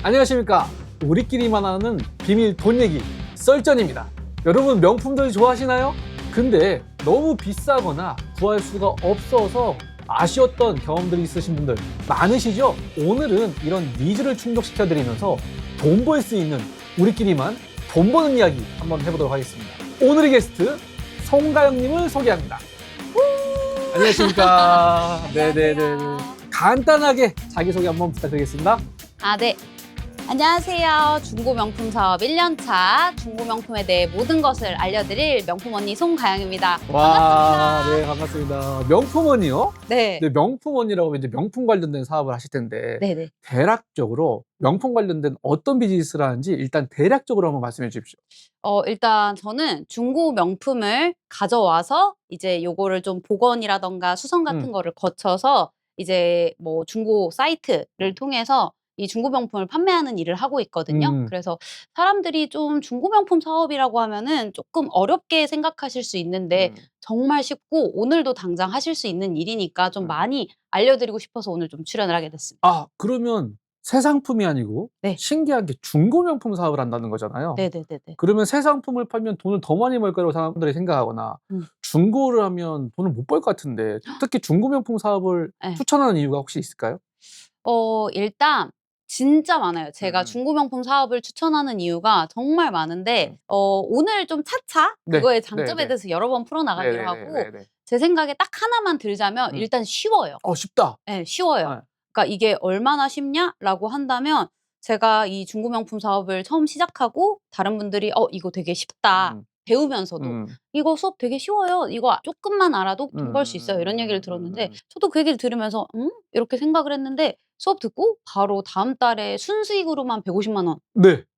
안녕하십니까. 우리끼리만 아는 비밀 돈 얘기 썰전입니다. 여러분 명품들 좋아하시나요? 근데 너무 비싸거나 구할 수가 없어서 아쉬웠던 경험들이 있으신 분들 많으시죠? 오늘은 이런 니즈를 충족시켜 드리면서 돈 벌 수 있는 우리끼리만 돈 버는 이야기 한번 해보도록 하겠습니다. 오늘의 게스트 송가영님을 소개합니다. 안녕하십니까. 네네네. 간단하게 자기소개 한번 부탁드리겠습니다. 네. 안녕하세요. 중고명품 사업 1년차 중고명품에 대해 모든 것을 알려드릴 명품 언니 송가영입니다. 와, 네, 반갑습니다. 명품 언니요? 네. 네, 명품 언니라고 하면 이제 명품 관련된 사업을 하실 텐데, 네네. 대략적으로 명품 관련된 어떤 비즈니스를 하는지 일단 대략적으로 한번 말씀해 주십시오. 일단 저는 중고 명품을 가져와서 이제 요거를 좀 복원이라던가 수성 같은 거를 거쳐서 이제 뭐 중고 사이트를 통해서 이 중고 명품을 판매하는 일을 하고 있거든요. 그래서 사람들이 좀 중고 명품 사업이라고 하면은 조금 어렵게 생각하실 수 있는데 정말 쉽고 오늘도 당장 하실 수 있는 일이니까 좀 많이 알려드리고 싶어서 오늘 좀 출연을 하게 됐습니다. 아, 그러면 새 상품이 아니고 네. 신기한 게 중고 명품 사업을 한다는 거잖아요. 네네네네. 그러면 새 상품을 팔면 돈을 더 많이 벌 거라고 사람들이 생각하거나 중고를 하면 돈을 못 벌 것 같은데 특히 중고 명품 사업을 네. 추천하는 이유가 혹시 있을까요? 일단 진짜 많아요. 제가 중고 명품 사업을 추천하는 이유가 정말 많은데 오늘 좀 차차 네. 그거의 장점에 네네. 대해서 여러 번 풀어나가기로 하고 네네네네. 제 생각에 딱 하나만 들자면 일단 쉬워요. 쉽다. 네, 쉬워요. 네. 그러니까 이게 얼마나 쉽냐라고 한다면 제가 이 중고 명품 사업을 처음 시작하고 다른 분들이 이거 되게 쉽다. 배우면서도 이거 수업 되게 쉬워요. 이거 조금만 알아도 돈 벌 수 있어요. 이런 얘기를 들었는데 저도 그 얘기를 들으면서 이렇게 생각을 했는데 수업 듣고 바로 다음 달에 순수익으로만 150만 원을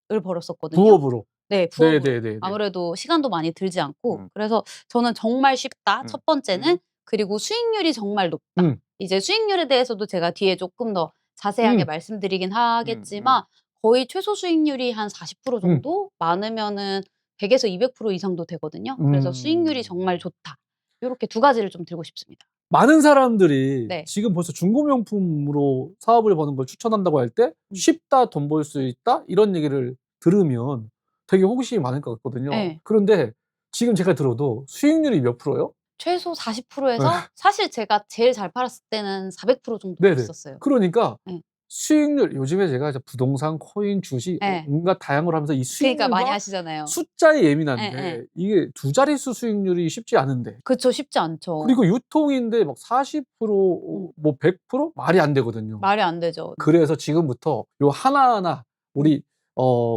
네. 벌었었거든요. 부업으로. 네, 부업으로. 네네네네. 아무래도 시간도 많이 들지 않고 음. 그래서 저는 정말 쉽다. 첫 번째는. 그리고 수익률이 정말 높다. 이제 수익률에 대해서도 제가 뒤에 조금 더 자세하게 말씀드리긴 하겠지만 거의 최소 수익률이 한 40% 정도? 많으면은 100에서 200% 이상도 되거든요. 그래서 수익률이 정말 좋다. 요렇게 두 가지를 좀 들고 싶습니다. 많은 사람들이 네. 지금 벌써 중고 명품으로 사업을 버는 걸 추천한다고 할 때 "쉽다. 돈 벌 수 있다." 이런 얘기를 들으면 되게 호기심이 많을 것 같거든요. 네. 그런데 지금 제가 들어도 수익률이 몇 프로예요? 최소 40%에서 사실 제가 제일 잘 팔았을 때는 400% 정도 네네. 있었어요. 그러니까 네. 수익률 요즘에 제가 이제 부동산, 코인, 주식 네. 온갖 다양한 걸 하면서 이 그러니까 많이 수익률과 하시잖아요. 숫자에 예민한데 예예. 이게 두 자릿수 수익률이 쉽지 않은데 그쵸. 쉽지 않죠. 그리고 유통인데 막 40% 뭐 100% 말이 안 되거든요. 말이 안 되죠. 그래서 지금부터 요 하나하나 우리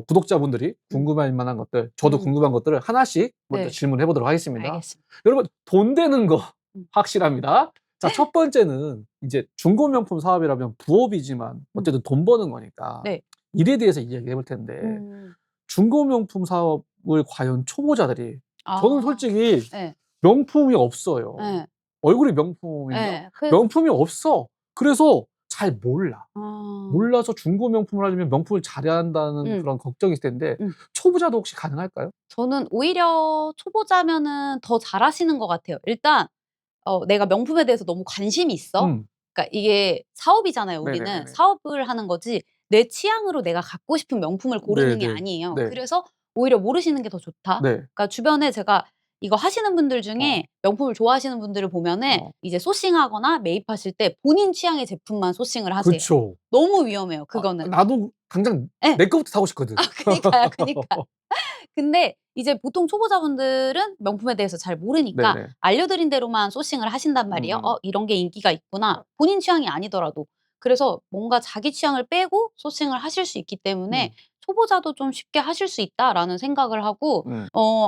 구독자분들이 궁금할 만한 것들, 저도 궁금한 것들을 하나씩 먼저 네. 질문해 보도록 하겠습니다. 알겠습니다. 여러분 돈 되는 거 확실합니다. 자, 네. 첫 번째는 이제 중고 명품 사업이라면 부업이지만 어쨌든 돈 버는 거니까 네. 일에 대해서 이야기해 볼 텐데 중고 명품 사업을 과연 초보자들이 저는 솔직히 네. 명품이 없어요. 네. 얼굴이 명품인가? 네. 명품이 없어. 그래서 잘 몰라. 아. 몰라서 중고 명품을 하려면 명품을 잘해야 한다는 그런 걱정이 있을 텐데 초보자도 혹시 가능할까요? 저는 오히려 초보자면은 더 잘하시는 것 같아요. 일단 내가 명품에 대해서 너무 관심이 있어. 그러니까 이게 사업이잖아요, 우리는. 네네네네. 사업을 하는 거지 내 취향으로 내가 갖고 싶은 명품을 고르는 게 네네. 아니에요. 네. 그래서 오히려 모르시는 게 더 좋다. 네. 그러니까 주변에 제가 이거 하시는 분들 중에 명품을 좋아하시는 분들을 보면은 이제 소싱하거나 매입하실 때 본인 취향의 제품만 소싱을 하세요. 그쵸. 너무 위험해요, 그거는. 나도 당장 예. 내 거부터 사고 싶거든. 그니까요, 그니까. 근데 이제 보통 초보자분들은 명품에 대해서 잘 모르니까 네네. 알려드린 대로만 소싱을 하신단 말이에요. 이런 게 인기가 있구나. 본인 취향이 아니더라도. 그래서 뭔가 자기 취향을 빼고 소싱을 하실 수 있기 때문에 초보자도 좀 쉽게 하실 수 있다라는 생각을 하고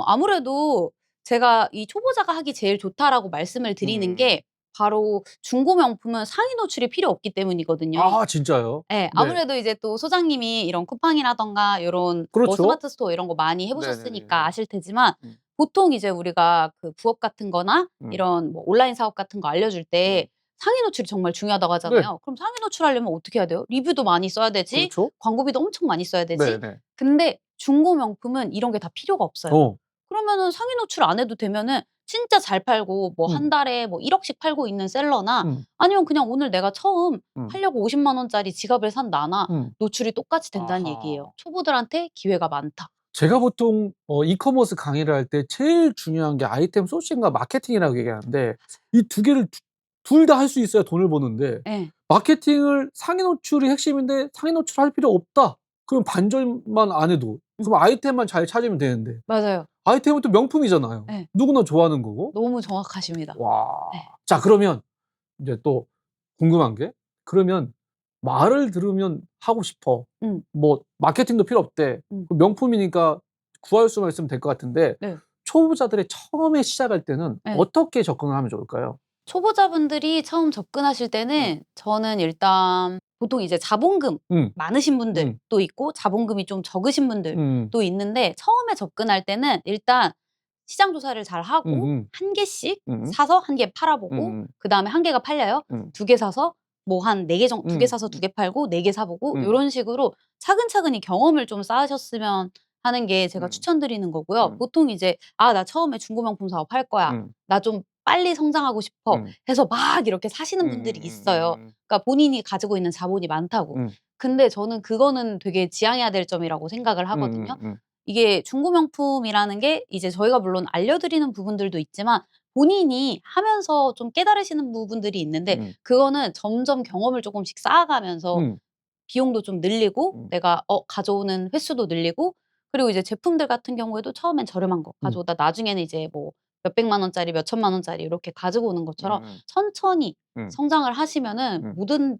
아무래도 제가 이 초보자가 하기 제일 좋다라고 말씀을 드리는 게 바로 중고 명품은 상위 노출이 필요 없기 때문이거든요. 아, 진짜요? 예. 네. 아무래도 이제 또 소장님이 이런 쿠팡이라던가 요런 뭐 그렇죠. 스마트 스토어 이런 거 많이 해 네네네. 보셨으니까 아실 테지만 보통 이제 우리가 그 부업 같은 거나 이런 뭐 온라인 사업 같은 거 알려줄 때 상위 노출이 정말 중요하다고 네. 하잖아요. 그럼 상위 노출하려면 어떻게 해야 돼요? 리뷰도 많이 써야 되지, 그렇죠. 광고비도 엄청 많이 써야 되지. 네네. 근데 중고 명품은 이런 게 다 필요가 없어요. 어. 그러면은 상위 노출 안 해도 되면은 진짜 잘 팔고 뭐 한 달에 뭐 1억씩 팔고 있는 셀러나 아니면 그냥 오늘 내가 처음 하려고 50만 원짜리 지갑을 산 나나 노출이 똑같이 된다는 아하. 얘기예요. 초보들한테 기회가 많다. 제가 보통 이커머스 강의를 할 때 제일 중요한 게 아이템 소싱과 마케팅이라고 얘기하는데 이 두 개를 둘 다 할 수 있어야 돈을 버는데 예. 마케팅을 상위 노출이 핵심인데 상위 노출할 필요 없다. 그럼 반절만 안 해도 그럼 아이템만 잘 찾으면 되는데 맞아요. 아이템은 또 명품이잖아요. 예. 누구나 좋아하는 거고. 너무 정확하십니다. 와. 네. 자 그러면 이제 또 궁금한 게 그러면 말을 들으면 하고 싶어. 뭐 마케팅도 필요 없대. 그 명품이니까 구할 수만 있으면 될 것 같은데 네. 초보자들이 처음에 시작할 때는 네. 어떻게 접근을 하면 좋을까요? 초보자분들이 처음 접근하실 때는 저는 일단 보통 이제 자본금 많으신 분들도 있고 자본금이 좀 적으신 분들도 있는데 처음에 접근할 때는 일단 시장 조사를 잘 하고 한 개씩 사서 한 개 팔아보고 그다음에 한 개가 팔려요. 두 개 사서 뭐 한 4개 정도, 2개 사서 2개 팔고 4개 사보고 요런 식으로 차근차근히 경험을 좀 쌓으셨으면 하는 게 제가 추천드리는 거고요. 보통 이제 아, 나 처음에 중고 명품 사업 할 거야. 나 좀 빨리 성장하고 싶어 해서 막 이렇게 사시는 분들이 있어요. 그러니까 본인이 가지고 있는 자본이 많다고. 근데 저는 그거는 되게 지양해야 될 점이라고 생각을 하거든요. 이게 중고 명품이라는 게 이제 저희가 물론 알려드리는 부분들도 있지만 본인이 하면서 좀 깨달으시는 부분들이 있는데 그거는 점점 경험을 조금씩 쌓아가면서 비용도 좀 늘리고 내가 가져오는 횟수도 늘리고 그리고 이제 제품들 같은 경우에도 처음엔 저렴한 거 가져오다 나중에는 이제 뭐 몇백만 원짜리, 몇천만 원짜리 이렇게 가지고 오는 것처럼 천천히 성장을 하시면은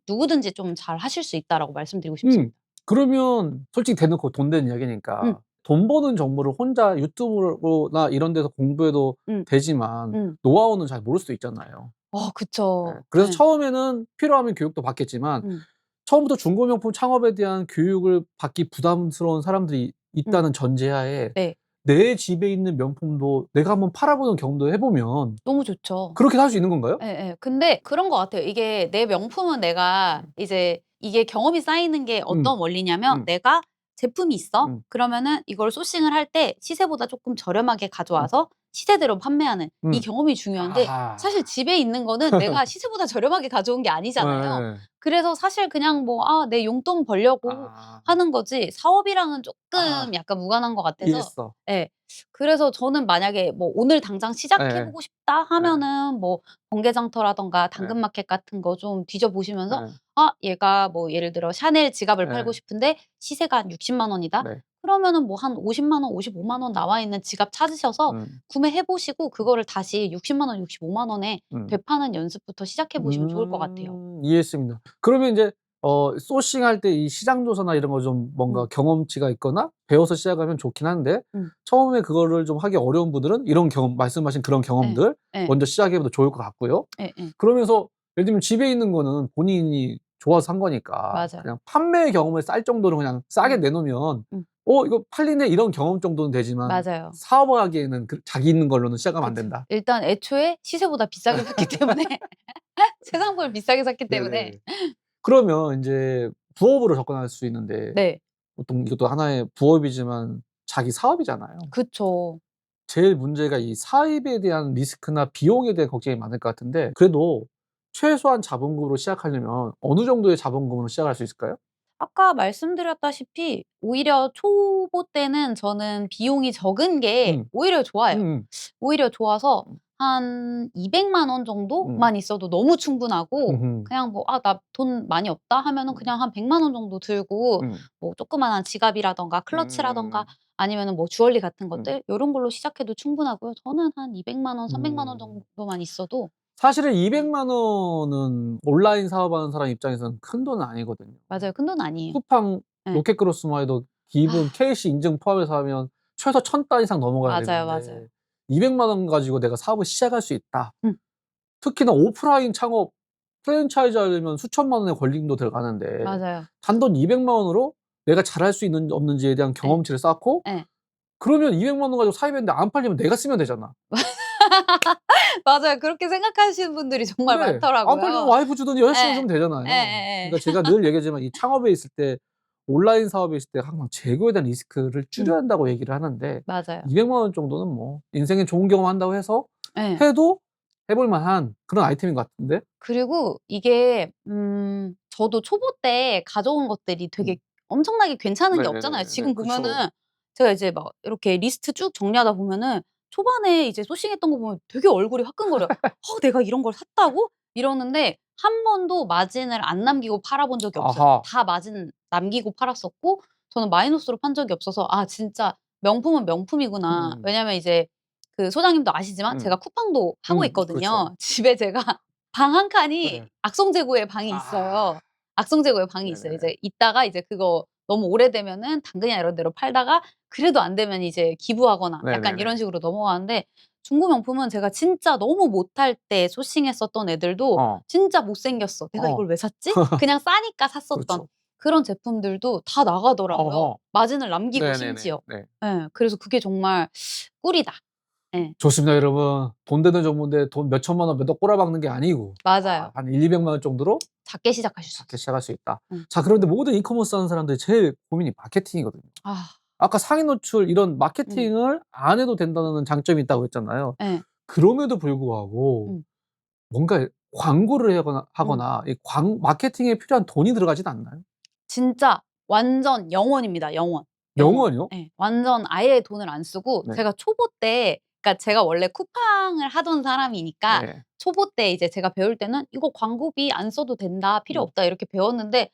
누구든지 좀 잘 하실 수 있다라고 말씀드리고 싶습니다. 그러면 솔직히 대놓고 돈 되는 이야기니까 돈 버는 정보를 혼자 유튜브나 이런 데서 공부해도 되지만 노하우는 잘 모를 수도 있잖아요. 그쵸. 그래서 네. 처음에는 필요하면 교육도 받겠지만 처음부터 중고명품 창업에 대한 교육을 받기 부담스러운 사람들이 있다는 전제하에 네. 내 집에 있는 명품도 내가 한번 팔아보는 경험도 해보면 너무 좋죠. 그렇게 할 수 있는 건가요? 예예. 근데 그런 것 같아요. 이게 내 명품은 내가 이제 이게 경험이 쌓이는 게 어떤 원리냐면 내가 제품이 있어. 그러면은 이걸 소싱을 할 때 시세보다 조금 저렴하게 가져와서 시세대로 판매하는 이 경험이 중요한데 아하. 사실 집에 있는 거는 내가 시세보다 저렴하게 가져온 게 아니잖아요. 네. 그래서 사실 그냥 뭐 내 용돈 벌려고 하는 거지 사업이랑은 조금 약간 무관한 것 같아서 이해했어. 예. 그래서 저는 만약에 뭐 오늘 당장 시작해 예. 보고 싶다 하면은 뭐 번개장터라든가 당근마켓 같은 거 좀 뒤져 보시면서 얘가 뭐 예를 들어 샤넬 지갑을 팔고 싶은데 시세가 한 60만 원이다. 네. 그러면은 뭐 한 50만 원, 55만 원 나와 있는 지갑 찾으셔서 구매해 보시고 그거를 다시 60만 원, 65만 원에 되파는 연습부터 시작해 보시면 좋을 것 같아요. 이해했습니다. 그러면 인제 소싱할 때 이 시장 조사나 이런 거 좀 뭔가 경험치가 있거나 배워서 시작하면 좋긴 한데 처음에 그거를 좀 하기 어려운 분들은 이런 경험 말씀하신 그런 경험들 예. 먼저 시작해 봐도 좋을 것 같고요. 예예. 그러면서 예를 들면 집에 있는 거는 본인이 좋아서 산 거니까 맞아요. 그냥 판매 경험을 쌓을 정도로 그냥 싸게 내놓으면 이거 팔리네 이런 경험 정도는 되지만 맞아요. 사업하기에는 자기 있는 걸로는 시작하면 안 그쵸. 된다. 일단 애초에 시세보다 비싸게 샀기 때문에 새 상품을 비싸게 샀기 때문에 네네. 그러면 인제 부업으로 접근할 수 있는데 네. 보통 이것도 하나의 부업이지만 자기 사업이잖아요. 그쵸. 제일 문제가 이 사입에 대한 리스크나 비용에 대한 걱정이 많을 것 같은데 그래도 최소한 자본금으로 시작하려면 어느 정도의 자본금으로 시작할 수 있을까요? 아까 말씀드렸다시피 오히려 초보 때는 저는 비용이 적은 게 오히려 좋아요. 오히려 좋아서 한 200만 원 정도만 있어도 너무 충분하고 그냥 뭐 '아 나 돈 많이 없다.' 하면은 그냥 한 100만 원 정도 들고 뭐 조그마한 지갑이라든가 클러치라든가 아니면은 뭐 주얼리 같은 것들 요런 걸로 시작해도 충분하고요. 저는 한 200만 원, 300만 원 정도만 있어도 사실은 200만 원은 온라인 사업하는 사람 입장에서는 큰돈은 아니거든요. 맞아요. 큰돈 아니에요. 쿠팡, 예. 로켓그로스만 해도 기본 KC 인증 포함해서 하면 최소 1,000단 이상 넘어가야 맞아요, 되는데 맞아요. 200만 원 가지고 내가 사업을 시작할 수 있다. 음. 특히나 오프라인 창업 프랜차이즈 하려면 수천만 원의 권리금도 들어가는데 맞아요. 단돈 200만 원으로 내가 잘할 수 있는지 없는지에 대한 경험치를 쌓고 예. 그러면 200만 원 가지고 사입했는데 안 팔리면 내가 쓰면 되잖아. 맞아요. 그렇게 생각하시는 분들이 정말 그래. 안 팔리면 많더라고요. 와이프 주든지 여자친구 예. 주면 되잖아요. 예예예. 그러니까 제가 늘 얘기하지만 이 창업에 있을 때 온라인 사업에 있을 때 항상 재고에 대한 리스크를 줄여야 한다고 얘기를 하는데 맞아요. 200만 원 정도는 뭐 인생에 좋은 경험한다고 해서 예. 해도 해볼 만한 그런 아이템인 것 같은데? 그리고 이게 저도 초보 때 가져온 것들이 되게 엄청나게 괜찮은 게 없잖아요. 네네네네. 지금 그쵸. 보면은 제가 이제 막 이렇게 리스트 쭉 정리하다 보면은 초반에 이제 소싱했던 거 보면 되게 얼굴이 화끈거려요. '내가 이런 걸 샀다고?' 이러는데 한 번도 마진을 안 남기고 팔아 본 적이 없어요. 아하. 다 마진 남기고 팔았었고 저는 마이너스로 판 적이 없어서 '아 진짜 명품은 명품이구나.' 음. 왜냐면 이제 그 소장님도 아시지만 제가 음. 쿠팡도 하고 그렇죠. 있거든요. 집에 제가 방 한 칸이 네. 악성 재고의 방이 아. 있어요. 악성 재고의 방이 있어요. 네네네. 이제 있다가 이제 그거 너무 오래되면은 당근이나 이런 데로 팔다가 그래도 안 되면 이제 기부하거나 약간 이런 네네네. 식으로 넘어가는데 중고 명품은 제가 진짜 너무 못할 때 소싱했었던 애들도 어. 진짜 못생겼어. '내가 어. 이걸 왜 샀지?' 그냥 싸니까 샀었던 그렇죠. 그런 제품들도 다 나가더라고요. 어허. 마진을 남기고 네네네. 심지어. 네. 예. 그래서 그게 정말 꿀이다. 예. 좋습니다, 여러분. 돈 되는 정보인데 돈 몇 천만 원 몇 억 꼬라박는 게 아니고 맞아요. 한 1-200만 원 정도로 작게 시작하실 수 작게 있어요. 시작할 수 있다. 음. 자, 그런데 모든 이커머스 하는 사람들이 제일 고민이 마케팅이거든요. 아. 아까 상위 노출 이런 음. 마케팅을 안 해도 된다는 장점이 있다고 했잖아요. 예. 그럼에도 불구하고 음. 뭔가 광고를 하거나 음. 이 광 마케팅에 필요한 돈이 들어가진 않나요? 진짜 완전 영원입니다, 영원. 영원. 영원이요? 예. 완전 아예 돈을 안 쓰고 네. 제가 초보 때 그러니까 제가 원래 쿠팡을 하던 사람이니까 네. 초보 때 이제 제가 배울 때는 '이거 광고비 안 써도 된다. 필요 음. 없다.' 이렇게 배웠는데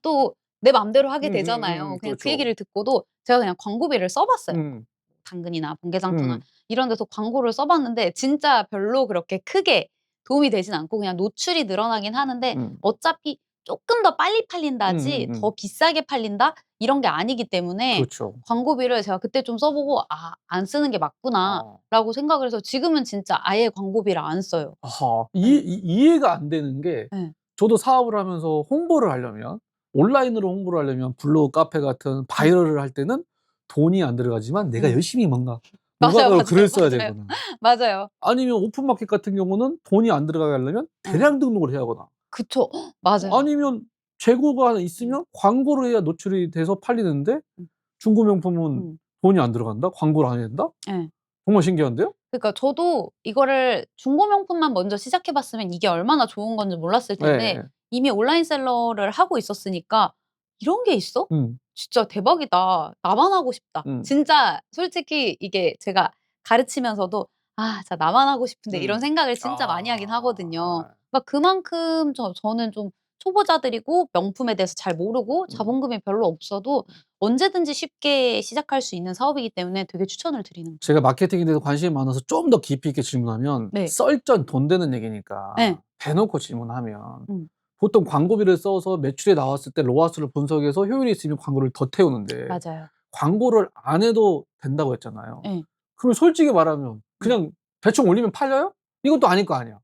또 내 맘대로 하게 되잖아요. 그냥 그 그렇죠. 얘기를 듣고도 제가 그냥 광고비를 써 봤어요. 음. 당근이나 번개상투나 음. 이런 데서 광고를 써 봤는데 진짜 별로 그렇게 크게 도움이 되진 않고 그냥 노출이 늘어나긴 하는데 음. 어차피 쪼끔 더 빨리 팔린다지 더 음음음. 비싸게 팔린다 이런 게 아니기 때문에 그렇죠. 광고비를 제가 그때 좀 써 보고 '아 안 쓰는 게 어. 맞구나.'라고 생각을 해서 지금은 진짜 아예 광고비를 안 써요. 아하. 예. 이해가 안 되는 게 예. 저도 사업을 하면서 홍보를 하려면 온라인으로 홍보를 하려면 블로그, 카페 같은 음. 바이럴을 할 때는 돈이 안 들어가지만 내가 음. 열심히 뭔가 맞아요, 노가다로 글을 맞아요, 써야 맞아요. 되거나 맞아요. 아니면 오픈마켓 같은 경우는 돈이 안 들어가게 하려면 예. 대량 등록을 해야 하거나 그쵸. 맞아요. 아니면 재고가 음. 있으면 광고를 해야 노출이 돼서 팔리는데 음. 중고 명품은 음. 돈이 안 들어간다? 광고를 안 해야 된다? 예. 정말 신기한데요? 그러니까 저도 이거를 중고 명품만 먼저 시작해 봤으면 이게 얼마나 좋은 건지 몰랐을 텐데 네. 이미 온라인 셀러를 하고 있었으니까 '이런 게 있어? 음. 진짜 대박이다. 나만 하고 싶다.' 음. 진짜 솔직히 이게 제가 가르치면서도 '아 진짜 나만 하고 싶은데.' 이런 음. 생각을 진짜 많이 하긴 하거든요. 그러니까 그만큼 저는 좀 초보자들이고 명품에 대해서 잘 모르고 음. 자본금이 별로 없어도 언제든지 쉽게 시작할 수 있는 사업이기 때문에 되게 추천을 드리는 거예요. 제가 마케팅에 대해서 관심이 많아서 좀 더 깊이 있게 질문하면 네. 썰전 돈 되는 얘기니까 예. 대놓고 질문하면 음. 보통 광고비를 써서 매출이 나왔을 때 로아스를 분석해서 효율이 있으면 광고를 더 태우는데 맞아요. 광고를 안 해도 된다고 했잖아요. 예. 그럼 솔직히 말하면 음. 그냥 대충 올리면 팔려요? 이것도 아닐 거 아니야.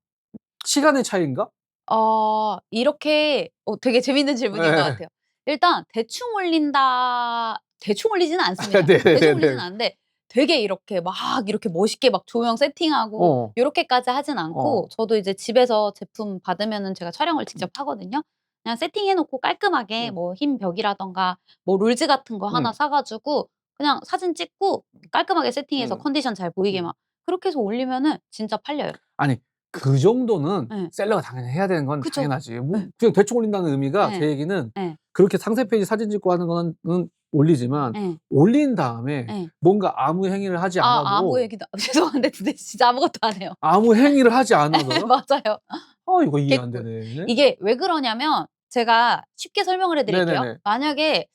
시간의 차이인가? 이렇게 되게 재밌는 질문인 것 예. 같아요. 일단 대충 올리지는 않습니다. 대충 올리지는 네네네. 않는데 되게 이렇게 막 이렇게 멋있게 막 조명 세팅하고 어. 요렇게까지 하진 어. 않고 저도 이제 집에서 제품 받으면은 제가 촬영을 직접 하거든요. 그냥 세팅해 놓고 깔끔하게 음. 뭐 흰 벽이라든가 뭐 롤즈 같은 거 하나 음. 사 가지고 그냥 사진 찍고 깔끔하게 세팅해서 음. 컨디션 잘 보이게 음. 막 그렇게 해서 올리면은 진짜 팔려요. 아니 그 정도는 예. 셀러가 당연히 해야 되는 건 그죠. 당연하지. 뭐 예. 그냥 대충 올린다는 의미가 예. 제 얘기는 예. 그렇게 상세 페이지 사진 찍고 하는 거는 올리지만 예. 올린 다음에 예. 뭔가 아무 행위를 하지 아무 않아도 얘기도 죄송한데 근데 진짜 아무것도 안 해요. 아무 행위를 하지 예 않아도요? 맞아요. 이거 이해 안 개꿀. 되네. 이게 왜 그러냐면 제가 쉽게 설명을 해 드릴게요. 네네네. 만약에 예.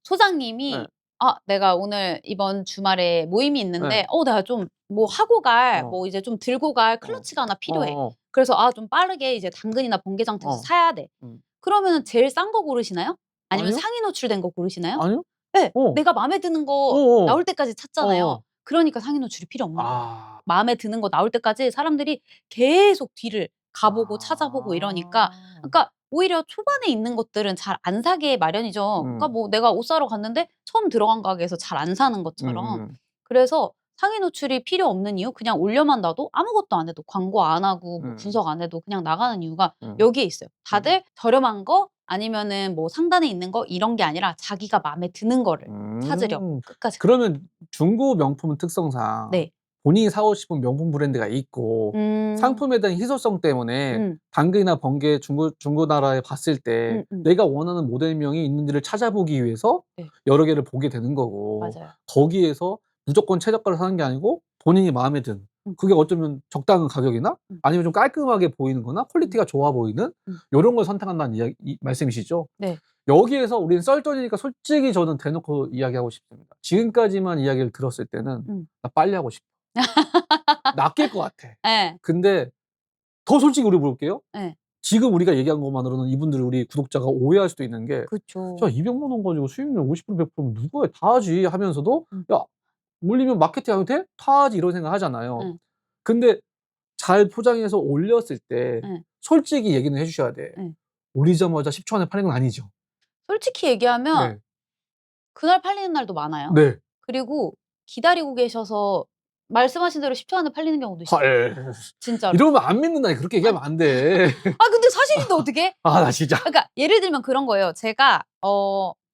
소장님이 "아 내가 오늘 이번 주말에 모임이 예. 있는데 내가 좀 뭐 하고 갈 어. 뭐 이제 좀 들고 갈 어. 클러치가 하나 필요해. 어어. 그래서 좀 빠르게 이제 당근이나 번개장터에서 어. 사야 돼." 음. 그러면은 제일 싼 거 고르시나요? 아니면 아니요? 상위 노출된 거 고르시나요? 아니요? 예. 어. 내가 마음에 드는 거 어어. 나올 때까지 찾잖아요. 어어. 그러니까 상위 노출이 필요 없는 거예요. 아. 마음에 드는 거 나올 때까지 사람들이 계속 뒤를 가보고 찾아보고 이러니까 아. 그러니까 오히려 초반에 있는 것들은 잘 안 사게 마련이죠. 그러니까 음. 뭐 내가 옷 사러 갔는데 처음 들어간 가게에서 잘 안 사는 것처럼. 음음. 그래서 상위 노출이 필요 없는 이유 그냥 올려만 놔도 아무것도 안 해도 광고 안 하고 뭐 음. 분석 안 해도 그냥 나가는 이유가 음. 여기에 있어요. 다들 저렴한 거 아니면은 뭐 상단에 있는 거 이런 게 아니라 자기가 마음에 드는 거를 찾으려고 음. 끝까지 가요. 그러면 중고 명품 특성상 네. 본인이 사고 싶은 명품 브랜드가 있고 상품에 대한 희소성 때문에 당근이나 번개 중고나라에 봤을 때 내가 원하는 모델명이 있는지를 찾아보기 위해서 네. 여러 개를 보게 되는 거고 맞아요. 거기에서 무조건 최저가를 사는 게 아니고 본인이 마음에 든 그게 어쩌면 적당한 가격이나 아니면 좀 깔끔하게 보이는 거나 퀄리티가 좋아 보이는 요런 걸 선택한다는 말씀이시죠? 네. 여기에서 우리는 썰전이니까 솔직히 저는 대놓고 이야기하고 싶습니다. 지금까지만 이야기를 들었을 때는 나 빨리 하고 싶어. 낚일 것 같아. 예. 근데 더 솔직히 우리 물어볼게요. 예. 지금 우리가 얘기한 것만으로는 이분들 우리 구독자가 오해할 수도 있는 게 그쵸. 야 200만 원 가지고 수익률 50% 100%면 누가 다 하지 하면서도 야 올리면 마케팅 안 돼? 다 하지 이런 생각 하잖아요. 근데 잘 포장해서 올렸을 때 솔직히 얘기는 해 주셔야 돼. 올리자마자 10초 안에 팔린 건 아니죠. 솔직히 얘기하면 네. 그날 팔리는 날도 많아요. 네. 그리고 기다리고 계셔서 말씀하신 대로 10초 안에 팔리는 경우도 있어요. 헐. 진짜로. 이러면 안 믿는다니 그렇게 얘기하면 안 돼. 아 근데 사실인데 어떡해? 아 나 진짜. 그러니까 예를 들면 그런 거예요. 제가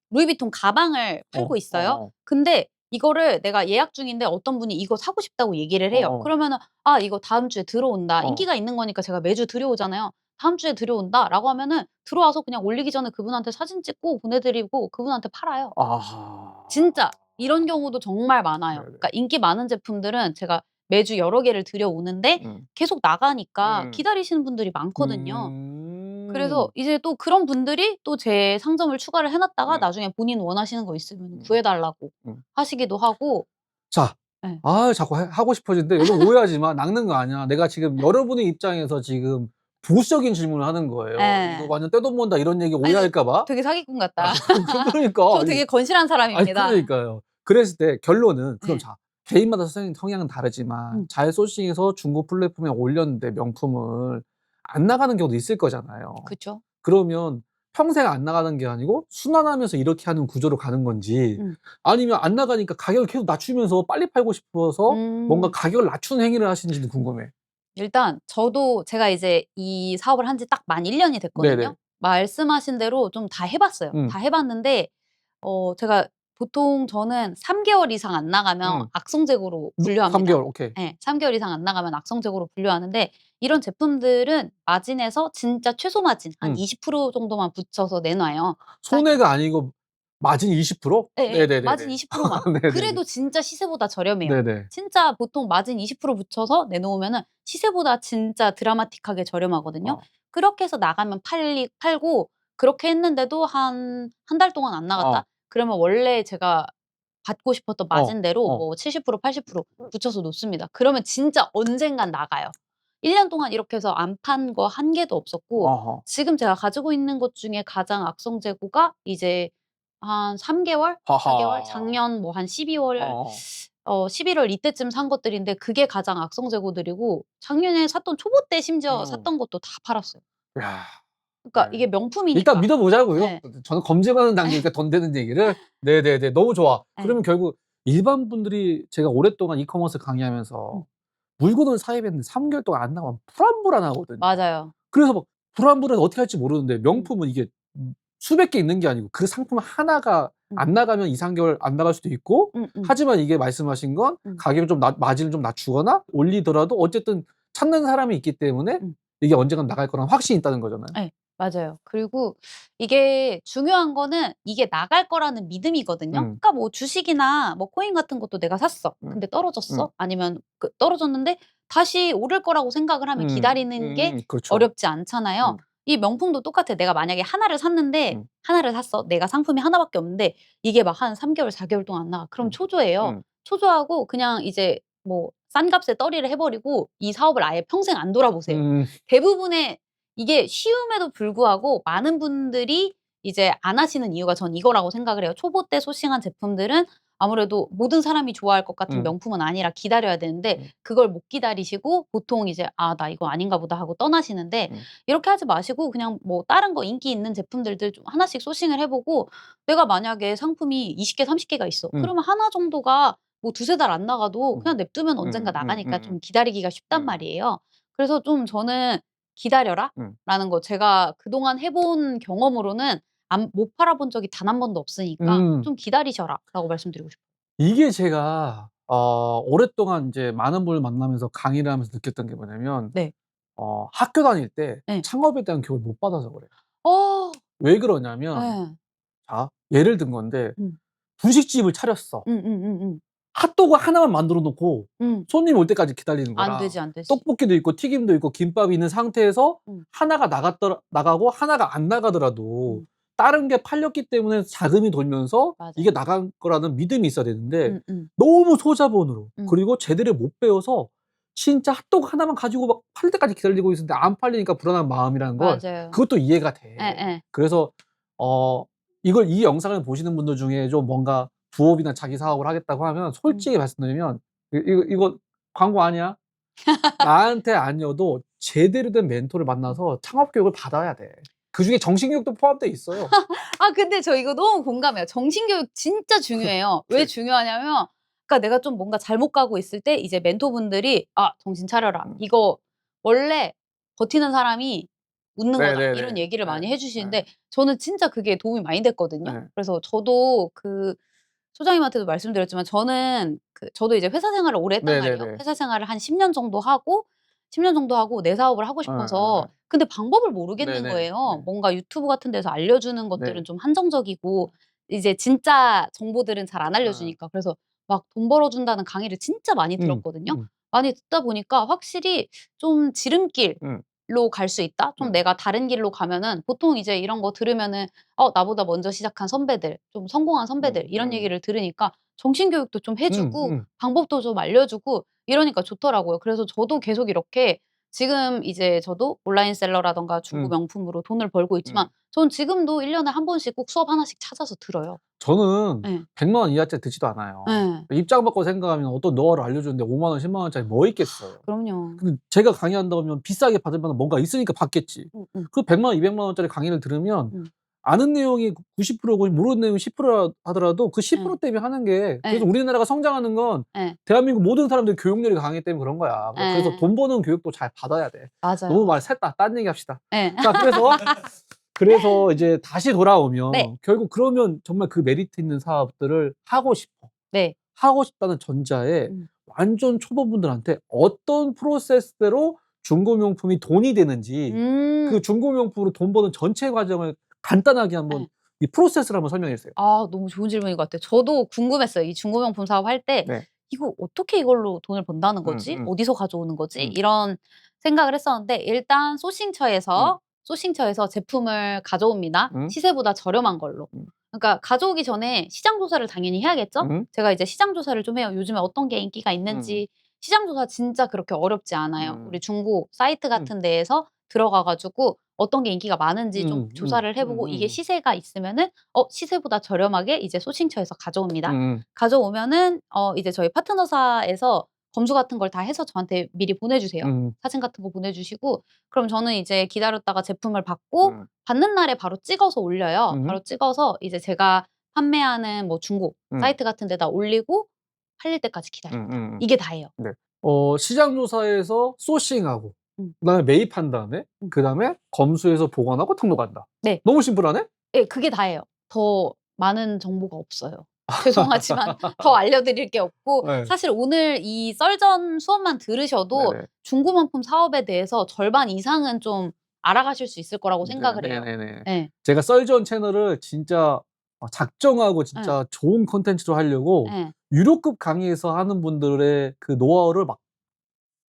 루이비통 가방을 팔고 있어요. 근데 이거를 내가 예약 중인데 어떤 분이 이거 사고 싶다고 얘기를 해요. 그러면은 "아 이거 다음 주에 들어온다." 인기가 있는 거니까 제가 매주 들여오잖아요. "다음 주에 들여온다."라고 하면은 들어와서 그냥 올리기 전에 그분한테 사진 찍고 보내 드리고 그분한테 팔아요. 아하. 진짜 이런 경우도 정말 많아요. 네네. 그러니까 인기 많은 제품들은 제가 매주 여러 개를 들여오는데 계속 나가니까 기다리시는 분들이 많거든요. 그래서 이제 또 그런 분들이 또 제 상점을 추가를 해 놨다가 나중에 본인 원하시는 거 있으면 구해 달라고 하시기도 하고. 자. 예. 아 자꾸 하고 싶어지는데 여러분 오해하지 마. 낚는 거 아니야. 내가 지금 여러분의 입장에서 지금 보수적인 질문을 하는 거예요. 예. 이거 완전 떼돈 번다 이런 얘기 오해할까 봐. 되게 사기꾼 같다. 그러니까. 저 되게 건실한 사람입니다. 아니 그러니까요. 그랬을 때 결론은 그럼 네. 자 개인마다 성향은 다르지만 잘 소싱해서 중고 플랫폼에 올렸는데 명품을 안 나가는 경우도 있을 거잖아요. 그쵸. 그러면 평생 안 나가는 게 아니고 순환하면서 이렇게 하는 구조로 가는 건지 아니면 안 나가니까 가격을 계속 낮추면서 빨리 팔고 싶어서 뭔가 가격을 낮추는 행위를 하시는지도 궁금해. 일단 저도 제가 이제 이 사업을 한 지 딱 만 1 년이 됐거든요. 네네. 말씀하신 대로 좀 다 해 봤어요. 다 해 봤는데 제가 보통 저는 3 개월 이상 안 나가면 악성재고로 분류합니다. 3 개월 오케이. 예. 3 개월 이상 안 나가면 악성재고로 분류하는데 이런 제품들은 마진에서 진짜 최소 마진 한 20% 정도만 붙여서 내놔요. 손해가 아니고 마진 20%? 예예. 네네네네. 마진 20%만. 네네네. 그래도 진짜 시세보다 저렴해요. 네네. 진짜 보통 마진 20% 붙여서 내놓으면은 시세보다 진짜 드라마틱하게 저렴하거든요. 그렇게 해서 나가면 팔고 그렇게 했는데도 한 달 동안 안 나갔다? 그러면 원래 제가 받고 싶었던 마진대로 뭐 70% 80% 붙여서 놓습니다. 그러면 진짜 언젠간 나가요. 1년 동안 이렇게 해서 안 판 거 한 개도 없었고 어허. 지금 제가 가지고 있는 것 중에 가장 악성재고가 이제 한 3 개월, 4 개월, 하하. 작년 뭐 한 12월, 어. 11월 이때쯤 산 것들인데 그게 가장 악성재고들이고 작년에 샀던 초보 때 심지어 샀던 것도 다 팔았어요. 야. 그러니까 네. 이게 명품이니까. 일단 믿어보자고요. 네. 저는 검증하는 단계니까 돈 되는 얘기를. 네네네. 너무 좋아. 네. 그러면 결국 일반 분들이 제가 오랫동안 이커머스 강의하면서 물건을 사입했는데 3 개월 동안 안 나가면 불안불안하거든요. 맞아요. 그래서 막 불안불안해서 어떻게 할지 모르는데 명품은 이게 수백 개 있는 게 아니고 그 상품 하나가 안 나가면 2-3 개월 안 나갈 수도 있고 하지만 이게 말씀하신 건 가격을 좀 마진을 좀 낮추거나 올리더라도 어쨌든 찾는 사람이 있기 때문에 이게 언젠간 나갈 거라는 확신이 있다는 거잖아요. 예. 맞아요. 그리고 이게 중요한 거는 이게 나갈 거라는 믿음이거든요. 그러니까 뭐 주식이나 뭐 코인 같은 것도 내가 샀어. 근데 떨어졌어. 아니면 떨어졌는데 다시 오를 거라고 생각을 하면 기다리는 게 그렇죠. 어렵지 않잖아요. 이 명품도 똑같아. 내가 만약에 하나를 샀는데 하나를 샀어. 내가 상품이 하나밖에 없는데 이게 막 한 3 개월, 4 개월 동안 안 나가. 그럼 초조해요. 초조하고 그냥 이제 뭐 싼 값에 떨이를 해 버리고 이 사업을 아예 평생 안 돌아보세요. 대부분의 이게 쉬움에도 불구하고 많은 분들이 이제 안 하시는 이유가 전 이거라고 생각을 해요. 초보 때 소싱한 제품들은 아무래도 모든 사람이 좋아할 것 같은 명품은 아니라 기다려야 되는데 그걸 못 기다리시고 보통 이제 '아 나 이거 아닌가 보다.' 하고 떠나시는데 이렇게 하지 마시고 그냥 뭐 다른 거 인기 있는 제품들들 좀 하나씩 소싱을 해 보고 내가 만약에 상품이 20 개 30 개가 있어. 그러면 하나 정도가 뭐 2-3달 안 나가도 그냥 냅두면 언젠가 나가니까 좀 기다리기가 쉽단 말이에요. 그래서 좀 저는 "기다려라." 라는 거 제가 그동안 해본 경험으로는 못 팔아 본 적이 단 한 번도 없으니까 "좀 기다리셔라." 라고 말씀드리고 싶어요. 이게 제가 오랫동안 이제 많은 분을 만나면서 강의를 하면서 느꼈던 게 뭐냐면 네. 학교 다닐 때 네. 창업에 대한 교육을 못 받아서 그래요. 어. 왜 그러냐면 네. 자, 예를 든 건데 음. 분식집을 차렸어. 음음음음. 핫도그 하나만 만들어 놓고 손님 올 때까지 기다리는 안 거랑 되지, 안 되지. 떡볶이도 있고 튀김도 있고 김밥이 있는 상태에서 음. 하나가 나가고 하나가 안 나가더라도 음. 다른 게 팔렸기 때문에 자금이 돌면서 맞아요. 이게 나갈 거라는 믿음이 있어야 되는데 음음. 너무 소자본으로 음. 그리고 제대로 못 배워서 진짜 핫도그 하나만 가지고 막 팔 때까지 기다리고 있었는데 안 팔리니까 불안한 마음이라는 걸 맞아요. 그것도 이해가 돼. 예예. 그래서 이 영상을 보시는 분들 중에 좀 뭔가 부업이나 자기 사업을 하겠다고 하면 솔직히 말씀드리면 이거 광고 아니야. 나한테 아니어도 제대로 된 멘토를 만나서 창업 교육을 받아야 돼. 그중에 정신 교육도 포함돼 있어요. 아 근데 저 이거 너무 공감해요. 정신교육 진짜 중요해요. 왜 중요하냐면 그러니까 내가 좀 뭔가 잘못 가고 있을 때 이제 멘토분들이 "아 정신 차려라. 이거 원래 버티는 사람이 웃는 거다." 네네네. 이런 얘기를 네. 많이 해 주시는데 네. 저는 진짜 그게 도움이 많이 됐거든요. 네. 그래서 저도 그 소장님한테도 말씀드렸지만 저도 이제 회사 생활을 오래 했단 말이에요. 네네네. 회사 생활을 한 10년 정도 하고 내 사업을 하고 싶어서 근데 방법을 모르겠는 네네. 거예요. 네. 뭔가 유튜브 같은 데서 알려주는 것들은 네. 좀 한정적이고 이제 진짜 정보들은 잘 안 알려주니까. 그래서 막 돈 벌어준다는 강의를 진짜 많이 음. 들었거든요. 음. 많이 듣다 보니까 확실히 좀 지름길로 음. 갈 수 있다. 좀 음. 내가 다른 길로 가면은 보통 이제 이런 거 들으면은 나보다 먼저 시작한 선배들, 좀 성공한 선배들 이런 얘기를 들으니까 정신교육도 좀 해주고 방법도 좀 알려주고 이러니까 좋더라고요. 그래서 저도 계속 이렇게 지금 이제 저도 온라인 셀러라든가 중고 명품으로 돈을 벌고 있지만 전 지금도 1 년에 한 번씩 꼭 수업 하나씩 찾아서 들어요. 저는 예. 100만 원 이하짜리 듣지도 않아요. 예. 입장 받고 생각하면 어떤 노하우를 알려주는데 5만 원, 10만 원짜리 뭐 있겠어요. 그럼요. 근데 제가 강의한다고 하면 비싸게 받을 만한 뭔가 있으니까 받겠지. 그 100만 원, 200만 원짜리 강의를 들으면 음. 아는 내용이 90%고 모르는 내용이 10% 하더라도 그 10% 때문에 하는 게 그래서 예. 우리나라가 성장하는 건 예. 대한민국 모든 사람들이 교육열이 강하기 때문에 그런 거야. 그래서 예. 돈 버는 교육도 잘 받아야 돼. 맞아요. 너무 말 샜다. 딴 얘기 합시다. 예. 자, 그래서 이제 다시 돌아오면 네. 결국 그러면 정말 그 메리트 있는 사업들을 하고 싶어. 네. 하고 싶다는 전자에 음. 완전 초보분들한테 어떤 프로세스대로 중고명품이 돈이 되는지 그 중고명품으로 돈 버는 전체 과정을 간단하게 한번 네. 이 프로세스를 한번 설명해 주세요. 아 너무 좋은 질문인 것 같아요. 저도 궁금했어요. 이 중고명품 사업할 때 네. '이거 어떻게 이걸로 돈을 번다는 거지? 어디서 가져오는 거지?' 이런 생각을 했었는데 일단 소싱처에서 제품을 가져옵니다. 음. 시세보다 저렴한 걸로. 음. 그러니까 가져오기 전에 시장 조사를 당연히 해야겠죠? 음. 제가 이제 시장 조사를 좀 해요. 요즘에 어떤 게 인기가 있는지. 시장 조사 진짜 그렇게 어렵지 않아요. 우리 중고 사이트 같은 데에서 들어가 가지고 어떤 게 인기가 많은지 좀 조사를 해 보고 이게 시세가 있으면은 시세보다 저렴하게 이제 소싱처에서 가져옵니다. 가져오면은 이제 저희 파트너사에서 검수 같은 걸 다 해서 저한테 미리 보내주세요. 사진 같은 거 보내주시고 그럼 저는 이제 기다렸다가 제품을 받고 받는 날에 바로 찍어서 올려요. 바로 찍어서 이제 제가 판매하는 뭐 중고 사이트 같은 데다 올리고 팔릴 때까지 기다립니다. 이게 다예요. 네. 시장 조사에서 소싱하고 그다음에 매입한 다음에 그다음에 검수해서 보관하고 등록한다. 네. 너무 심플하네? 예 그게 다예요. 더 많은 정보가 없어요. 죄송하지만 더 알려드릴 게 없고 네. 사실 오늘 이 썰전 수업만 들으셔도 네네. 중고명품 사업에 대해서 절반 이상은 좀 알아가실 수 있을 거라고 생각을 해요. 네네네. 예. 제가 썰전 채널을 진짜 작정하고 진짜 좋은 콘텐츠로 하려고 예. 유료급 강의에서 하는 분들의 그 노하우를 막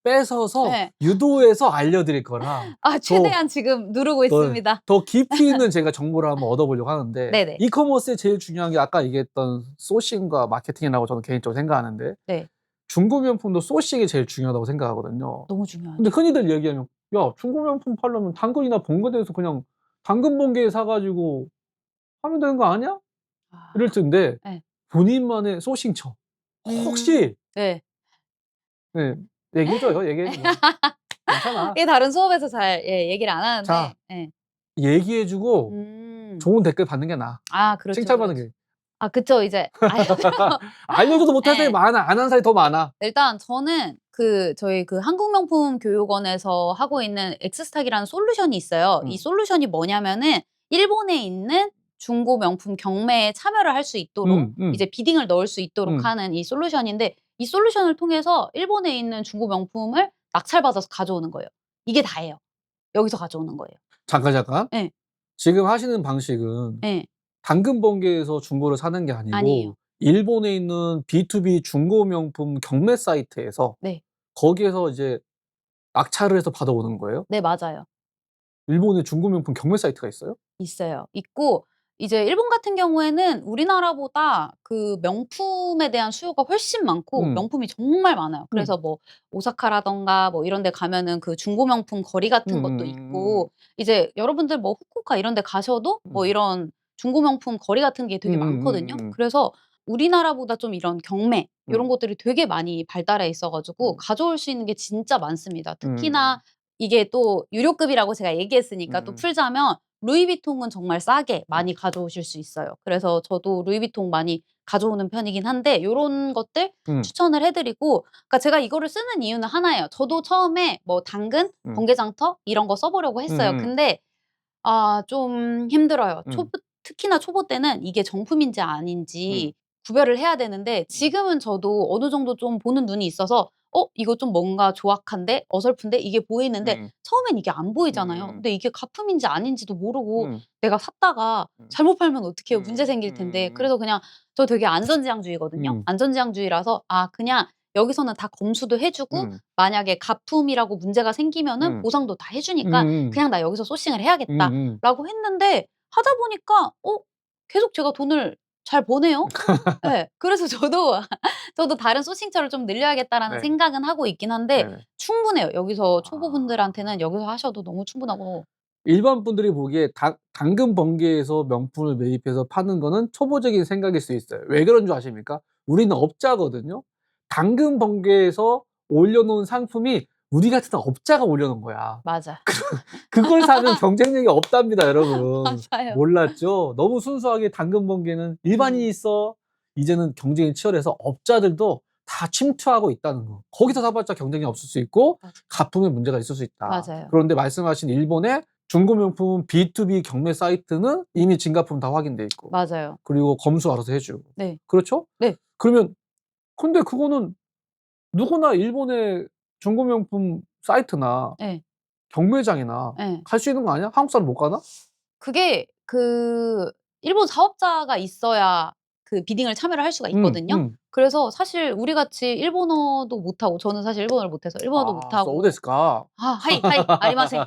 뺏어서 예. 유도해서 알려드릴 거라 최대한 지금 누르고 있습니다. 더 깊이 있는 제가 정보를 한번 얻어보려고 하는데 네네. 이커머스의 제일 중요한 게 아까 얘기했던 소싱과 마케팅이라고 저는 개인적으로 생각하는데 네. 중고명품도 소싱이 제일 중요하다고 생각하거든요. 너무 중요하죠. 근데 흔히들 얘기하면 야 중고명품 팔려면 당근이나 본거래에서 그냥 당근 번개 사가지고 하면 되는 거 아니야? 이럴 텐데 네. 본인만의 소싱처 혹시 네. 네, 얘기해줘요. 얘기해줘. 괜찮아. 이게 다른 수업에서 잘 얘기를 안 하는데 자, 예. 얘기해주고 좋은 댓글 받는 게 나아. 그렇죠. 칭찬받는 게. 그쵸. 이제 알려줘도 못할 사람이 많아. 안 한 사람이 더 많아. 일단 저는 저희 한국명품교육원에서 하고 있는 엑스스탁이라는 솔루션이 있어요. 이 솔루션이 뭐냐면은 일본에 있는 중고 명품 경매에 참여를 할 수 있도록 이제 비딩을 넣을 수 있도록 하는 이 솔루션인데 이 솔루션을 통해서 일본에 있는 중고 명품을 낙찰받아서 가져오는 거예요. 이게 다예요. 여기서 가져오는 거예요. 잠깐. 예. 지금 하시는 방식은 예. 당근 번개에서 중고를 사는 게 아니고 아니에요. 일본에 있는 B2B 중고 명품 경매 사이트에서 네. 거기에서 이제 낙찰을 해서 받아오는 거예요? 네, 맞아요. 일본에 중고 명품 경매 사이트가 있어요? 있어요. 있고 이제 일본 같은 경우에는 우리나라보다 그 명품에 대한 수요가 훨씬 많고 음. 명품이 정말 많아요. 음. 그래서 뭐 오사카라든가 뭐 이런 데 가면은 그 중고 명품 거리 같은 것도 있고 이제 여러분들 뭐 후쿠오카 이런 데 가셔도 뭐 이런 중고 명품 거리 같은 게 되게 많거든요. 그래서 우리나라보다 좀 이런 경매 요런 것들이 되게 많이 발달해 있어 가지고 가져올 수 있는 게 진짜 많습니다. 특히나 이게 또 유료급이라고 제가 얘기했으니까 또 풀자면 루이비통은 정말 싸게 많이 가져오실 수 있어요. 그래서 저도 루이비통 많이 가져오는 편이긴 한데 요런 것들 추천을 해 드리고 그러니까 제가 이거를 쓰는 이유는 하나예요. 저도 처음에 뭐 당근, 번개장터 이런 거 써 보려고 했어요. 근데 좀 힘들어요. 특히나 초보 때는 이게 정품인지 아닌지 구별을 해야 되는데 지금은 저도 어느 정도 좀 보는 눈이 있어서 이거 좀 뭔가 조악한데 어설픈데 이게 보이는데 처음엔 이게 안 보이잖아요. 근데 이게 가품인지 아닌지도 모르고 내가 샀다가 잘못 팔면 어떡해요. 문제 생길 텐데. 그래서 그냥 저 되게 안전지향주의거든요. 안전지향주의라서 그냥 여기서는 다 검수도 해 주고 만약에 가품이라고 문제가 생기면은 보상도 다 해 주니까 '그냥 나 여기서 소싱을 해야겠다.'라고 했는데 하다 보니까 계속 제가 돈을 잘 버네요. 예. 그래서 저도 '다른 소싱처를 좀 늘려야겠다.'라는 네. 생각은 하고 있긴 한데 네네. 충분해요. 여기서 초보분들한테는 여기서 하셔도 너무 충분하고 일반 분들이 보기에 당근 번개에서 명품을 매입해서 파는 거는 초보적인 생각일 수 있어요. 왜 그런 줄 아십니까? 우리는 업자거든요. 당근 번개에서 올려놓은 상품이 우리 같은 업자가 올려놓은 거야. 맞아. 그걸 사면 경쟁력이 없답니다, 여러분. 맞아요. 몰랐죠? 너무 순수하게 당근 번개는 일반인이 써. 이제는 경쟁이 치열해서 업자들도 다 침투하고 있다는 거. 거기서 사봤자 경쟁이 없을 수 있고 맞아. 가품에 문제가 있을 수 있다. 맞아요. 그런데 말씀하신 일본의 중고명품 B2B 경매 사이트는 이미 진가품 다 확인돼 있고 맞아요. 그리고 검수 알아서 해 주고. 네. 그렇죠? 네. 그러면 근데 그거는 누구나 일본의 중고명품 사이트나 예. 경매장이나 예. 갈 수 있는 거 아니야? 한국 사람 못 가나? 그게 일본 사업자가 있어야 그 비딩을 참여를 할 수가 음 있거든요. 음. 그래서 사실 우리 같이 일본어도 못하고 저는 사실 일본어를 못해서 일본어도そう 못하고 ですか. 하이 하이 아리마세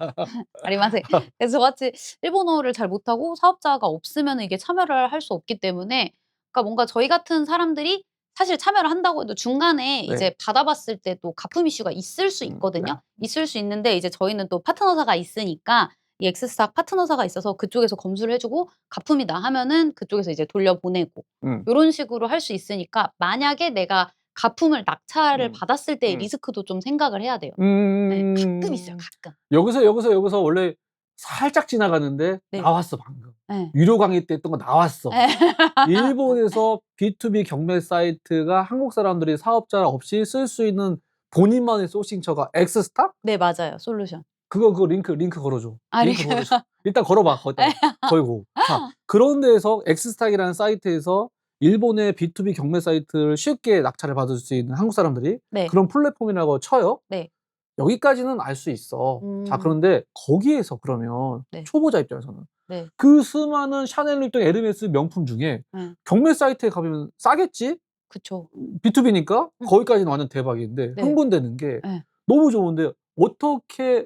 아리마세. 그래서 저같이 일본어를 잘 못하고 사업자가 없으면은 이게 참여를 할 수 없기 때문에 그러니까 뭔가 저희 같은 사람들이 사실 참여를 한다고 해도 중간에 네. 이제 받아봤을 때 또 가품 이슈가 있을 수 있거든요. 있을 수 있는데 이제 저희는 또 파트너사가 있으니까 이 엑스스탁 파트너사가 있어서 그쪽에서 검수를 해 주고 가품이다 하면은 그쪽에서 이제 돌려보내고 요런 식으로 할 수 있으니까 만약에 내가 가품을 낙찰을 받았을 때의 리스크도 좀 생각을 해야 돼요. 네. 가끔 있어요, 가끔. 여기서 원래 살짝 지나가는데 네. 나왔어 방금. 예. 유료 강의 때 했던 거 나왔어. 예. 일본에서 B2B 경매 사이트가 한국 사람들이 사업자 없이 쓸 수 있는 본인만의 소싱처가 엑스스탁? 네, 맞아요. 솔루션. 그거 링크 걸어 줘. 링크 걸어 링크. 줘. 일단 걸어 봐. 거기다가 걸고. 자, 그런 데에서 엑스스탁이라는 사이트에서 일본의 B2B 경매 사이트를 쉽게 낙찰을 받을 수 있는 한국 사람들이 네. 그런 플랫폼이라고 쳐요. 네. 여기까지는 알 수 있어. 자, 그런데 거기에서 그러면 네. 초보자 입장에서는 네. 그 수많은 샤넬, 루이비통, 에르메스 명품 중에 예. 경매 사이트에 가면 싸겠지? 그쵸. B2B니까 거기까지는 완전 대박인데 네. 흥분되는 게 예. 너무 좋은데 어떻게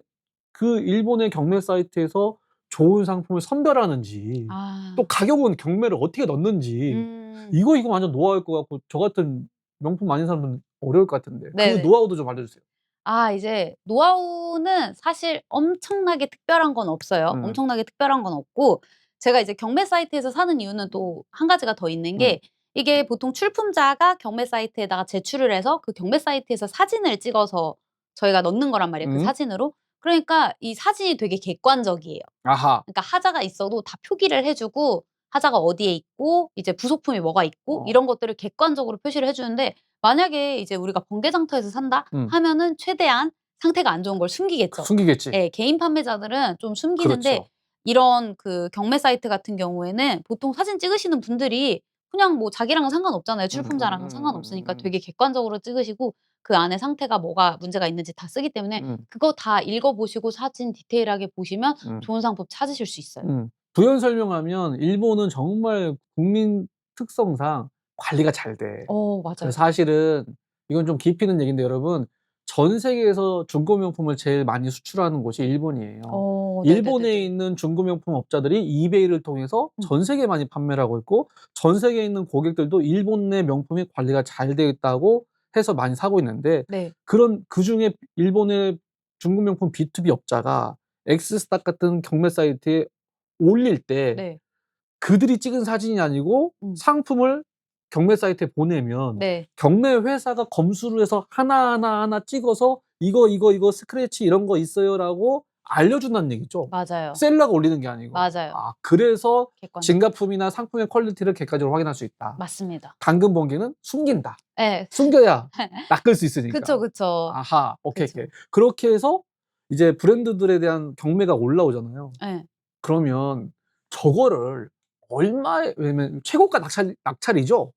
그 일본의 경매 사이트에서 좋은 상품을 선별하는지 또 가격은 경매를 어떻게 넣는지 이거 완전 노하우일 것 같고 저 같은 명품 아닌 사람들은 어려울 것 같은데 그 네네. 노하우도 좀 알려주세요. 이제 노하우는 사실 엄청나게 특별한 건 없어요. 엄청나게 특별한 건 없고 제가 이제 경매 사이트에서 사는 이유는 또 한 가지가 더 있는 게 이게 보통 출품자가 경매 사이트에다가 제출을 해서 그 경매 사이트에서 사진을 찍어서 저희가 넣는 거란 말이에요, 그 사진으로. 그러니까 이 사진이 되게 객관적이에요. 아하. 그러니까 하자가 있어도 다 표기를 해 주고 하자가 어디에 있고 이제 부속품이 뭐가 있고 이런 것들을 객관적으로 표시를 해 주는데 만약에 이제 우리가 번개장터에서 산다 하면은 최대한 상태가 안 좋은 걸 숨기겠죠. 숨기겠지. 예. 개인 판매자들은 좀 숨기는데 그렇죠. 이런 그 경매 사이트 같은 경우에는 보통 사진 찍으시는 분들이 그냥 뭐 자기랑은 상관없잖아요. 출품자랑은 상관없으니까 되게 객관적으로 찍으시고 그 안에 상태가 뭐가 문제가 있는지 다 쓰기 때문에 그거 다 읽어보시고 사진 디테일하게 보시면 좋은 상품 찾으실 수 있어요. 부연 설명하면 일본은 정말 국민 특성상 관리가 잘 돼. 맞아요. 그래서 사실은 이건 좀 깊이 있는 얘기인데 여러분 전 세계에서 중고 명품을 제일 많이 수출하는 곳이 일본이에요. 일본에 네네네네. 있는 중고 명품 업자들이 이베이를 통해서 전 세계에 많이 판매를 하고 있고 전 세계에 있는 고객들도 일본 내 명품이 관리가 잘 되어 있다고 해서 많이 사고 있는데 네. 그중에 일본의 중고 명품 B2B 업자가 엑스스탁 같은 경매 사이트에 올릴 때 네. 그들이 찍은 사진이 아니고 상품을 경매 사이트에 보내면 네. 경매 회사가 검수를 해서 하나하나 찍어서 이거 스크래치 이런 거 있어요라고 알려준다는 얘기죠. 맞아요. 셀러가 올리는 게 아니고. 맞아요. 그래서 객관적. 진가품이나 상품의 퀄리티를 객관적으로 확인할 수 있다. 맞습니다. 당근 번개는 숨긴다. 예. 숨겨야 낚을 수 있으니까. 그쵸. 아하, 오케이. 그쵸. 그렇게 해서 이제 브랜드들에 대한 경매가 올라오잖아요. 예. 그러면 저거를 왜냐면 최고가 낙찰이죠.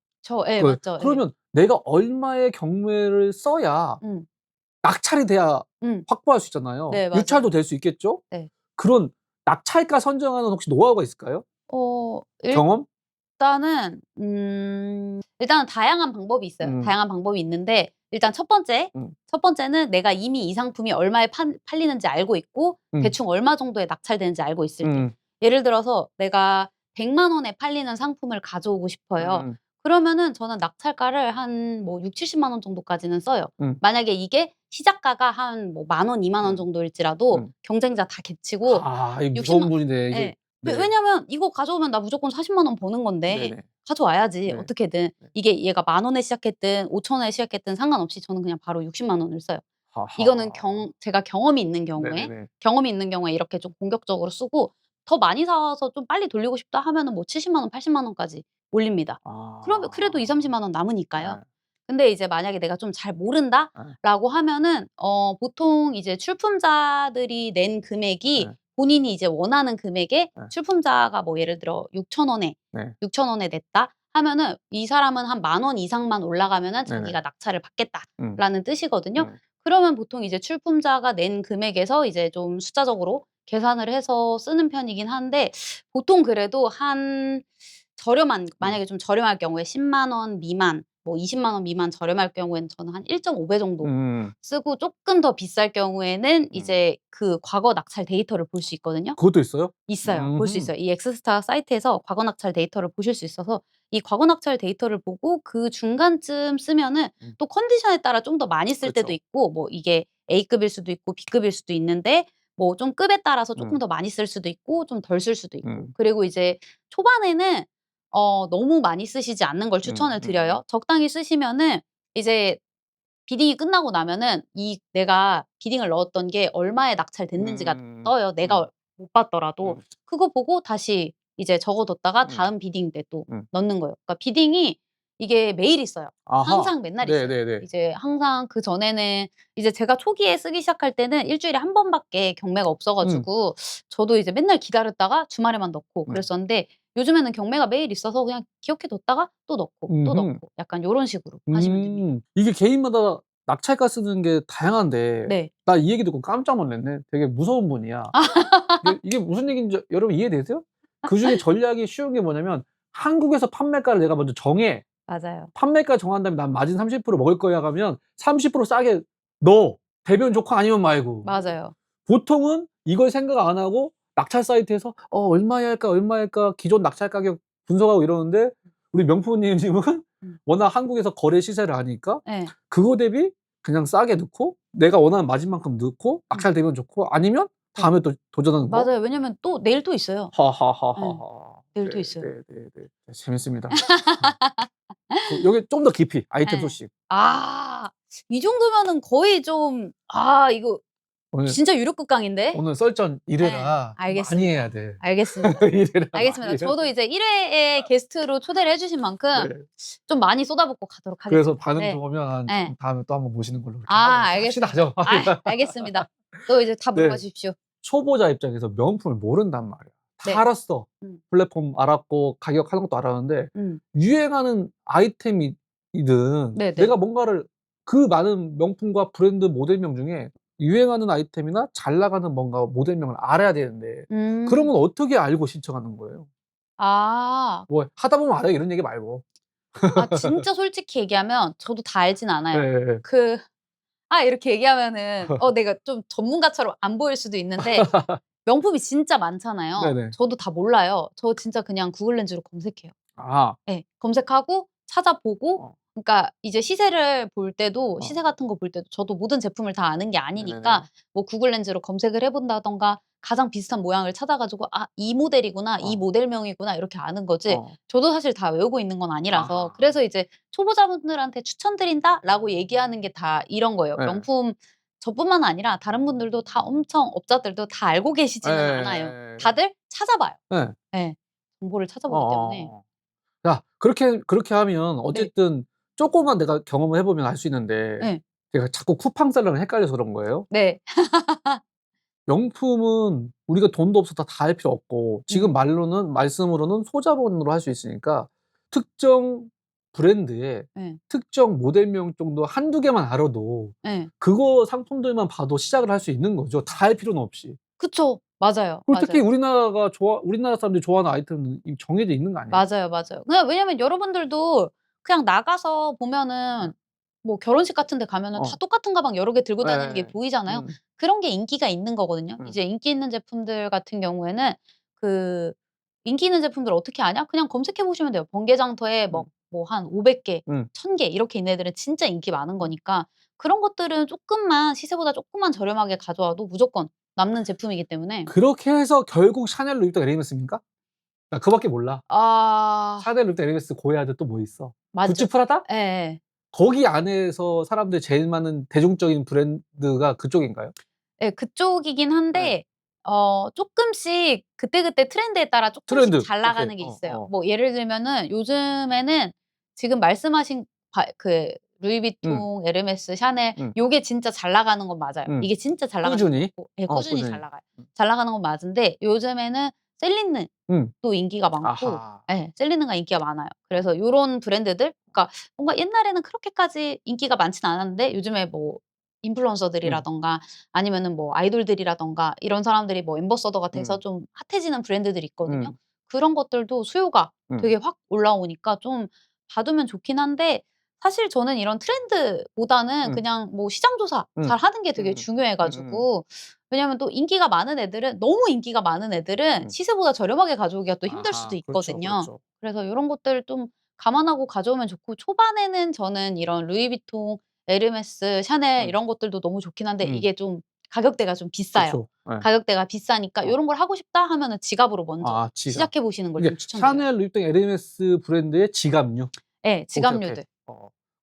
예, 맞죠. 예. 그러면 내가 얼마의 경매를 써야 낙찰이 돼야 확보할 수 있잖아요. 네, 맞아요. 유찰도 될 수 있겠죠? 네. 그런 낙찰가 선정하는 혹시 노하우가 있을까요? 경험? 일단은 일단은 다양한 방법이 있어요. 다양한 방법이 있는데 일단 첫 번째는 내가 이미 이 상품이 얼마에 팔리는지 알고 있고 대충 얼마 정도에 낙찰되는지 알고 있을 때. 예를 들어서 내가 100만 원에 팔리는 상품을 가져오고 싶어요. 그러면은 저는 낙찰가를 한 뭐 60-70만 원 정도까지는 써요. 만약에 이게 시작가가 한 뭐 10,000원, 20,000 원 정도일지라도 경쟁자 다 겹치고 이게 무서운 60만 분이네. 이게. 예. 네. 왜냐면 이거 가져오면 나 무조건 40만 원 버는 건데 네네. 가져와야지 네. 어떻게든. 이게 얘가 10,000원에 시작했든 5,000원에 시작했든 상관없이 저는 그냥 바로 60만 원을 써요. 이거는 제가 경험이 있는 경우에 이렇게 좀 공격적으로 쓰고 더 많이 사와서 좀 빨리 돌리고 싶다 하면은 뭐 70만 원, 80만 원까지 올립니다. 그러면 그래도 20-30만 원 남으니까요. 근데 이제 만약에 내가 좀 잘 모른다라고 하면은 보통 이제 출품자들이 낸 금액이 본인이 이제 원하는 금액에 출품자가 뭐 예를 들어 6,000원에 6,000원에 냈다 하면은 이 사람은 한 10,000원 이상만 올라가면은 자기가 낙찰을 받겠다라는 뜻이거든요. 그러면 보통 이제 출품자가 낸 금액에서 이제 좀 숫자적으로 계산을 해서 쓰는 편이긴 한데 보통 그래도 만약에 좀 저렴할 경우에 10만 원 미만, 뭐 20만 원 미만 저렴할 경우에는 저는 한 1.5배 정도 쓰고 조금 더 비쌀 경우에는 이제 그 과거 낙찰 데이터를 볼 수 있거든요. 그것도 있어요? 있어요. 볼 수 있어요. 이 엑스스타 사이트에서 과거 낙찰 데이터를 보실 수 있어서 이 과거 낙찰 데이터를 보고 그 중간쯤 쓰면은 또 컨디션에 따라 좀 더 많이 쓸 때도 그쵸. 있고 뭐 이게 A급일 수도 있고 B급일 수도 있는데 뭐 좀 급에 따라서 조금 더 많이 쓸 수도 있고 좀 덜 쓸 수도 있고. 그리고 이제 초반에는 너무 많이 쓰시지 않는 걸 추천을 드려요. 적당히 쓰시면은 이제 비딩이 끝나고 나면은 내가 비딩을 넣었던 게 얼마에 낙찰됐는지가 떠요. 내가 못 봤더라도. 그거 보고 다시 이제 적어뒀다가 다음 비딩 때 또 넣는 거예요. 그러니까 비딩이 이게 매일 있어요. 항상 맨날 있어요. 네네네. 이제 항상 그전에는 이제 제가 초기에 쓰기 시작할 때는 일주일에 한 번밖에 경매가 없어 가지고 저도 이제 맨날 기다렸다가 주말에만 넣고 그랬었는데 요즘에는 경매가 매일 있어서 그냥 기억해 뒀다가 또 넣고 또 넣고 약간 요런 식으로 하시면 됩니다. 이게 개인마다 낙찰가 쓰는 게 다양한데 네. 나 이 얘기 듣고 깜짝 놀랐네. 되게 무서운 분이야. 이게 무슨 얘기인지 여러분 이해되세요? 그중에 전략이 쉬운 게 뭐냐면 한국에서 판매가를 내가 먼저 정해. 맞아요. 판매가 정한 다음에 난 마진 30% 먹을 거야 하면 30% 싸게 넣어. 되면 좋고 아니면 말고. 맞아요. 보통은 이걸 생각 안 하고 낙찰 사이트에서 얼마야 할까 기존 낙찰 가격 분석하고 이러는데 우리 명품님은 워낙 한국에서 거래 시세를 아니까 예. 그거 대비 그냥 싸게 넣고 내가 원하는 마진 만큼 넣고 낙찰되면 좋고 아니면 다음에 또 도전하는 거. 맞아요. 왜냐면 또 내일 또 있어요. 하하하하하. 내일 또 있어요. 네. 재밌습니다. 여기 좀 더 깊이 아이템 예. 소식. 이 정도면은 거의 좀 이거 오늘 진짜 유료급 강인데? 오늘 썰전 1회라 네, 많이 알겠습니다. 해야 돼. 알겠습니다. 1회라 알겠습니다. 많이 저도 해야 돼. 이제 1회에 게스트로 초대를 해 주신 만큼 네. 좀 많이 쏟아붓고 가도록 하겠습니다. 그래서 반응 네. 좋으면 네. 다음에 또 한번 모시는 걸로 이렇게 하고 알겠습니다. 합시다죠. 알겠습니다. 또 이제 다 물어봐 네. 주십시오. 초보자 입장에서 명품을 모른단 말이야. 다 네. 알았어. 음. 플랫폼 알았고 가격하는 것도 알았는데 음. 유행하는 아이템이든 네네. 내가 뭔가를 그 많은 명품과 브랜드 모델명 중에 유행하는 아이템이나 잘 나가는 뭔가 모델명을 알아야 되는데 그런 음. 건 어떻게 알고 신청하는 거예요? 아. 뭐 "하다 보면 알아요." 이런 얘기 말고. 진짜 솔직히 얘기하면 저도 다 알진 않아요. 예예예. 그 이렇게 얘기하면은 내가 좀 전문가처럼 안 보일 수도 있는데 명품이 진짜 많잖아요. 네네. 저도 다 몰라요. 저 진짜 그냥 구글 렌즈로 검색해요. 아. 예. 검색하고 찾아보고 어. 그러니까 이제 시세를 볼 때도 어. 시세 같은 거 볼 때도 저도 모든 제품을 다 아는 게 아니니까 네네네. 뭐 구글 렌즈로 검색을 해 본다든가 가장 비슷한 모양을 찾아 가지고 '아 이 모델이구나. 이 어. 모델명이구나.' 이렇게 아는 거지 어. 저도 사실 다 외우고 있는 건 아니라서 아하. 그래서 이제 "초보자분들한테 추천드린다."라고 얘기하는 게 다 이런 거예요. 예. 명품 저뿐만 아니라 다른 분들도 다 엄청 업자들도 다 알고 계시지는 않아요. 예예예예. 다들 찾아봐요. 예. 예. 정보를 찾아보기 때문에. 어어어. 야 그렇게 하면 네. 어쨌든 쪼끔만 내가 경험을 해 보면 알 수 있는데 예. 제가 자꾸 쿠팡셀러랑 헷갈려서 그런 거예요. 네. 명품은 우리가 돈도 없어서 다 알 필요 없고 지금 음. 말씀으로는 소자본으로 할 수 있으니까 특정 브랜드의 예. 특정 모델명 정도 1-2 개만 알아도 예. 그거 상품들만 봐도 시작을 할 수 있는 거죠, 다 알 필요는 없이. 그쵸. 맞아요, 그리고 특히 맞아요. 우리나라 사람들이 좋아하는 아이템은 이미 정해져 있는 거 아니에요? 맞아요, 맞아요. 그냥 왜냐면 여러분들도 그냥 나가서 네. 보면은 뭐 결혼식 같은 데 가면은 다 어. 똑같은 가방 여러 개 들고 다니는 게 예예예. 보이잖아요. 음. 그런 게 인기가 있는 거거든요. 음. 이제 인기 있는 제품들 같은 경우에는 그 인기 있는 제품들을 어떻게 아냐? 그냥 검색해 보시면 돼요. 번개장터에 음. 뭐 한 500 개, 음. 1000개 이렇게 있는 애들은 진짜 인기 많은 거니까 그런 것들은 쪼끔만 시세보다 쪼끔만 저렴하게 가져와도 무조건 남는 제품이기 때문에 그렇게 해서 결국 샤넬, 루이비통, 에르메스입니까? 나 그거밖에 몰라. 아 샤넬, 루이비통, 에르메스 고해야 돼 또 뭐 있어? 맞죠. 구찌, 프라다? 예예. 거기 안에서 사람들이 제일 많은 대중적인 브랜드가 그쪽인가요? 예 그쪽이긴 예. 한데 쪼끔씩 그때그때 트렌드에 따라 쪼끔씩 트렌드. 잘 오케이. 나가는 게 어 있어요. 어. 뭐 예를 들면은 요즘에는 지금 말씀하신 음. 루이비통, 에르메스, 샤넬 음. 요게 진짜 잘 나가는 건 맞아요. 음. 이게 진짜 잘 나가는 게 꾸준히. 맞고 예 꾸준히 잘 꾸준히. 나가요. 잘 나가는 건 맞은데 요즘에는 음. 셀린느도 인기가 많고 아하. 셀린느가 인기가 많아요. 어. 그래서 요런 브랜드들 그러니까 뭔가 옛날에는 그렇게까지 인기가 많지는 않았는데 요즘에 뭐 음. 인플루언서들이라든가 아니면은 뭐 아이돌들이라든가 이런 사람들이 뭐 앰버서더가 돼서 음. 좀 핫해지는 브랜드들이 있거든요. 음. 그런 것들도 수요가 음. 되게 확 올라오니까 좀 받으면 좋긴 한데 사실 저는 이런 트렌드보다는 음. 그냥 뭐 시장 조사 음. 잘하는 게 되게 음음. 중요해 음음음. 가지고 왜냐면 또 인기가 많은 애들은 너무 인기가 많은 애들은 음. 시세보다 저렴하게 가져오기가 또 힘들 수도 아하. 그렇죠, 있거든요. 그렇죠. 그래서 요런 것들 좀 감안하고 가져오면 좋고 초반에는 저는 이런 루이비통, 에르메스, 샤넬 음. 이런 것들도 너무 좋긴 한데 음. 이게 좀 가격대가 좀 비싸요. 그쵸. 예. 가격대가 비싸니까 어. 요런 걸 하고 싶다 하면은 지갑으로 먼저 지갑. 시작해 보시는 걸 이게 좀 추천드려요. 샤넬, 루이비통, 에르메스 브랜드의 지갑류. 예. 오케이, 오케이. 지갑류들.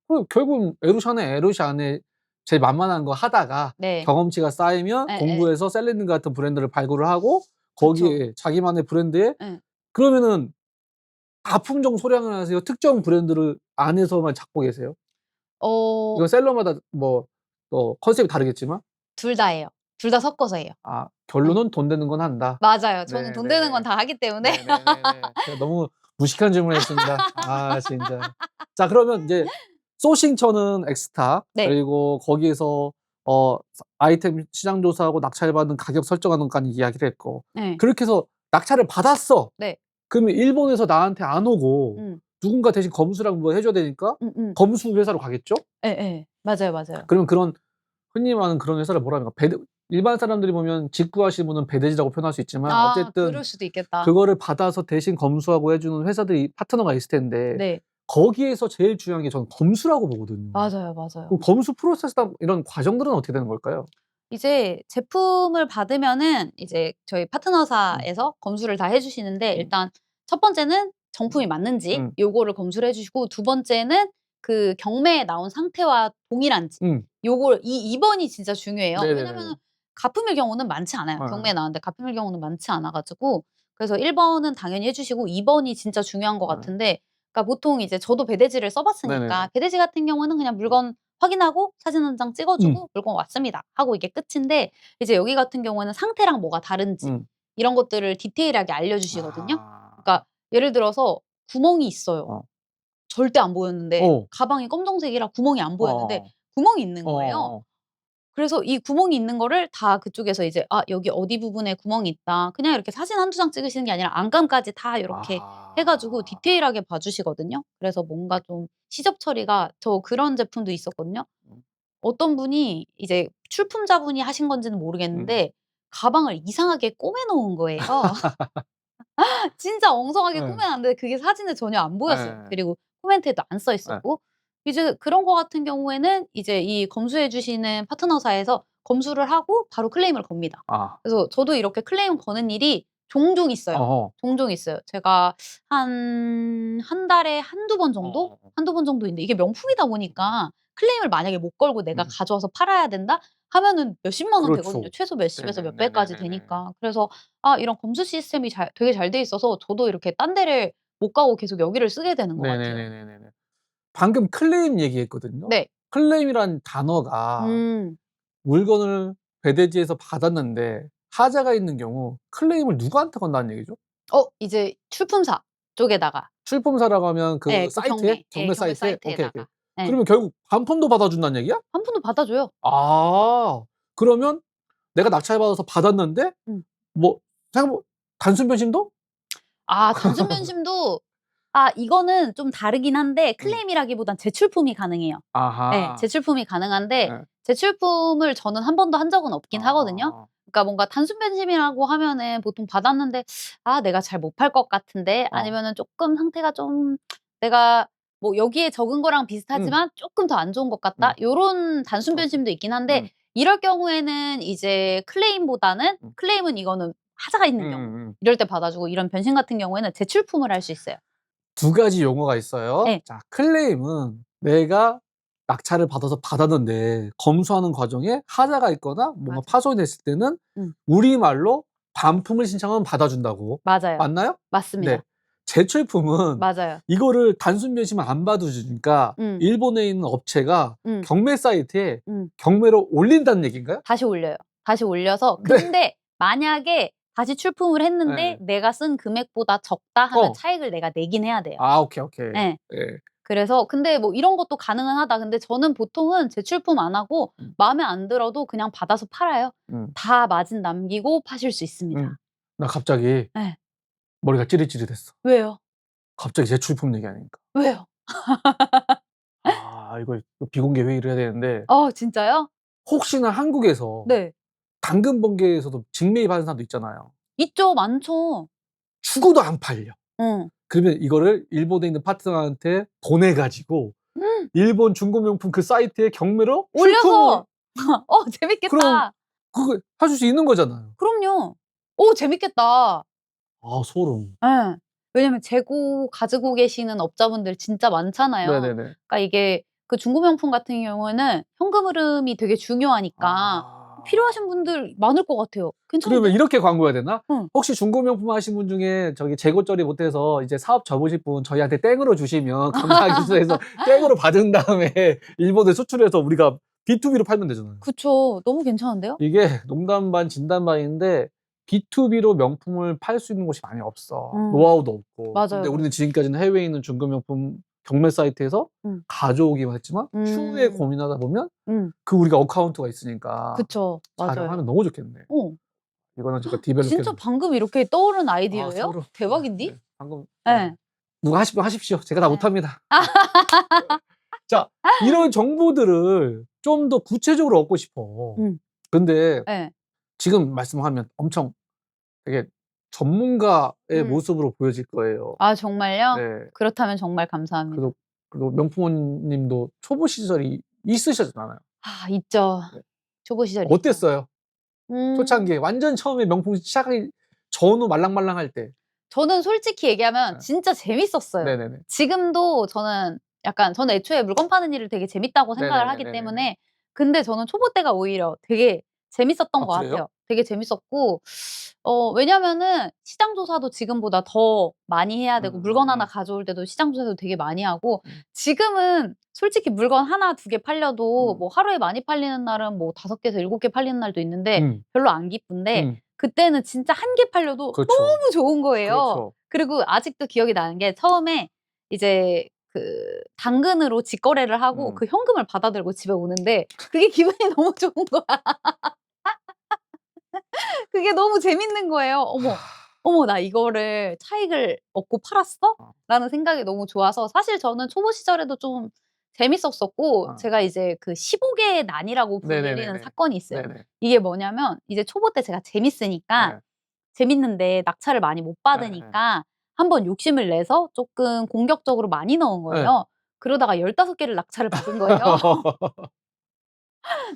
그럼 결국은 에루샤네 안에 제일 만만한 거 하다가 네. 경험치가 쌓이면 예예. 공부해서 셀린느 같은 브랜드를 발굴을 하고 그쵸. 거기에 자기만의 브랜드에 예. 그러면은 다 품종 소량을 하세요? 특정 브랜드를 안에서만 잡고 계세요? 어 이건 셀러마다 뭐 컨셉이 다르겠지만 둘 다예요. 둘 다 섞어서 해요. 예. 결론은 돈 되는 건 한다. 맞아요. 저는 돈 되는 건 네네. 다 하기 때문에 네네네네. 제가 너무 무식한 질문을 했습니다. 진짜. 자 그러면 인제 소싱처는 엑스탁 네. 그리고 거기에서 아이템 시장 조사하고 낙찰받은 가격 설정하는 것까지 이야기를 했고 예. 그렇게 해서 낙찰을 받았어. 네. 그러면 일본에서 나한테 안 오고 음. 누군가 대신 검수랑 뭐 해 줘야 되니까 음음. 검수 회사로 가겠죠? 예예. 맞아요, 맞아요. 그러면 그런 흔히 말하는 그런 회사를 뭐라 합니까? 일반 사람들이 보면 직구하시는 분은 배대지라고 표현할 수 있지만 어쨌든 그럴 수도 있겠다. 그거를 받아서 대신 검수하고 해 주는 회사들이 파트너가 있을 텐데 네. 거기에서 제일 중요한 게 저는 검수라고 보거든요. 맞아요, 맞아요. 그럼 검수 프로세스나 이런 과정들은 어떻게 되는 걸까요? 이제 제품을 받으면은 이제 저희 음. 파트너사에서 검수를 다 해 주시는데 음. 일단 첫 번째는 정품이 맞는지 음. 요거를 검수를 해 주시고 두 번째는 그 경매에 나온 상태와 동일한지 음. 요걸 이 2 번이 진짜 중요해요. 네네네네. 왜냐면은 가품일 경우는 많지 않아요. 어. 경매에 나왔는데 가품일 경우는 많지 않아 가지고 그래서 1 번은 당연히 해 주시고 2 번이 진짜 중요한 것 어. 같은데 그러니까 보통 이제 저도 배대지를 써 네네네. 봤으니까 배대지 같은 경우는 그냥 물건 확인하고 사진 한 장 찍어 음. 주고 "물건 왔습니다." 하고 이게 끝인데 이제 여기 같은 경우에는 상태랑 뭐가 다른지 음. 이런 것들을 디테일하게 알려주시거든요. 아. 그러니까 예를 들어서 구멍이 있어요. 어. 절대 안 보였는데 어. 가방이 검정색이라 구멍이 안 보였는데 어. 구멍이 있는 어. 거예요. 어. 그래서 이 구멍이 있는 거를 다 그쪽에서 이제 "아 여기 어디 부분에 구멍이 있다." 그냥 이렇게 사진 한두 장 찍으시는 게 아니라 안감까지 다 요렇게 해 가지고 아. 디테일하게 봐 주시거든요. 그래서 뭔가 좀 시접 처리가 저 그런 제품도 있었거든요. 음. 어떤 분이 이제 출품자분이 하신 건지는 음. 모르겠는데 가방을 이상하게 꼬매 놓은 거예요. 진짜 엉성하게 예. 꾸며 놨는데 그게 사진에 전혀 안 보였어요. 예. 그리고 코멘트에도 안 써 예. 있었고. 이제 그런 거 같은 경우에는 이제 이 검수해 주시는 파트너사에서 검수를 하고 바로 클레임을 겁니다. 아. 그래서 저도 이렇게 클레임 거는 일이 종종 있어요. 어허. 종종 있어요. 제가 한 달에 한두 번 정도? 어어어. 한두 번 정도 있는데 이게 명품이다 보니까 클레임을 만약에 못 걸고 내가 음. 가져와서 팔아야 된다 하면은 몇십만 원 되거든요. 그렇죠. 최소 몇십에서 몇 배까지 네네네네네. 되니까. 그래서 아 이런 검수 시스템이 되게 잘 돼 있어서 저도 이렇게 딴 데를 못 가고 계속 여기를 쓰게 되는 것 같아요. 네네네네네네. 방금 클레임 얘기했거든요. 네. 클레임이란 단어가 음. 물건을 배대지에서 받았는데 하자가 있는 경우 클레임을 누구한테 건다는 얘기죠? 이제 출품사 쪽에다가 출품사라고 하면 그 예 그 사이트에? 경매 경매 사이트에? 오케이, 오케이. 사이트에다가. 예. 그러면 결국 반품도 받아준다는 얘기야? 한 푼도 받아줘요. 아. 그러면 내가 낙찰받아서 받았는데 음. 뭐 생각해 단순 변심도? 아 단순 변심도 이거는 좀 다르긴 한데 클레임이라기보단 재출품이 가능해요. 예. 아하. 재출품이 가능한데 예. 재출품을 저는 한 번도 한 적은 없긴 하거든요. 아. 그러니까 뭔가 단순 변심이라고 하면은 보통 받았는데 '아 내가 잘 못 팔 것 같은데.' 어. 아니면은 '쪼끔 상태가 좀 내가 뭐 여기에 적은 거랑 비슷하지만 쪼끔 더 안 좋은 것 같다.' 요런 단순 오케이. 변심도 있긴 한데 음. 이럴 경우에는 이제 클레임보다는 클레임은 이거는 하자가 있는 경우 이럴 때 받아주고 이런 변심 같은 경우에는 재출품을 할 수 있어요. 두 가지 용어가 있어요. 예. 자, 클레임은 내가 낙찰을 받아서 받았는데 검수하는 과정에 하자가 있거나 뭔가 맞아. 파손이 됐을 때는 음. 우리말로 반품을 신청하면 받아준다고. 맞아요. 맞나요? 맞습니다. 네. 재출품은 맞아요. 이거를 단순 변심을 안 받아주니까 음. 일본에 있는 업체가 음. 경매 사이트에 음. 경매로 올린다는 얘기인가요? 다시 올려요. 다시 올려서 네. 근데 만약에 다시 출품을 했는데 네. 내가 쓴 금액보다 적다 하면 어. 차익을 내가 내긴 해야 돼요. 아, 오케이, 오케이. 예. 예. 그래서 근데 뭐 이런 것도 가능은 하다. 근데 저는 보통은 재출품 안 하고 마음에 안 들어도 그냥 받아서 팔아요. 음. 다 마진 남기고 파실 수 있습니다. 나 갑자기 예. 머리가 찌릿찌릿했어. 왜요? 갑자기 재출품 얘기하니까. 왜요? 이거 비공개 회의를 해야 되는데 진짜요? 혹시나 한국에서 네. 당근 번개에서도 직매입하는 사람도 있잖아요. 있죠. 많죠. 죽어도 안 팔려. 응. 그러면 이거를 일본에 있는 파트너한테 보내 가지고 일본 중고명품 그 사이트에 경매로 올려서 출품을 그럼 재밌겠다. 그거 하실 수 있는 거잖아요. 그럼요. 재밌겠다. 소름. 예. 왜냐면 재고 가지고 계시는 업자분들 진짜 많잖아요. 네네네. 그러니까 이게 그 중고 명품 같은 경우에는 현금 흐름이 되게 중요하니까 필요하신 분들 많을 것 같아요. 그러면 괜찮은데요? 이렇게 광고해야 되나? 응. 혹시 중고명품 하신 분 중에 저기 재고 처리 못해서 이제 사업 접으실 분 저희한테 땡으로 주시면 감사하겠습니다 해서 땡으로 받은 다음에 일본에 수출해서 우리가 B2B로 팔면 되잖아요. 그쵸. 너무 괜찮은데요? 이게 농담 반 진담 반인데 B2B로 명품을 팔 수 있는 곳이 많이 없어. 노하우도 없고. 맞아요. 근데 우리는 지금까지는 해외에 있는 중고명품 경매 사이트에서 가져오기만 했지만 추후에 고민하다 보면 그 우리가 어카운트가 있으니까 그쵸. 맞아요. 촬영하면 너무 좋겠네. 이거는 제가 디벨롭 진짜 방금 이렇게 떠오른 아이디어예요? 소름. 대박인데? 네, 방금 예. 누가 하시면 하십시오. 제가 다 네. 못합니다. 자, 이런 정보들을 좀 더 구체적으로 얻고 싶어. 근데 예. 지금 말씀하면 엄청 되게 전문가의 음. 모습으로 보여질 거예요. 정말요? 네. 그렇다면 정말 감사합니다. 그리고 명품님도 초보 시절이 있으셨잖아요. 있죠. 네. 초보 시절 있죠. 어땠어요? 음. 초창기에 완전 처음에 명품 시작하기 전후 말랑말랑할 때. 저는 솔직히 얘기하면 네. 진짜 재밌었어요. 네네네. 지금도 저는 저는 애초에 물건 파는 일을 되게 재밌다고 생각을 하기 네네네네네네. 때문에 근데 저는 초보 때가 오히려 되게 재밌었던 것 그래요? 같아요. 되게 재밌었고 왜냐면은 시장 조사도 지금보다 더 많이 해야 되고 물건 하나 가져올 때도 시장 조사도 되게 많이 하고 지금은 솔직히 물건 하나, 두 개 팔려도 뭐 하루에 많이 팔리는 날은 뭐 5개에서 7개 팔리는 날도 있는데 별로 안 기쁜데 그때는 진짜 한 개 팔려도 그렇죠. 너무 좋은 거예요. 그렇죠. 그리고 아직도 기억이 나는 게 처음에 이제 그 당근으로 직거래를 하고 그 현금을 받아 들고 집에 오는데 그게 기분이 너무 좋은 거야. 그게 너무 재밌는 거예요. '어머, 어머 나 이거를 차익을 얻고 팔았어?' 라는 생각이 너무 좋아서 사실 저는 초보 시절에도 좀 재밌었었고 제가 이제 그 15 개의 난이라고 불리는 네네네네. 사건이 있어요. 네네. 이게 뭐냐면 이제 초보 때 제가 재밌으니까 네. 재밌는데 낙찰을 많이 못 네. 받으니까 한번 욕심을 내서 쪼끔 공격적으로 많이 넣은 네. 거예요. 그러다가 15 개를 낙찰을 받은 거예요.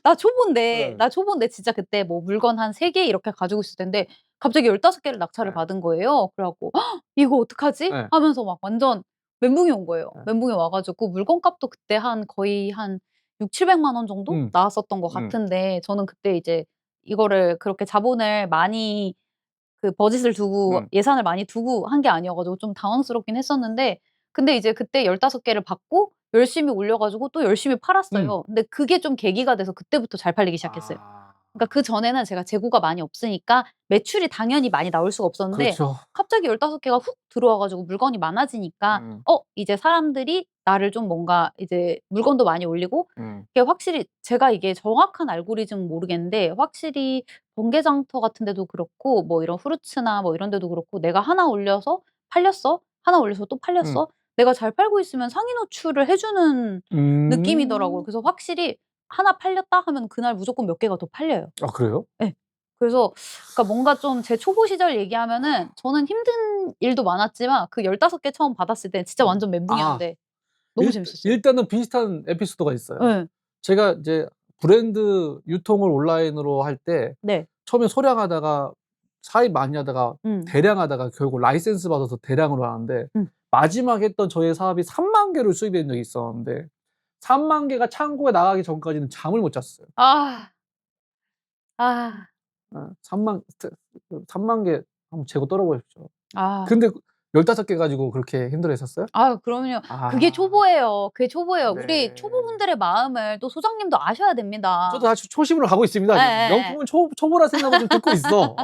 나 초보인데, 네. 나 초보인데 진짜 그때 뭐 물건 한 3개 이렇게 가지고 있을 텐데 갑자기 15 개를 낙찰을 네. 받은 거예요. 그래 갖고 '이거 어떡하지?' 네. 하면서 막 완전 멘붕이 온 거예요. 네. 멘붕이 와 가지고 물건값도 그때 한 거의 한 600-700만 원 정도 나왔었던 것 같은데 저는 그때 이제 이거를 그렇게 자본을 많이 그 버짓을 두고 예산을 많이 두고 한 게 아니어 가지고 좀 당황스럽긴 했었는데 근데 이제 그때 15 개를 받고 열심히 올려 가지고 또 열심히 팔았어요. 근데 그게 좀 계기가 돼서 그때부터 잘 팔리기 시작했어요. 아. 그러니까 그전에는 제가 재고가 많이 없으니까 매출이 당연히 많이 나올 수가 없었는데 그렇죠. 갑자기 15 개가 훅 들어와 가지고 물건이 많아지니까 이제 사람들이 나를 좀 뭔가 이제 물건도 많이 올리고 이게 확실히 제가 이게 정확한 알고리즘은 모르겠는데 확실히 번개장터 같은 데도 그렇고 뭐 이런 후르츠나 뭐 이런 데도 그렇고 내가 하나 올려서 팔렸어. 하나 올려서 또 팔렸어. 내가 잘 팔고 있으면 상위 노출을 해 주는 느낌이더라고요. 그래서 확실히 하나 팔렸다 하면 그날 무조건 몇 개가 더 팔려요. 아 그래요? 예. 그래서 그러니까 뭔가 좀 제 초보 시절 얘기하면은 저는 힘든 일도 많았지만 그 15개 처음 받았을 땐 진짜 완전 아. 멘붕이었는데 너무 재밌었어요. 일단은 비슷한 에피소드가 있어요. 예. 제가 이제 브랜드 유통을 온라인으로 할 때 네. 처음에 소량하다가 사입 많이 하다가 음. 대량하다가 결국 라이센스 받아서 대량으로 하는데 음. 마지막에 했던 저의 사업이 3만 개를 수입한 적이 있었는데 3만 개가 창고에 나가기 전까지는 잠을 못 잤어요. 아. 아. 예. 3만 개 한번 재고 떨어 보십시오. 아. 근데 15개 가지고 그렇게 힘들어했었어요? 아유 그럼요. 그게 아. 초보예요. 그게 초보예요. 우리 네. 초보분들의 마음을 또 소장님도 아셔야 됩니다. 저도 아직 초심으로 가고 있습니다 지금. 예예예. 명품은 초보라 생각하고 좀 듣고 있어.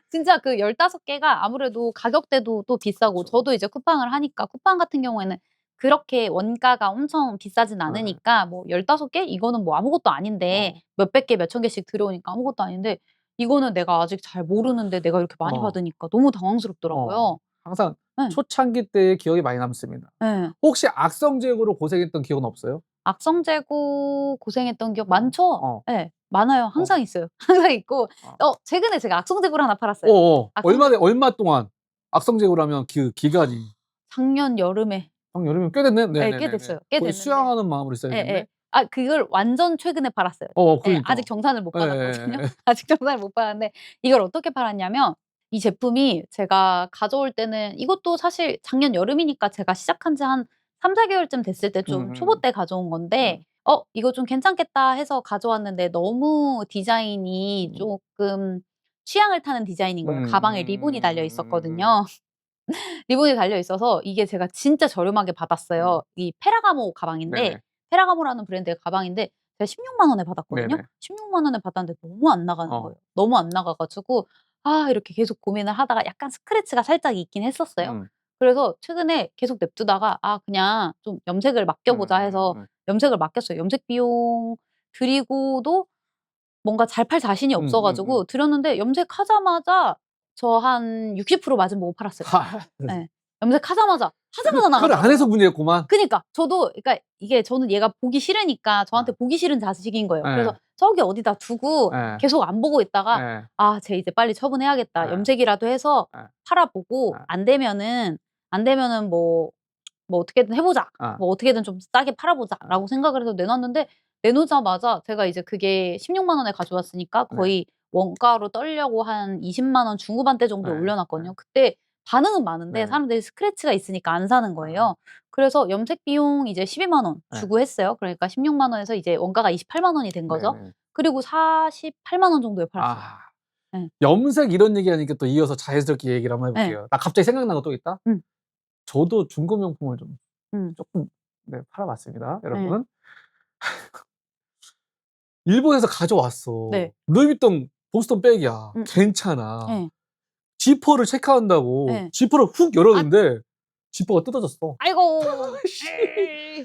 진짜 그 15 개가 아무래도 가격대도 또 비싸고 그쵸. 저도 이제 쿠팡을 하니까 쿠팡 같은 경우에는 그렇게 원가가 엄청 비싸진 네. 않으니까 뭐 15 개 이거는 뭐 아무것도 아닌데 몇백 개 몇천 개씩 들어오니까 아무것도 아닌데 이거는 내가 아직 잘 모르는데 내가 이렇게 많이 어. 받으니까 너무 당황스럽더라고요. 항상 예. 초창기 때의 기억이 많이 남습니다. 예. 혹시 악성재고로 고생했던 기억은 없어요? 악성 재고 고생했던 기억 많죠? 어. 예. 많아요. 어. 항상 있어요. 항상 있고 최근에 제가 악성 재고를 하나 팔았어요. 악성 재 얼마 동안 악성재고라면 그 기간이 작년 여름에 여름이면 꽤 됐네. 예 꽤 네네네네. 됐어요. 꽤 거의 됐는데 수양하는 마음으로 있어야겠네. 예예. 그걸 완전 최근에 팔았어요. 예. 그러니까. 아직 정산을 못 받았거든요. 예예예. 아직 정산을 못 받았는데 이걸 어떻게 팔았냐면 이 제품이 제가 가져올 때는 이것도 사실 작년 여름이니까 제가 시작한 지 한 3-4 개월쯤 됐을 때 좀 초보 때 가져온 건데 '이거 좀 괜찮겠다.' 해서 가져왔는데 너무 디자인이 쪼끔 취향을 타는 디자인인 거예요. 가방에 리본이 달려 있었거든요. 리본이 달려 있어서 이게 제가 진짜 저렴하게 받았어요. 이 페라가모 가방인데 네네. 페라가모라는 브랜드의 가방인데 제가 16만 원에 받았거든요. 네네. 16만 원에 받았는데 너무 안 나가는 어. 거예요. 너무 안 나가 가지고 이렇게 계속 고민을 하다가 약간 스크래치가 살짝 있긴 했었어요. 그래서 최근에 계속 냅두다가 그냥 좀 염색을 맡겨 보자 해서 염색을 맡겼어요. 염색 비용 들이고도 뭔가 잘 팔 자신이 없어 가지고 드렸는데 염색하자마자 저 한 60% 맞은 보고 팔았어요. 예. 염색하자마자 하자마자 그걸 안 나가더라고요. 해서 문제였구만. 그니까 저도 그러니까 이게 저는 얘가 보기 싫으니까 저한테 보기 싫은 자식인 거예요. 그래서 예. 저기 어디다 두고 예. 계속 안 보고 있다가 예. '쟤 이제 빨리 처분해야겠다. 예. 염색이라도 해서 예. 팔아 보고 예. 안 되면은 뭐 어떻게든 해 보자. 아. 뭐 어떻게든 좀 싸게 팔아 보자.'라고 생각을 해서 내놨는데 내놓자마자 제가 이제 그게 16만 원에 가져왔으니까 네. 거의 원가로 떨려고 한 20만 원 중후반대 정도에 네. 올려 놨거든요. 그때 반응은 많은데 네. 사람들이 스크래치가 있으니까 안 사는 거예요. 그래서 염색 비용 이제 12만 원 네. 주고 했어요. 그러니까 16만 원에서 이제 원가가 28만 원이 된 거죠. 네네. 그리고 48만 원 정도에 팔았어요. 예. 염색 이런 얘기하니까 또 이어서 자연스럽게 얘기를 한번 해 예. 볼게요. 나 갑자기 생각난 거 또 있다. 음. 저도 중고 명품을 좀 음. 쪼끔 팔아 봤습니다 네. 여러분. 일본에서 가져왔어. 네. 루이비통 보스턴 백이야. 음. 괜찮아. 네. 지퍼를 체크한다고 네. 지퍼를 훅 열었는데 지퍼가 뜯어졌어. 아이고.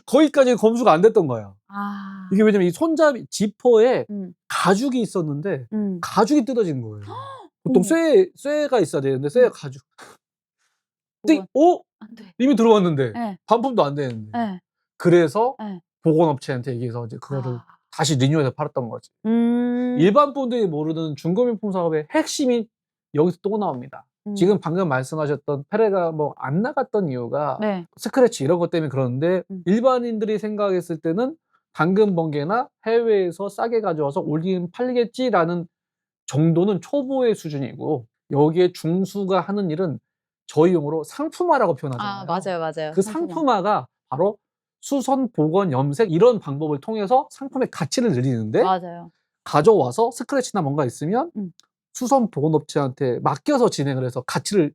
거기까지 검수가 안 됐던 거야. 아. 이게 왜냐면 이 손잡이 지퍼에 음. 가죽이 있었는데 음. 가죽이 뜯어진 거예요. 보통 어머. 쇠가 있어야 되는데 쇠가 가죽. 띵! 그건 안 돼. 이미 들어왔는데 예. 반품도 안 되는데. 예. 그래서 예. 보건업체한테 얘기해서 이제 그거를 아. 다시 리뉴얼해서 팔았던 거지. 음. 일반 분들이 모르는 중고명품 사업의 핵심이 여기서 또 나옵니다. 지금 방금 말씀하셨던 페레가 뭐 안 나갔던 이유가 네. 스크래치 이런 것 때문에 그러는데 일반인들이 생각했을 때는 당근 번개나 해외에서 싸게 가져와서 올리면 팔리겠지라는 정도는 초보의 수준이고 여기에 중수가 하는 일은 저희 용어로 상품화라고 아 표현하잖아요. 맞아요, 맞아요. 그 상품화. 상품화가 바로 수선, 복원, 염색 이런 방법을 통해서 상품의 가치를 늘리는데 맞아요. 가져와서 스크래치나 뭔가 있으면 음. 수선 복원업체한테 맡겨서 진행을 해서 가치를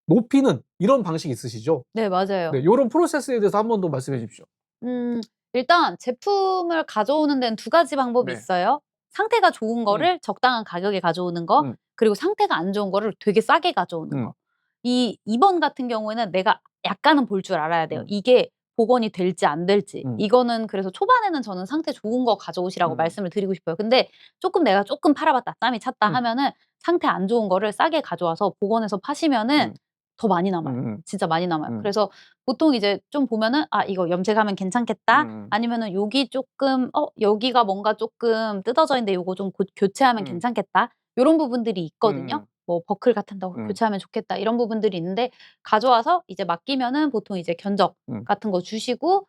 높이는 이런 방식이 있으시죠? 네 맞아요. 네, 요런 프로세스에 대해서 한 번 더 말씀해 주십시오. 일단 제품을 가져오는 데는 2 가지 방법이 네. 있어요. 상태가 좋은 거를 적당한 가격에 가져오는 거, 그리고 상태가 안 좋은 거를 되게 싸게 가져오는 거. 이 2 번 같은 경우에는 내가 약간은 볼 줄 알아야 돼요. 이게 복원이 될지 안 될지. 이거는 그래서 초반에는 저는 상태 좋은 거 가져오시라고 말씀을 드리고 싶어요. 근데 내가 쪼끔 팔아봤다, 짬이 찼다 하면은 상태 안 좋은 거를 싸게 가져와서 복원해서 파시면은 더 많이 남아요. 진짜 많이 남아요. 그래서 보통 이제 좀 보면은 '아 이거 염색하면 괜찮겠다.' 아니면은 '여기 쪼끔 여기가 뭔가 쪼끔 뜯어져 있는데 요거 좀 교체하면 괜찮겠다.' 요런 부분들이 있거든요. 뭐 '버클 같은 거 교체하면 좋겠다.' 이런 부분들이 있는데 가져와서 이제 맡기면은 보통 이제 견적 같은 거 주시고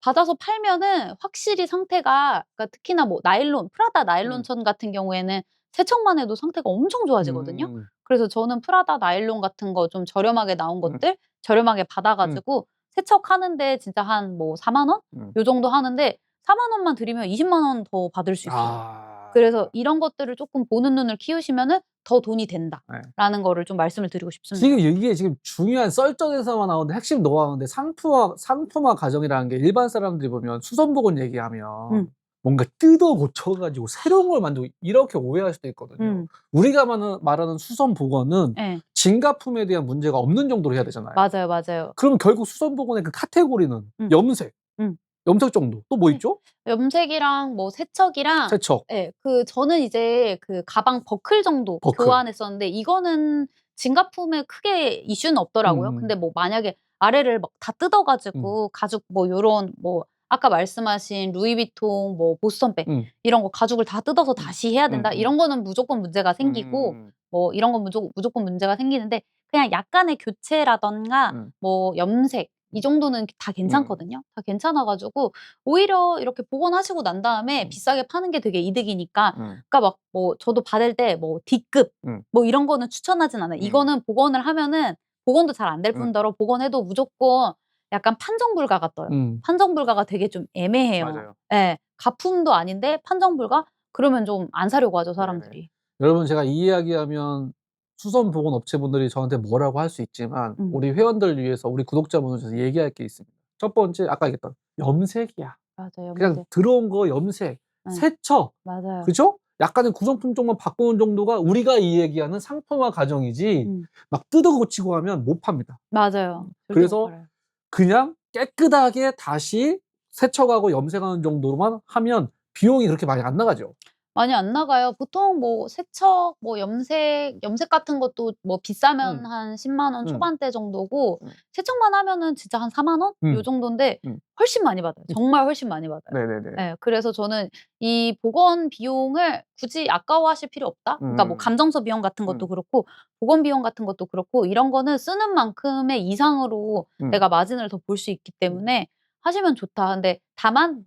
받아서 팔면은 확실히 상태가, 그러니까 특히나 뭐 나일론, 프라다 나일론천 같은 경우에는 세척만 해도 상태가 엄청 좋아지거든요. 그래서 저는 프라다 나일론 같은 거 좀 저렴하게 나온 것들 저렴하게 받아 가지고 세척하는데 진짜 한 뭐 4만 원? 요 정도 하는데 4만 원만 들이면 20만 원 더 받을 수 있어요. 아. 그래서 이런 것들을 쪼끔 보는 눈을 키우시면은 '더 돈이 네. 된다.'라는 거를 좀 말씀을 드리고 싶습니다. 지금 이게 지금 중요한 썰전에서만 나오는 핵심 노하우인데 상품화 과정이라는 게 일반 사람들이 보면 수선 복원 얘기하면 뭔가 뜯어 고쳐 가지고 새로운 걸 만들고 이렇게 오해할 수도 있거든요. 우리가 말하는 수선 복원은 예. 진가품에 대한 문제가 없는 정도로 해야 되잖아요. 맞아요, 맞아요. 그러면 결국 수선 복원의 그 카테고리는 음. 염색, 음. 염색 정도. 또 뭐 있죠? 염색이랑 뭐 세척이랑 세척. 예. 저는 이제 그 가방 버클 정도 버클. 교환했었는데 이거는 진가품에 크게 이슈는 없더라고요. 근데 뭐 만약에 아래를 막 다 뜯어 가지고 가죽 뭐 요런 뭐 아까 말씀하신 루이비통 뭐 보스턴백 이런 거 가죽을 다 뜯어서 다시 해야 된다, 이런 거는 무조건 문제가 생기고 뭐 이런 건 무조건 문제가 생기는데 그냥 약간의 교체라든가 뭐 염색 이 정도는 다 괜찮거든요. 다 괜찮아 가지고 오히려 이렇게 복원하시고 난 다음에 비싸게 파는 게 되게 이득이니까, 그러니까 막 뭐 저도 받을 때 뭐 D급 뭐 이런 거는 추천하진 않아요. 이거는 복원을 하면은 복원도 잘 안 될 뿐더러 복원해도 무조건 약간 판정 불가가 떠요. 판정 불가가 되게 좀 애매해요. 맞아요. 예. 가품도 아닌데 판정 불가? 그러면 좀 안 사려고 하죠, 네네. 사람들이. 여러분 제가 이 이야기하면 수선 복원 업체분들이 저한테 뭐라고 할 수 있지만 음. 우리 회원들 위해서 우리 구독자분을 위해서 얘기할 게 있습니다. 첫 번째 아까 얘기했던 염색이야. 맞아요. 그냥 염색. 들어온 거 염색, 네. 세척, 맞아요. 그죠? 약간의 구성품 쪽만 바꾸는 정도가 우리가 이 얘기하는 상품화 과정이지 막 뜯어 고치고 하면 못 팝니다. 맞아요. 절대 못 그래서 팔아요. 그냥 깨끗하게 다시 세척하고 염색하는 정도로만 하면 비용이 그렇게 많이 안 나가죠. 많이 안 나가요. 보통 뭐 세척, 뭐 염색 같은 것도 뭐 비싸면 한 10만 원 초반대 정도고 세척만 하면은 진짜 한 4만 원? 요 정도인데 훨씬 많이 받아요. 정말 훨씬 많이 받아요. 네네네. 예. 그래서 저는 이 복원 비용을 굳이 아까워하실 필요 없다. 그러니까 뭐 감정서 비용 같은 것도 그렇고 복원 비용 같은 것도 그렇고 이런 거는 쓰는 만큼의 이상으로 내가 마진을 더 볼 수 있기 때문에 하시면 좋다. 근데 다만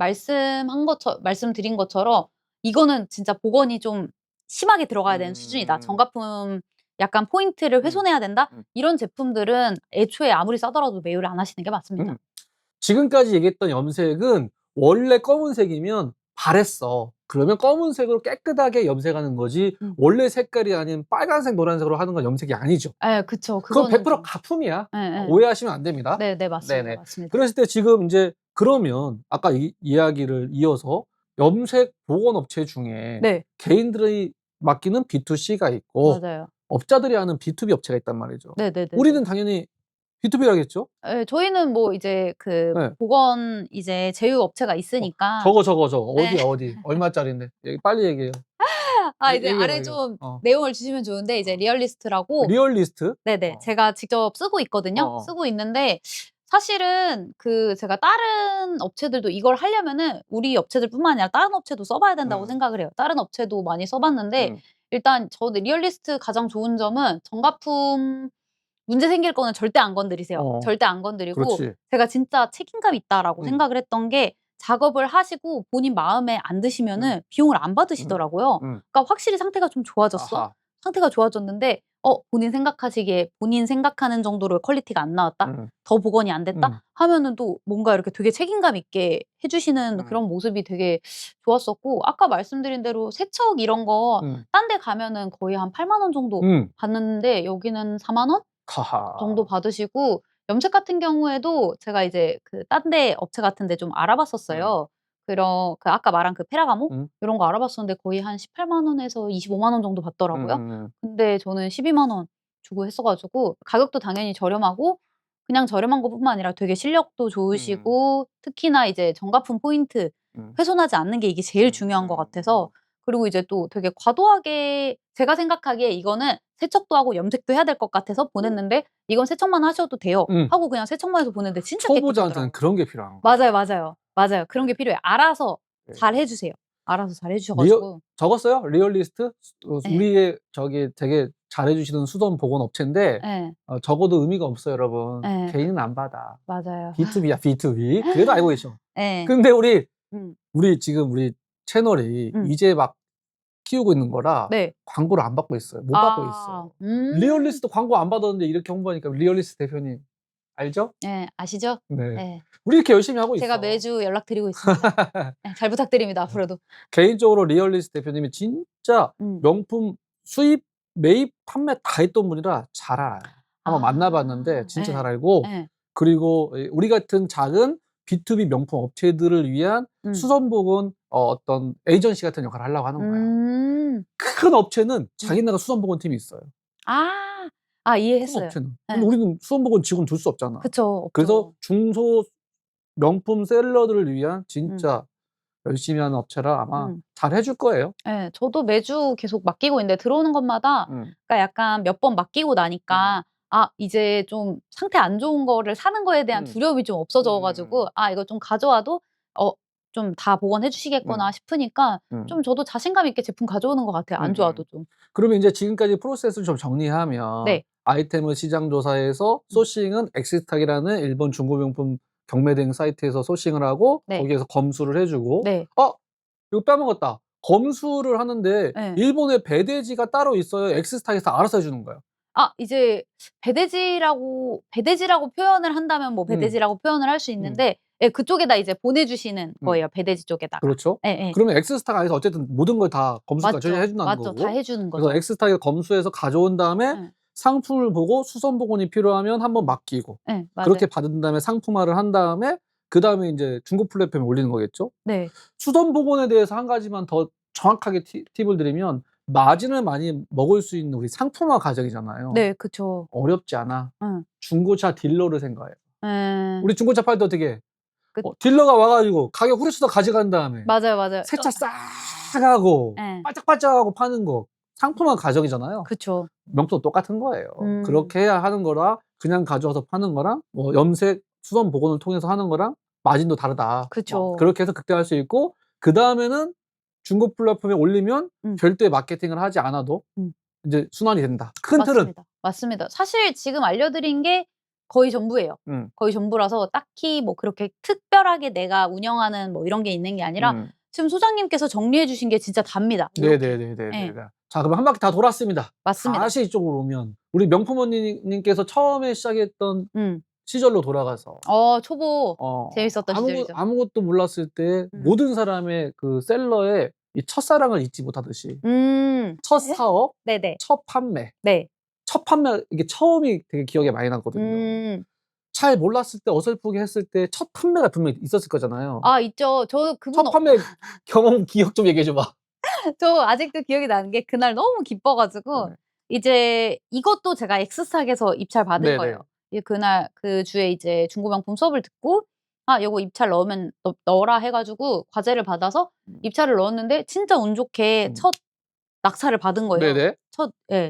말씀드린 것처럼 이거는 진짜 복원이 좀 심하게 들어가야 되는 수준이다. 정가품 약간 포인트를 훼손해야 된다. 이런 제품들은 애초에 아무리 싸더라도 매유를 안 하시는 게 맞습니다. 지금까지 얘기했던 염색은 원래 검은색이면 바랬어. 그러면 검은색으로 깨끗하게 염색하는 거지 원래 색깔이 아닌 빨간색, 노란색으로 하는 건 염색이 아니죠. 예, 그쵸. 그건 그거는 100% 좀 가품이야. 예예. 오해하시면 안 됩니다. 네네. 맞습니다. 네네. 맞습니다. 그랬을 때 지금 이제 그러면 아까 이 이야기를 이어서 염색 보건 업체 중에 네. 개인들이 맡기는 B2C가 있고 맞아요. 업자들이 하는 B2B 업체가 있단 말이죠. 네네네네. 우리는 당연히 B2B라겠죠? 예, 저희는 뭐 이제 그 네. 보건 이제 제휴 업체가 있으니까. 저거. 네. 어디? 얼마짜린데? 얘기 빨리 얘기해요. 이제 얘기해봐, 아래 얘기해봐. 좀 내용을 주시면 좋은데 이제 리얼리스트라고. 리얼리스트? 네네. 제가 직접 쓰고 있거든요. 쓰고 있는데 사실은 그 제가 다른 업체들도 이걸 하려면은 우리 업체들뿐만 아니라 다른 업체도 써 봐야 된다고 생각을 해요. 다른 업체도 많이 써 봤는데 일단 저는 리얼리스트 가장 좋은 점은 정가품 문제 생길 거는 절대 안 건드리세요. 절대 안 건드리고 그렇지. 제가 진짜 책임감 있다라고 음. 생각을 했던 게 작업을 하시고 본인 마음에 안 드시면은 비용을 안 받으시더라고요. 그러니까 확실히 상태가 좀 좋아졌어. 아하. 상태가 좋아졌는데 본인 생각하시기에 본인 생각하는 정도로 퀄리티가 안 나왔다? 더 복원이 안 됐다? 하면은 또 뭔가 이렇게 되게 책임감 있게 해 주시는 그런 모습이 되게 좋았었고 아까 말씀드린 대로 세척 이런 거 딴 데 가면은 거의 한 8만 원 정도 받는데 여기는 4만 원 하하. 정도 받으시고 염색 같은 경우에도 제가 이제 그 딴 데 업체 같은 데 좀 알아봤었어요. 그런 그 아까 말한 그 페라가모 요런 거 알아봤었는데 거의 한 18만 원에서 25만 원 정도 받더라고요. 근데 저는 12만 원 주고 했어 가지고 가격도 당연히 저렴하고 그냥 저렴한 것뿐만 아니라 되게 실력도 좋으시고 특히나 이제 정가품 포인트 훼손하지 않는 게 이게 제일 중요한 것 같아서 그리고 이제 또 되게 과도하게 제가 생각하기에 이거는 세척도 하고 염색도 해야 될 것 같아서 보냈는데 "이건 세척만 하셔도 돼요." 하고 그냥 세척만 해서 보냈는데 진짜 초보자한테는 깨끗하더라고요. 그런 게 필요한 거야. 맞아요. 그런 게 필요해요. 알아서 네. 잘 해 주세요. 알아서 잘 해 주셔 가지고. 적었어요? 리얼리스트? 네. 우리의 되게 잘해 주시는 수선 보건 업체인데 예. 적어도 의미가 없어요, 여러분. 예. 개인은 안 받아. 맞아요. B2B야, B2B. 그래도 알고 계셔. 예. 근데 우리 음. 지금 우리 채널이 음. 이제 막 키우고 있는 거라 네. 광고를 안 받고 있어요. 못 받고 있어. 리얼리스트 광고 안 받았는데 이렇게 홍보하니까 리얼리스트 대표님 알죠? 예. 아시죠? 네. 예. 우리 이렇게 열심히 하고 있어. 제가 매주 연락드리고 있습니다. 예. 잘 부탁드립니다, 앞으로도. 개인적으로 리얼리스트 대표님이 진짜 명품 수입, 매입, 판매 다 했던 분이라 잘 알아요. 한번 만나봤는데 진짜 예. 잘 알고 예. 그리고 우리 같은 작은 B2B 명품 업체들을 위한 수선복은 어떤 에이전시 같은 역할을 하려고 하는 거야. 큰 업체는 자기네가 수선복원팀이 있어요. 아 큰 이해했어요. 업체는. 예. 근데 우리는 수선복원 직원 둘 수 없잖아. 그쵸. 없죠. 그래서 중소 명품 셀러들을 위한 진짜 열심히 하는 업체라 아마 잘 해줄 거예요. 예. 저도 매주 계속 맡기고 있는데 들어오는 것마다 그러니까 약간 몇 번 맡기고 나니까 이제 좀 상태 안 좋은 거를 사는 거에 대한 두려움이 좀 없어져 가지고 이거 좀 가져와도 좀 다 복원해 주시겠구나 싶으니까 좀 저도 자신감 있게 제품 가져오는 것 같아요, 안 좋아도 좀. 그러면 이제 지금까지 프로세스를 좀 정리하면 네. 아이템을 시장 조사해서 소싱은 엑스스탁이라는 일본 중고명품 경매대행 사이트에서 소싱을 하고 네. 거기에서 검수를 해 주고 네. 이거 빼먹었다. 검수를 하는데 예. 일본에 배대지가 따로 있어요? 엑스스탁에서 알아서 해 주는 거예요? 이제 배대지라고 표현을 한다면 뭐 배대지라고 표현을 할 수 있는데 예, 그쪽에다 이제 보내 주시는 거예요, 배대지 쪽에다가. 그렇죠. 예예. 그러면 엑스스탁 안에서 어쨌든 모든 걸 다 검수까지 맞죠. 해 준다는 맞죠. 거고. 다 해 주는 그래서 거죠. 엑스스탁에서 검수해서 가져온 다음에 예. 상품을 보고 수선 복원이 필요하면 한번 맡기고 예. 맞아요. 그렇게 받은 다음에 상품화를 한 다음에 그다음에 인제 중고 플랫폼에 올리는 거겠죠? 네. 수선 복원에 대해서 한 가지만 더 정확하게 팁을 드리면 마진을 많이 먹을 수 있는 우리 상품화 과정이잖아요. 네. 그쵸. 어렵지 않아. 응. 중고차 딜러를 생각해요. 예. 우리 중고차 팔 때 어떻게 해? 그 딜러가 와 가지고 가격 후레쉬 더 가져간 다음에 맞아요. 세차 싹 하고 예. 반짝반짝하고 파는 거 상품화 과정이잖아요. 그쵸. 명품도 똑같은 거예요. 그렇게 해야 하는 거라 그냥 가져와서 파는 거랑 뭐 염색, 수선 복원을 통해서 하는 거랑 마진도 다르다. 그쵸. 그렇게 해서 극대화할 수 있고 그다음에는 중고 플랫폼에 올리면 별도의 마케팅을 하지 않아도 인제 순환이 된다. 큰 틀은. 맞습니다. 사실 지금 알려드린 게 거의 전부예요. 거의 전부라서 딱히 뭐 그렇게 특별하게 내가 운영하는 뭐 이런 게 있는 게 아니라 지금 소장님께서 정리해 주신 게 진짜 답니다. 이렇게. 네네네네. 예. 자 그럼 한 바퀴 다 돌았습니다. 맞습니다. 다시 이쪽으로 오면 우리 명품 언니님께서 처음에 시작했던 시절로 돌아가서 초보 재밌었던 시절이죠. 아무것도 몰랐을 때 모든 사람의 그 셀러의 이 첫사랑을 잊지 못하듯이 첫 사업, 네네. 첫 판매, 네. 첫 판매 이게 처음이 되게 기억에 많이 남거든요. 잘 몰랐을 때 어설프게 했을 때 첫 판매가 분명히 있었을 거잖아요. 아, 있죠. 저 그분 첫 판매 경험 기억 좀 얘기해 줘봐. 저 아직도 기억이 나는 게 그날 너무 기뻐 가지고 네네. 이제 이것도 제가 엑스스탁에서 입찰 받은 네네. 거예요. 그날 그 주에 이제 중고명품 수업을 듣고 "아 요거 입찰 넣으면 넣어라." 해 가지고 과제를 받아서 입찰을 넣었는데 진짜 운 좋게 첫 낙찰을 받은 거예요. 네네.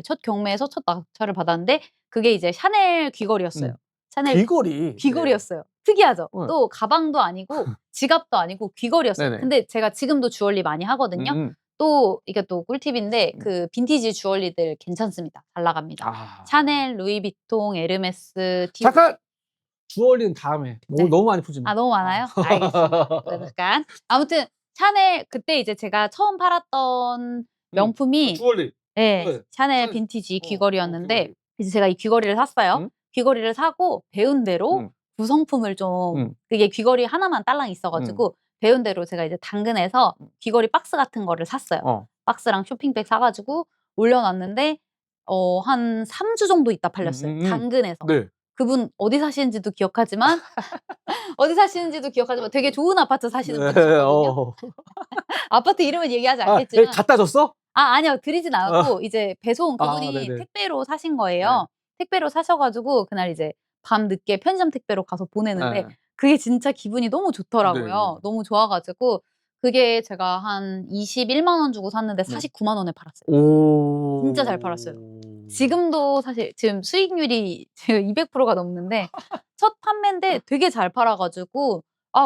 첫 경매에서 첫 낙찰을 받았는데 그게 이제 샤넬 귀걸이였어요. 샤넬 귀걸이. 네. 귀걸이였어요. 특이하죠. 어. 또 가방도 아니고 지갑도 아니고 귀걸이였어요. 네네. 근데 제가 지금도 주얼리 많이 하거든요. 또 이게 또 꿀팁인데 그 빈티지 주얼리들 괜찮습니다. 잘 나갑니다. 아. 샤넬, 루이비통, 에르메스, 잠깐! 주얼리는 다음에. 네. 너무 많이 푸지 마. 아, 너무 많아요? 알겠습니다. 잠깐. 아무튼 샤넬 그때 이제 제가 처음 팔았던 명품이 주얼리. 예. 네. 샤넬 샤넬 빈티지 귀걸이였는데 귀걸이. 이제 제가 이 귀걸이를 샀어요. 귀걸이를 사고 배운 대로 음. 구성품을 좀 그게 귀걸이 하나만 딸랑 있어 가지고 배운 대로 제가 이제 당근에서 귀걸이 박스 같은 거를 샀어요. 박스랑 쇼핑백 사 가지고 올려 놨는데 한 3주 정도 있다 팔렸어요, 당근에서. 네. 그분 어디 사시는지도 기억하지만 되게 좋은 아파트 사시는 네. 분이셨거든요. 아파트 이름은 얘기하지 아, 않겠지만 갖다 줬어? 아니요. 드리진 않았고 이제 배송 그분이 네네. 택배로 사신 네. 거예요. 택배로 사셔 가지고 그날 이제 밤늦게 편의점 택배로 가서 보내는데 예. 그게 진짜 기분이 너무 네네. 좋더라고요. 너무 좋아 가지고 그게 제가 한 21만 원 주고 샀는데 49만 원에 팔았어요. 오. 진짜 잘 팔았어요. 지금도 사실 지금 수익률이 지금 200%가 넘는데 첫 판매인데 되게 잘 팔아 가지고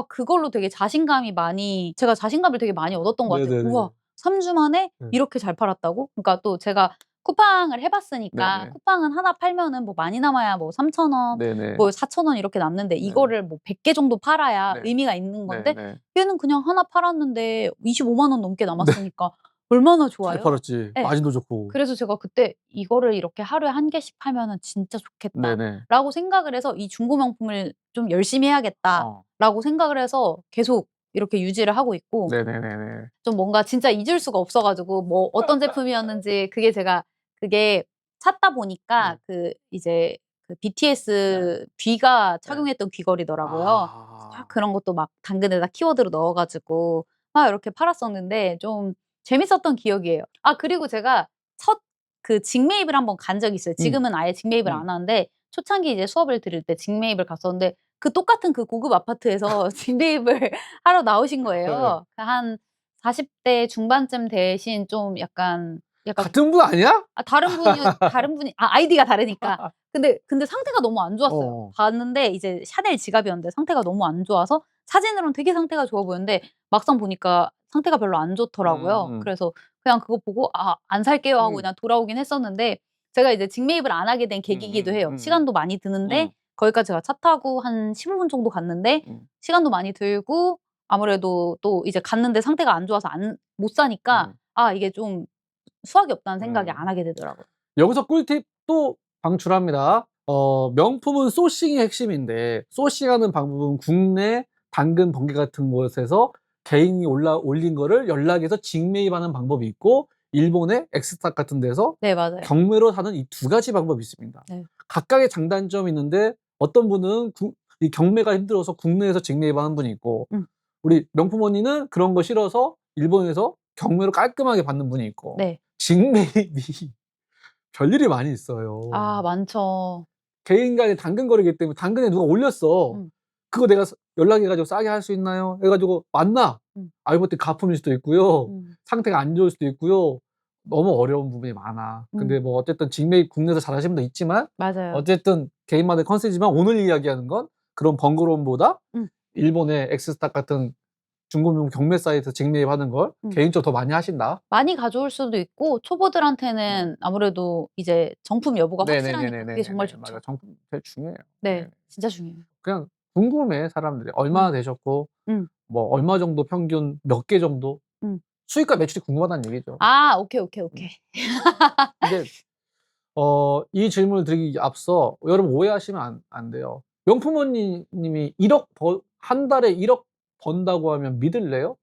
그걸로 되게 제가 자신감을 되게 많이 얻었던 것 같아요. 네네네. '우와 3주 만에 네. 이렇게 잘 팔았다고?' 그러니까 또 제가 쿠팡을 해 봤으니까 네네. 쿠팡은 하나 팔면은 뭐 많이 남아야 뭐 3천 원 네네. 뭐 4천 원 이렇게 남는데 이거를 뭐 100개 정도 팔아야 네. 의미가 있는 건데 네네. 얘는 그냥 하나 팔았는데 25만 원 넘게 남았으니까 얼마나 잘 좋아요. 팔았지. 예. 마진도 좋고. 그래서 제가 그때 '이거를 이렇게 하루에 1 개씩 팔면은 진짜 네네. 좋겠다.'라고 생각을 해서 '이 중고 명품을 좀 열심히 해야겠다.'라고 생각을 해서 계속 이렇게 유지를 하고 있고 네네네네. 좀 뭔가 진짜 잊을 수가 없어 가지고 뭐 어떤 제품이었는지 그게 찾다 보니까 이제 BTS B가 착용했던 귀걸이더라고요. 그런 것도 막 당근에다 키워드로 넣어 가지고 막 이렇게 팔았었는데 좀 재밌었던 기억이에요. 그리고 제가 첫 직매입을 한번 간 적이 있어요. 지금은 아예 직매입을 안 하는데 초창기 이제 수업을 들을 때 직매입을 갔었는데 똑같은 고급 아파트에서 직매입을 하러 나오신 거예요. 한 40대 중반쯤 되신 좀 약간 같은 분 아니야? 다른 분이 아이디가 다르니까. 근데 상태가 너무 안 좋았어요. 봤는데 이제 샤넬 지갑이었는데 상태가 너무 안 좋아서 사진으로는 되게 상태가 좋아 보였는데 막상 보니까 상태가 별로 안 좋더라고요. 그래서 그냥 그거 보고 '아 안 살게요.' 하고 그냥 돌아오긴 했었는데 제가 이제 직매입을 안 하게 된 계기이기도 해요. 시간도 많이 드는데 거기까지 제가 차 타고 한 15분 정도 갔는데 시간도 많이 들고 아무래도 또 이제 갔는데 상태가 안 좋아서 못 사니까 이게 좀 수확이 없다는 생각이 안 하게 되더라고요. 여기서 꿀팁 또 방출합니다. 명품은 소싱이 핵심인데 소싱하는 방법은 국내 당근 번개 같은 곳에서 개인이 올린 거를 연락해서 직매입하는 방법이 있고 일본의 엑스탁 같은 데서 네, 맞아요. 경매로 사는 이 두 가지 방법이 있습니다. 네. 각각의 장단점이 있는데 어떤 분은 이 경매가 힘들어서 국내에서 직매입하는 분이 있고 우리 명품 언니는 그런 거 싫어서 일본에서 경매로 깔끔하게 받는 분이 있고 네. 직매입이 별일이 많이 있어요. 많죠. 개인 간의 당근 거래이기 때문에 당근에 누가 올렸어. 그거 내가 연락해 가지고 싸게 할 수 있나요? 해 가지고 만나. 알고 봤더니 가품일 수도 있고요. 상태가 안 좋을 수도 있고요. 너무 어려운 부분이 많아. 근데 뭐 어쨌든 직매입 국내에서 잘하시는 분도 있지만 맞아요. 어쨌든 개인마다의 컨셉이지만 오늘 이야기하는 건 그런 번거로움보다 일본의 엑스스탁 같은 중고명 경매 사이트 직매입하는 걸 개인적으로 더 많이 하신다. 많이 가져올 수도 있고 초보들한테는 아무래도 이제 정품 여부가 확실하니까 그게 정말 좋죠. 맞아요. 정품 제일 중요해요. 네. 진짜 중요해요. 그냥 궁금해 사람들이. 얼마나 되셨고 뭐 얼마 정도 평균 몇 개 정도 수익과 매출이 궁금하다는 얘기죠. 오케이. 근데 이 질문을 드리기 앞서 여러분 오해하시면 안 돼요. 명품 언니님이 한 달에 1억 번다고 하면 믿을래요?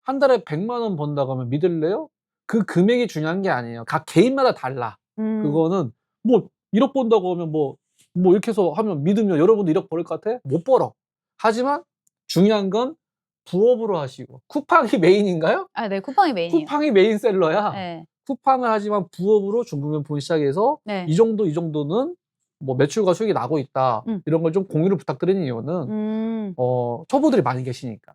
한 달에 100만 원 번다고 하면 믿을래요? 그 금액이 중요한 게 아니에요. 각 개인마다 달라. 그거는 뭐 1억 번다고 하면 뭐 뭐 이렇게 해서 하면 믿으면 여러분도 1억 벌을 것 같아? 못 벌어. 하지만 중요한 건 부업으로 하시고 쿠팡이 메인인가요? 아, 네, 쿠팡이 메인이에요. 쿠팡이 메인 셀러야. 네. 쿠팡을 하지만 부업으로 중고명품 시작해서 네. 이 정도는 뭐 매출과 수익이 나고 있다. 이런 걸 좀 공유를 부탁드리는 이유는 초보들이 많이 계시니까.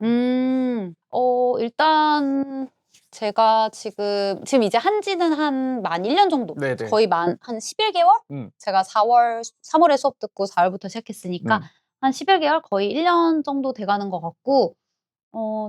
일단 제가 지금 이제 한지는 만 1년 정도. 네네. 거의 한 11개월? 제가 3월에 수업 듣고 4월부터 시작했으니까 한 11개월? 거의 1년 정도 돼가는 것 같고,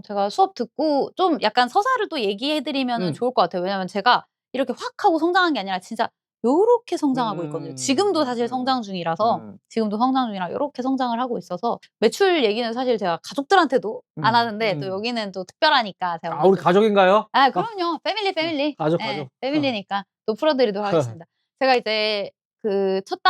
제가 수업 듣고 좀 약간 서사를 또 얘기해드리면 좋을 것 같아요. 왜냐면 제가 이렇게 확 하고 성장한 게 아니라 진짜 요렇게 성장하고 있거든요. 지금도 사실 성장 중이라서, 요렇게 성장을 하고 있어서, 매출 얘기는 사실 제가 가족들한테도 안 하는데, 또 여기는 또 특별하니까 제가 아, 우리 가족인가요? 아, 그럼요. 패밀리. 가족. 패밀리니까 또 풀어드리도록 하겠습니다. 제가 이제 그 첫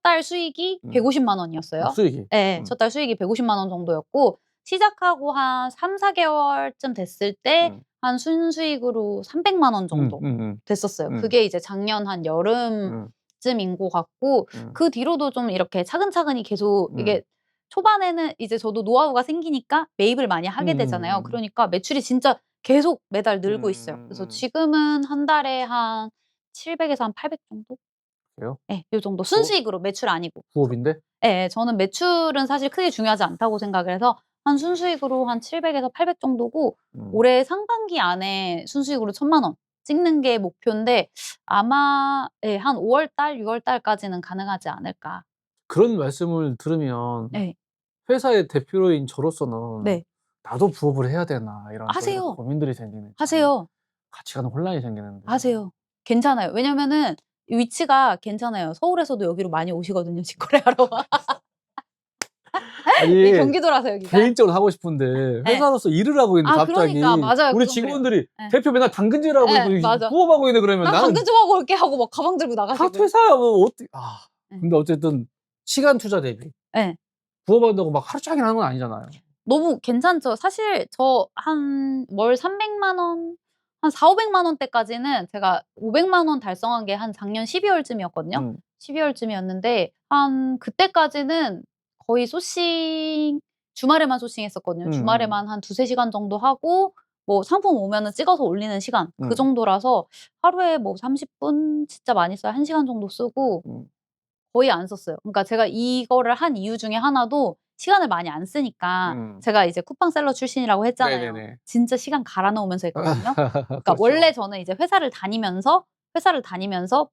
달 수익이 150만 원이었어요. 수익이. 네, 첫 달 수익이 150만 원 정도였고, 시작하고 한 3, 4개월쯤 됐을 때 한 순수익으로 300만 원 정도 됐었어요. 그게 이제 작년 한 여름쯤인 것 같고, 그 뒤로도 좀 이렇게 차근차근히 계속 이게 초반에는 이제 저도 노하우가 생기니까 매입을 많이 하게 되잖아요. 그러니까 매출이 진짜 계속 매달 늘고 있어요. 그래서 지금은 한 달에 한 700에서 한 800 정도? 그래요? 네, 요 정도. 순수익으로, 매출 아니고. 부업인데? 네, 저는 매출은 사실 크게 중요하지 않다고 생각을 해서 한 순수익으로 한 700에서 800 정도고, 올해 상반기 안에 순수익으로 1000만 원 찍는 게 목표인데, 아마 한 5월 달, 6월 달까지는 가능하지 않을까. 그런 말씀을 들으면 네. 회사의 대표인 저로서는 네. 나도 부업을 해야 되나 이런 또 하세요. 고민들이 생기는. 하세요. 같이 가는 혼란이 생기는데. 하세요. 괜찮아요. 왜냐면은 위치가 괜찮아요. 서울에서도 여기로 많이 오시거든요, 직거래하러. 아니, 네, 경기도라서 여기가. 개인적으로 하고 싶은데 회사로서 일을 하고 있는데 갑자기 그러니까 맞아요. 우리 그건 직원들이 그래요. 대표 맨날 당근질하고 네, 있고 맞아. 부업하고 있네 그러면 나 나는 당근 좀 하고 올게 하고 막 가방 들고 나가시고. 다 퇴사야 뭐 어떻게 근데 어쨌든 시간 투자 대비 네. 부업한다고 막 하루 종일 하는 건 아니잖아요. 너무 괜찮죠. 사실 저 한 월 300만 원, 한 400~500만 원대까지는 제가 500만 원 달성한 게 한 작년 12월쯤이었거든요. 12월쯤이었는데 한 그때까지는 거의 소싱 주말에만 소싱했었거든요. 주말에만 한 2~3시간 정도 하고, 뭐 상품 오면은 찍어서 올리는 시간 그 정도라서 하루에 뭐 30분 진짜 많이 써요. 1시간 정도 쓰고 거의 안 썼어요. 그러니까 제가 이거를 한 이유 중에 하나도 시간을 많이 안 쓰니까, 제가 이제 쿠팡 셀러 출신이라고 했잖아요. 네네네. 진짜 시간 갈아 넣으면서 했거든요. 그러니까 그렇죠. 원래 저는 이제 회사를 다니면서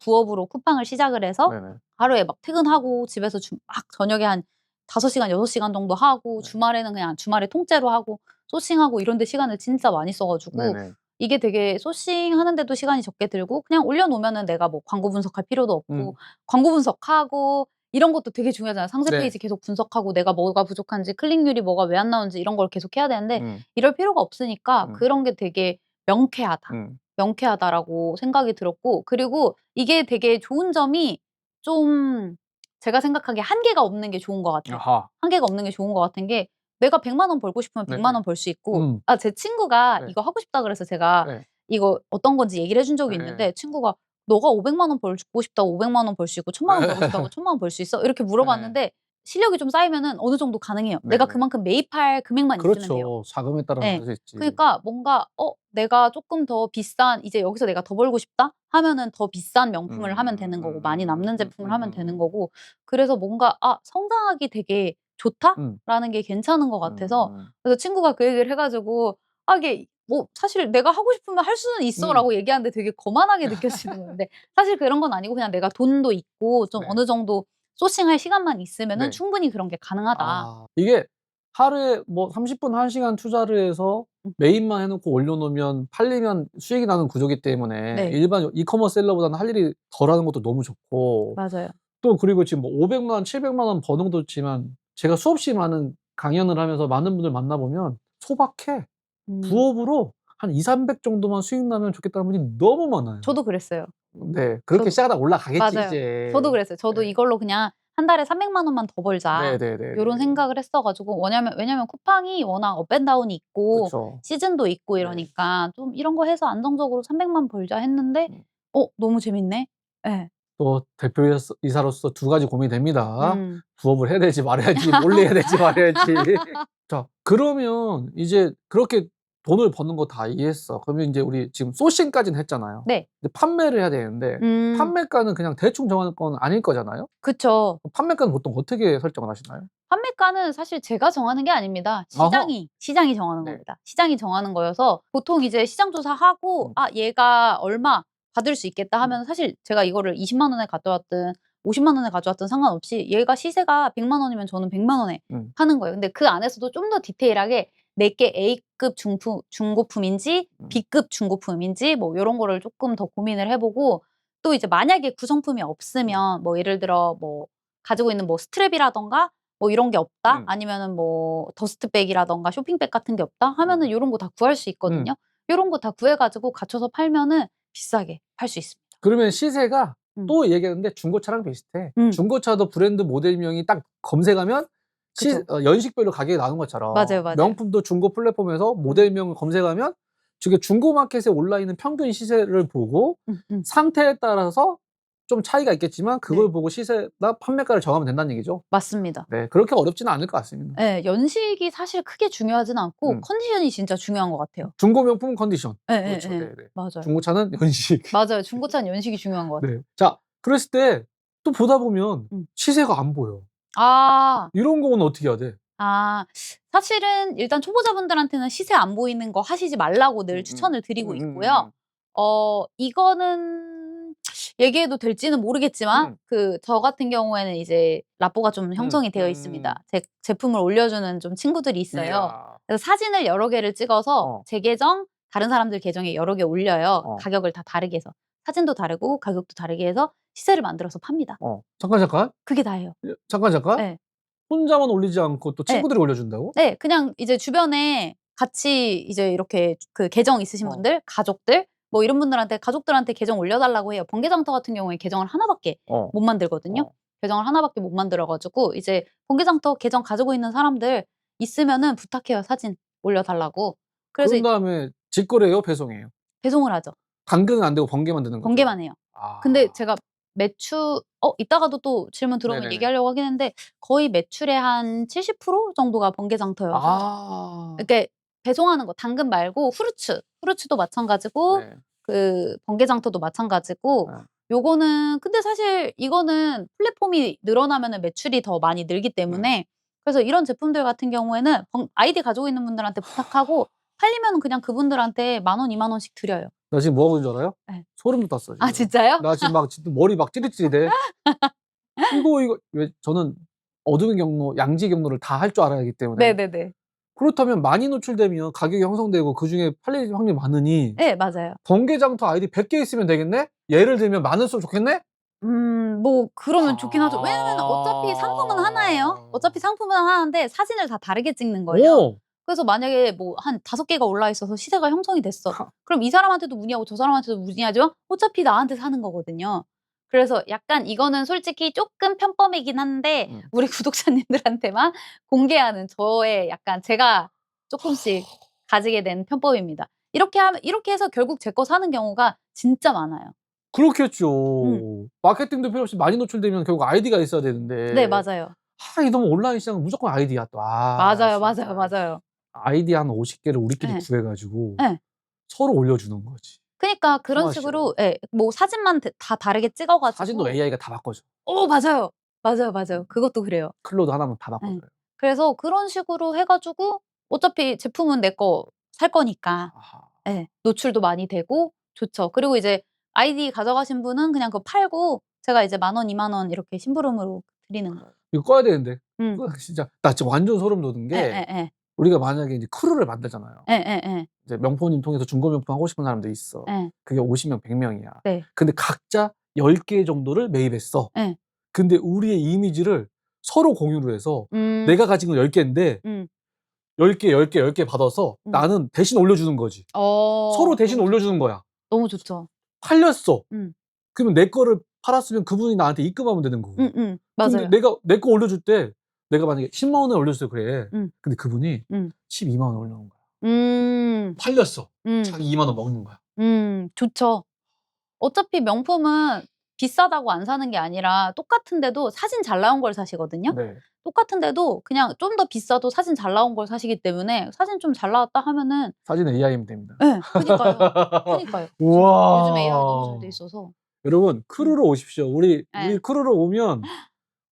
부업으로 쿠팡을 시작을 해서 네네. 하루에 막 퇴근하고 집에서 막 저녁에 한 5시간, 6시간 정도 하고, 주말에는 그냥 주말에 통째로 하고 소싱하고 이런 데 시간을 진짜 많이 써 가지고, 네네. 이게 되게 소싱하는데도 시간이 적게 들고, 그냥 올려놓으면은 내가 뭐 광고 분석할 필요도 없고, 광고 분석하고 이런 것도 되게 중요하잖아요. 상세 네. 페이지 계속 분석하고 내가 뭐가 부족한지, 클릭률이 뭐가 왜 안 나오는지 이런 걸 계속 해야 되는데, 이럴 필요가 없으니까 그런 게 되게 명쾌하다. 명쾌하다라고 생각이 들었고, 그리고 이게 되게 좋은 점이 좀 제가 생각하기에 한계가 없는 게 좋은 것 같아요. 아하. 한계가 없는 게 좋은 것 같은 게, 내가 100만 원 벌고 싶으면 100만 원 벌 수 있고, 제 친구가 네. 이거 하고 싶다 그래서 제가 네. 이거 어떤 건지 얘기를 해준 적이 네. 있는데, 친구가 너가 500만 원 벌고 싶다고 500만 원 벌 수 있고, 1000만 원 벌고 싶다고 1000만 원 벌 수 있어? 이렇게 물어봤는데, 실력이 좀 쌓이면은 어느 정도 가능해요. 내가 네네. 그만큼 매입할 금액만 있으면 돼요. 그렇죠. 자금에 따라서 네. 할 수 있지. 그러니까 뭔가 내가 조금 더 비싼, 이제 여기서 내가 더 벌고 싶다 하면은 더 비싼 명품을 하면 되는 거고, 많이 남는 제품을 하면 되는 거고, 그래서 뭔가 성장하기 되게 좋다라는 게 괜찮은 것 같아서, 그래서 친구가 그 얘기를 해가지고, 이게 뭐 사실 내가 하고 싶으면 할 수는 있어라고 얘기하는데 되게 거만하게 느껴지는 건데, 사실 그런 건 아니고, 그냥 내가 돈도 있고 좀 네. 어느 정도 소싱할 시간만 있으면은 네. 충분히 그런 게 가능하다. 이게 하루에 뭐 30분, 1시간 투자를 해서 매입만 해놓고 올려놓으면 팔리면 수익이 나는 구조기 때문에 네. 일반 이커머스 셀러보다는 할 일이 덜하는 것도 너무 좋고, 맞아요. 또 그리고 지금 뭐 500만 원, 700만 원 버는 것도 있지만 제가 수없이 많은 강연을 하면서 많은 분들 만나보면 소박해. 부업으로 한 200~300 정도만 수익 나면 좋겠다는 분이 너무 많아요. 저도 그랬어요. 네. 그렇게 저도 시작하다 올라가겠지 맞아요. 이제. 저도 그랬어요. 저도 네. 이걸로 그냥 한 달에 300만 원만 더 벌자, 네네네네. 요런 생각을 했어 가지고, 왜냐면 쿠팡이 워낙 업 앤 다운이 있고 그쵸. 시즌도 있고 네. 이러니까 좀 이런 거 해서 안정적으로 300만 벌자 했는데, 너무 재밌네. 예. 또 대표이사로서 두 가지 고민이 됩니다. 음. 부업을 해야 될지 말아야지, 몰래 해야 될지 말아야지. 자, 그러면 이제 그렇게 돈을 버는 거 다 이해했어. 그러면 이제 우리 지금 소싱까지는 했잖아요. 네. 근데 판매를 해야 되는데 판매가는 그냥 대충 정하는 건 아닐 거잖아요. 그쵸. 판매가는 보통 어떻게 설정을 하시나요? 판매가는 사실 제가 정하는 게 아닙니다. 시장이 정하는 네. 겁니다. 시장이 정하는 거여서 보통 이제 시장 조사하고 얘가 얼마 받을 수 있겠다 하면 사실 제가 이거를 20만 원에 가져왔든 50만 원에 가져왔든 상관없이 얘가 시세가 100만 원이면 저는 100만 원에 하는 거예요. 근데 그 안에서도 좀 더 디테일하게 내게 A급 중고품인지 B급 중고품인지 뭐 요런 거를 조금 더 고민을 해 보고 또 이제 만약에 구성품이 없으면 뭐 예를 들어 뭐 가지고 있는 뭐 스트랩이라든가 뭐 이런 게 없다? 아니면은 뭐 더스트백이라든가 쇼핑백 같은 게 없다? 하면은 요런 거 다 구할 수 있거든요. 요런 거 다 구해 가지고 갖춰서 팔면은 비싸게 팔 수 있습니다. 그러면 시세가 또 얘기했는데 중고차랑 비슷해. 중고차도 브랜드 모델명이 딱 검색하면 그쵸. 연식별로 가격이 나오는 것처럼 맞아요, 맞아요. 명품도 중고 플랫폼에서 모델명을 검색하면 저게 중고 마켓에 올라 있는 평균 시세를 보고 상태에 따라서 좀 차이가 있겠지만 그걸 네. 보고 시세나 판매가를 정하면 된다는 얘기죠. 맞습니다. 네, 그렇게 어렵지는 않을 것 같습니다. 예. 연식이 사실 크게 중요하진 않고 음. 컨디션이 진짜 중요한 것 같아요. 중고 명품은 컨디션. 그렇죠. 예예예. 네네. 맞아요. 중고차는 연식. 맞아요. 중고차는 연식이 중요한 것 같아요. 네. 자, 그랬을 때 또 보다 보면 음. 시세가 안 보여. 아. 이런 거는 어떻게 해야 돼? 사실은 일단 초보자분들한테는 시세 안 보이는 거 하시지 말라고 늘 추천을 드리고 있고요. 이거는 얘기해도 될지는 모르겠지만 저 같은 경우에는 이제 라포가 좀 형성이 되어 있습니다. 제품을 올려주는 좀 친구들이 있어요. 이야. 그래서 사진을 여러 개를 찍어서 어. 제 계정, 다른 사람들 계정에 여러 개 올려요. 어. 가격을 다 다르게 해서. 사진도 다르고 가격도 다르게 해서 시세를 만들어서 팝니다. 잠깐. 그게 다예요. 잠깐. 네. 혼자만 올리지 않고 또 네. 친구들이 올려준다고? 네. 그냥 이제 주변에 같이 이제 이렇게 그 계정 있으신 분들, 가족들 뭐 이런 분들한테 가족들한테 계정 올려달라고 해요. 번개장터 같은 경우에 계정을 하나밖에 못 만들거든요. 계정을 하나밖에 못 만들어 가지고 이제 번개장터 계정 가지고 있는 사람들 있으면은 부탁해요. 사진 올려달라고. 그래서 그런 다음에 직거래예요, 배송이에요? 배송을 하죠. 당근은 안 되고 번개만 되는 거죠? 번개만 해요. 근데 제가 이따가도 또 질문 들어오면 네네네. 얘기하려고 하겠는데 거의 매출의 한 70% 정도가 번개장터여서 이렇게 배송하는 거 당근 말고 후르츠도 마찬가지고 네. 그 번개장터도 마찬가지고 네. 요거는 근데 사실 이거는 플랫폼이 늘어나면은 매출이 더 많이 늘기 때문에 그래서 이런 제품들 같은 경우에는 아이디 가지고 있는 분들한테 부탁하고 팔리면은 그냥 그분들한테 10,000원, 20,000원씩 드려요. 나 지금 뭐 하고 있는 줄 알아요? 네. 소름 돋았어, 지금. 진짜요? 나 지금 진짜 머리 막 찌릿찌릿해. 이거 왜 저는 어둠의 경로, 양지 경로를 다 할 줄 알아야 하기 때문에. 네네네. 그렇다면 많이 노출되면 가격이 형성되고 그중에 팔릴 확률이 많으니 네, 맞아요. 번개장터 아이디 100개 있으면 되겠네? 예를 들면 많을수록 좋겠네? 뭐 그러면 좋긴 하죠. 왜냐면 어차피 상품은 하나예요. 어차피 상품은 하나인데 사진을 다 다르게 찍는 거예요. 오! 그래서 만약에 뭐 한 5개가 올라 있어서 시세가 형성이 됐어. 그럼 이 사람한테도 문의하고 저 사람한테도 문의하지만 어차피 나한테 사는 거거든요. 그래서 약간 이거는 솔직히 쪼끔 편법이긴 한데 우리 구독자님들한테만 공개하는 저의 약간 제가 쪼끔씩 가지게 된 편법입니다. 이렇게 해서 결국 제 거 사는 경우가 진짜 많아요. 그렇겠죠. 마케팅도 필요 없이 많이 노출되면 결국 아이디가 있어야 되는데. 네, 맞아요. 이놈의 온라인 시장은 무조건 아이디야 또. 맞아요, 진짜. 맞아요. 아이디 한 50개를 우리끼리 네. 구해 가지고 네. 서로 올려주는 거지. 그러니까 그런 통화식으로. 식으로 뭐 사진만 다 다르게 찍어 가지고 사진도 AI가 다 바꿔줘. 맞아요. 맞아요. 그것도 그래요. 클로드 하나만 다 바꿔줘요. 그래서 그런 식으로 해 가지고 어차피 제품은 내 거 살 거니까 노출도 많이 되고 좋죠. 그리고 이제 아이디 가져가신 분은 그냥 그거 팔고 제가 이제 10,000원, 20,000원 이렇게 심부름으로 드리는 거예요. 이거 꺼야 되는데. 음. 진짜 나 지금 완전 소름 돋은 게 예예예. 우리가 만약에 이제 크루를 만들잖아요. 예예예. 이제 명품님 통해서 중고 명품 하고 싶은 사람도 있어. 예. 그게 50명, 100명이야. 네. 근데 각자 10개 정도를 매입했어. 예. 근데 우리의 이미지를 서로 공유를 해서 내가 가진 건 10개인데 10개 받아서 나는 대신 올려주는 거지. 서로 대신 올려주는 거야. 너무 좋죠. 팔렸어. 음. 그러면 내 거를 팔았으면 그분이 나한테 입금하면 되는 거고. 맞아요. 근데 내 거 올려줄 때 내가 만약에 10만 원을 올려줬어요. 그래. 근데 그분이 12만 원 올려놓은 거야. 팔렸어. 자기 2만 원 먹는 거야. 좋죠. 어차피 명품은 비싸다고 안 사는 게 아니라 똑같은데도 사진 잘 나온 걸 사시거든요. 네. 똑같은데도 그냥 좀 더 비싸도 사진 잘 나온 걸 사시기 때문에 사진 좀 잘 나왔다 하면은 사진 AI면 됩니다. 예. 그니까요. 그니까요. 진짜 요즘 AI 너무 잘 돼 우와. 있어서. 여러분 크루로 오십시오. 우리 예. 크루로 오면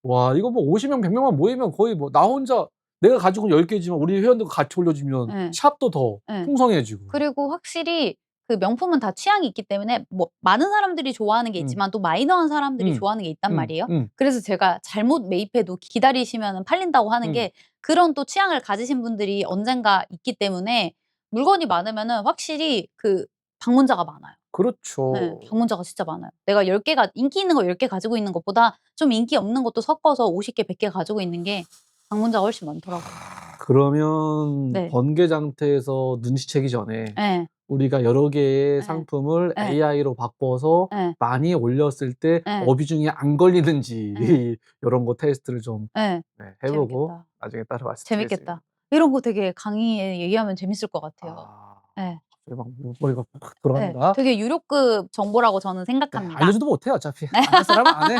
와 이거 뭐 50명 100명만 모이면 거의 뭐 나 혼자 내가 가지고 10개지만 우리 회원들과 같이 올려주면 예. 샵도 더 예. 풍성해지고. 그리고 확실히 그 명품은 다 취향이 있기 때문에 뭐 많은 사람들이 좋아하는 게 있지만 또 마이너한 사람들이 좋아하는 게 있단 말이에요. 그래서 제가 잘못 매입해도 기다리시면은 팔린다고 하는 게 그런 또 취향을 가지신 분들이 언젠가 있기 때문에 물건이 많으면은 확실히 그 방문자가 많아요. 네. 그렇죠. 방문자가 진짜 많아요. 내가 10개가 인기 있는 거 10개 가지고 있는 것보다 좀 인기 없는 것도 섞어서 50개, 100개 가지고 있는 게 방문자가 훨씬 많더라고요. 그러면 네. 번개장터에서 눈치채기 전에 예. 우리가 여러 개의 예. 상품을 예. AI로 바꿔서 예. 많이 올렸을 때 예. 어비중에 안 걸리는지 예. 요런 거 테스트를 좀 예. 해 보고 재밌겠다. 나중에 따로 말씀드리겠습니다. 재밌겠다. 이런 거 되게 강의에 얘기하면 재밌을 것 같아요. 아. 예. 갑자기 막 머리가 팍 예. 돌아간다. 되게 유료급 정보라고 저는 네. 생각합니다. 알려줘도 못해요 어차피. 안 할 사람은 안 해.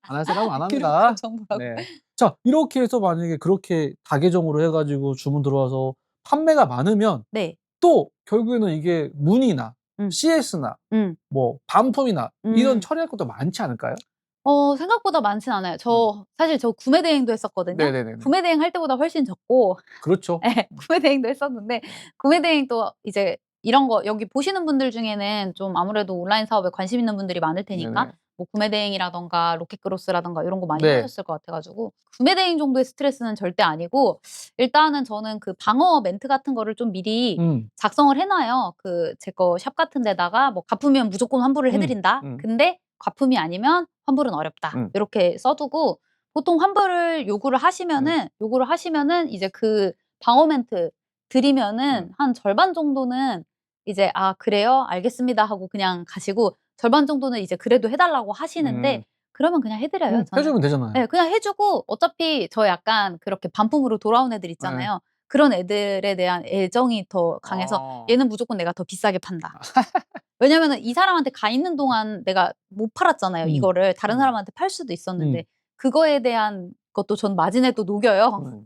안 할 사람은 안 합니다. 유료급 정보라고. 네. 자 이렇게 해서 만약에 그렇게 다계정으로 해 가지고 주문 들어와서 판매가 많으면 네. 또 결국에는 이게 문의나 음. CS나 음. 뭐 반품이나 이런 음. 처리할 것도 많지 않을까요? 생각보다 많진 않아요. 사실 저 구매 대행도 했었거든요. 네네네네. 구매 대행 할 때보다 훨씬 적고 그렇죠. 예. 구매 대행도 했었는데 구매 대행도 이제 이런 거 여기 보시는 분들 중에는 좀 아무래도 온라인 사업에 관심 있는 분들이 많을 테니까 네네. 뭐 구매 대행이라든가 로켓그로스라든가 요런 거 많이 네. 하셨을 것 같아 가지고 구매 대행 정도의 스트레스는 절대 아니고 일단은 저는 그 방어 멘트 같은 거를 좀 미리 작성을 해 놔요. 그 제 거 샵 같은 데다가 뭐 "가품이면 무조건 환불을 해 드린다. 근데 과품이 아니면 환불은 어렵다." 요렇게 써 두고 보통 환불을 요구를 하시면은 이제 그 방어 멘트 드리면은 한 절반 정도는 이제 "아 그래요? 알겠습니다." 하고 그냥 가시고 절반 정도는 이제 그래도 해 달라고 하시는데 그러면 그냥 해 드려요 해 저는. 주면 되잖아요. 예. 그냥 해 주고 어차피 저 약간 그렇게 반품으로 돌아온 애들 네. 있잖아요. 그런 애들에 대한 애정이 더 강해서 어. '얘는 무조건 내가 더 비싸게 판다.' 왜냐면은 이 사람한테 가 있는 동안 내가 못 팔았잖아요 이거를. 다른 사람한테 팔 수도 있었는데 그거에 대한 것도 전 마진에 또 녹여요.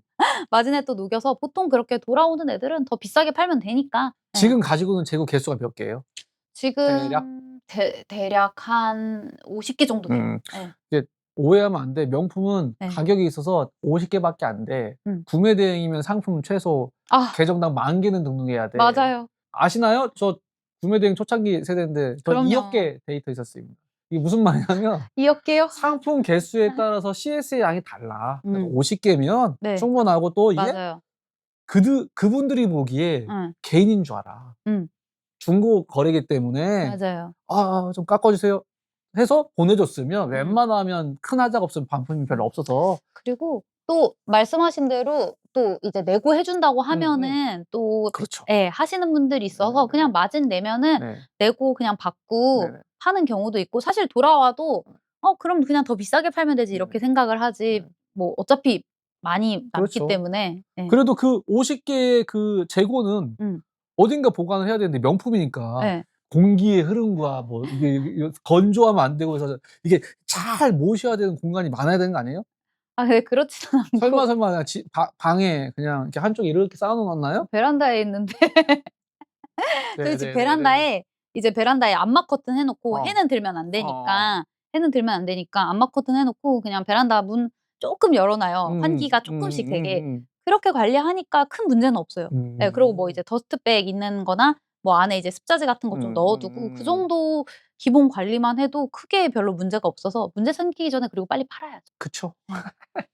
마진에 또 녹여서 보통 그렇게 돌아오는 애들은 더 비싸게 팔면 되니까. 예. 지금 가지고 있는 재고 개수가 몇 개예요? 대략? 지금 대략 한 50개 정도 돼요. 예. 이게 오해하면 안 돼. 명품은 네. 가격이 있어서 50개밖에 안 돼. 음. 구매 대행이면 상품 최소 아 계정당 10,000개는 등록해야 돼. 맞아요. 아시나요? 저 구매 대행 초창기 세대인데 저 그럼요. 2억 개 데이터 있었습니다. 이게 무슨 말이냐면 2억 개요? 상품 개수에 따라서 CS의 양이 달라. 그러니까 음. 50개면 네. 충분하고 또 이게 맞아요. 그분들이 보기에 응. 개인인 줄 알아. 음. 중고 거래기 때문에 맞아요. "아 좀 깎아 주세요." 해서 보내줬으면 음. 웬만하면 큰 하자가 없으면 반품이 별로 없어서 그리고 또 말씀하신 대로 또 이제 내고 해 준다고 하면은 또 그렇죠. 예 하시는 분들이 있어서 그냥 마진 내면은 네. 내고 그냥 받고 네네. 하는 경우도 있고 사실 돌아와도 '그럼 그냥 더 비싸게 팔면 되지.' 이렇게 생각을 하지 뭐 어차피 많이 남기 그렇죠. 때문에. 예. 그래도 그 50 개의 그 재고는 음. 어딘가 보관을 해야 되는데 명품이니까 예. 공기의 흐름과 뭐 이게 건조하면 안 되고 해서 이게 잘 모셔야 되는 공간이 많아야 되는 거 아니에요? 아 네 그렇지는 않고 설마 그냥 방에 그냥 이렇게 한쪽에 이렇게 쌓아 놓았나요? 베란다에 있는데 저희 집 네네네네. 베란다에 이제 베란다에 암막 커튼 해 놓고 어. 해는 들면 안 되니까 암막 커튼 해 놓고 그냥 베란다 문 쪼끔 열어 놔요. 환기가 쪼끔씩 되게. 그렇게 관리하니까 큰 문제는 없어요. 예 그리고 뭐 이제 더스트백 있는 거나 뭐 안에 이제 습자재 같은 거 좀 넣어 두고 그 정도 기본 관리만 해도 크게 별로 문제가 없어서 문제 생기기 전에 그리고 빨리 팔아야죠. 그쵸.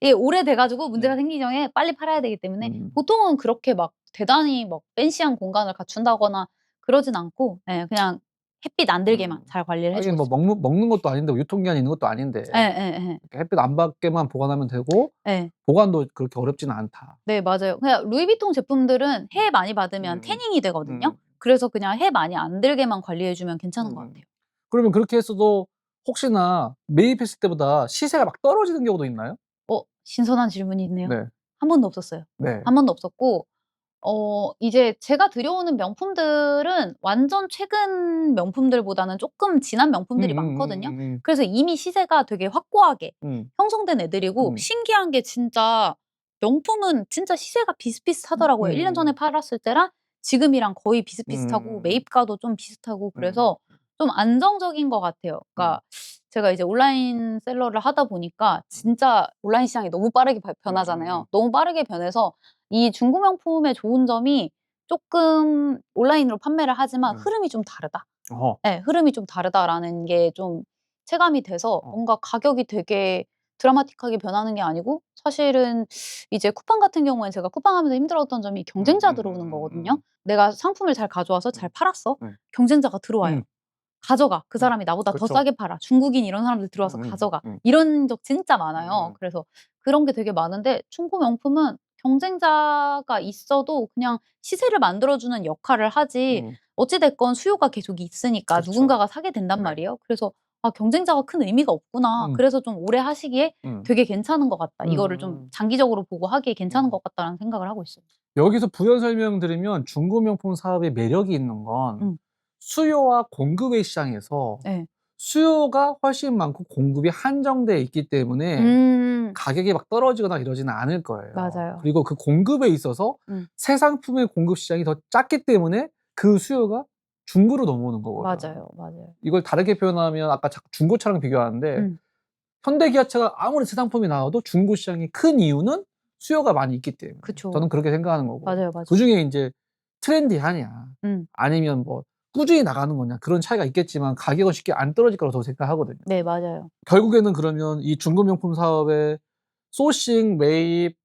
이게 오래돼 가지고 문제가 네. 생기기 전에 빨리 팔아야 되기 때문에 보통은 그렇게 막 대단히 막 팬시한 공간을 갖춘다거나 그러진 않고 예 그냥 햇빛 안 들게만 잘 관리를 해 하긴 주고 뭐 있습니다. 먹는 것도 아닌데 유통기한이 있는 것도 아닌데 예예예. 이렇게 햇빛 안 받게만 보관하면 되고 예. 보관도 그렇게 어렵지는 않다. 네 맞아요. 그냥 루이비통 제품들은 해 많이 받으면 태닝이 되거든요. 그래서 그냥 해 많이 안 들게만 관리해 주면 괜찮은 것 같아요. 그러면 그렇게 했어도 혹시나 매입했을 때보다 시세가 막 떨어지는 경우도 있나요? 신선한 질문이 있네요. 네. 한 번도 없었어요. 네. 한 번도 없었고 이제 제가 들여오는 명품들은 완전 최근 명품들보다는 조금 지난 명품들이 많거든요. 그래서 이미 시세가 되게 확고하게 형성된 애들이고 신기한 게 진짜 명품은 진짜 시세가 비슷비슷하더라고요. 1년 전에 팔았을 때랑 지금이랑 거의 비슷비슷하고 매입가도 좀 비슷하고 그래서 좀 안정적인 것 같아요. 그러니까 제가 이제 온라인 셀러를 하다 보니까 진짜 온라인 시장이 너무 빠르게 변하잖아요. 너무 빠르게 변해서 이 중고 명품의 좋은 점이 조금 온라인으로 판매를 하지만 흐름이 좀 다르다. 어허. 예. 흐름이 좀 다르다라는 게 좀 체감이 돼서 뭔가 가격이 되게 드라마틱하게 변하는 게 아니고 사실은 이제 쿠팡 같은 경우에는 제가 쿠팡하면서 힘들었던 점이 경쟁자 들어오는 거거든요. 내가 상품을 잘 가져와서 잘 팔았어. 경쟁자가 들어와요. 가져가. 그 사람이 나보다 더 그쵸. 싸게 팔아. 중국인 이런 사람들 들어와서 가져가. 이런 적 진짜 많아요. 그래서 그런 게 되게 많은데 중고 명품은 경쟁자가 있어도 그냥 시세를 만들어 주는 역할을 하지 어찌 됐건 수요가 계속 있으니까 그렇죠. 누군가가 사게 된단 네. 말이에요. 그래서 '아 경쟁자가 큰 의미가 없구나. 그래서 좀 오래 하시기에 되게 괜찮은 것 같다. 이거를 좀 장기적으로 보고 하기에 괜찮은 것 같다.'라는 생각을 하고 있어요. 여기서 부연 설명드리면 중고 명품 사업의 매력이 있는 건 수요와 공급의 시장에서 예. 수요가 훨씬 많고 공급이 한정돼 있기 때문에 가격이 막 떨어지거나 이러지는 않을 거예요. 맞아요. 그리고 그 공급에 있어서 새 상품의 공급 시장이 더 작기 때문에 그 수요가 중고로 넘어오는 거거든. 맞아요, 맞아요. 이걸 다르게 표현하면 아까 자꾸 중고차랑 비교하는데 현대기아차가 아무리 새 상품이 나와도 중고 시장이 큰 이유는 수요가 많이 있기 때문에. 그쵸. 저는 그렇게 생각하는 거고. 맞아요, 맞아요. 그중에 인제 트렌디하냐 음. 아니면 뭐 꾸준히 나가는 거냐 그런 차이가 있겠지만 가격은 쉽게 안 떨어질 거라고 저는 생각하거든요. 네, 맞아요. 결국에는 그러면 이 중고 명품 사업의 소싱, 매입,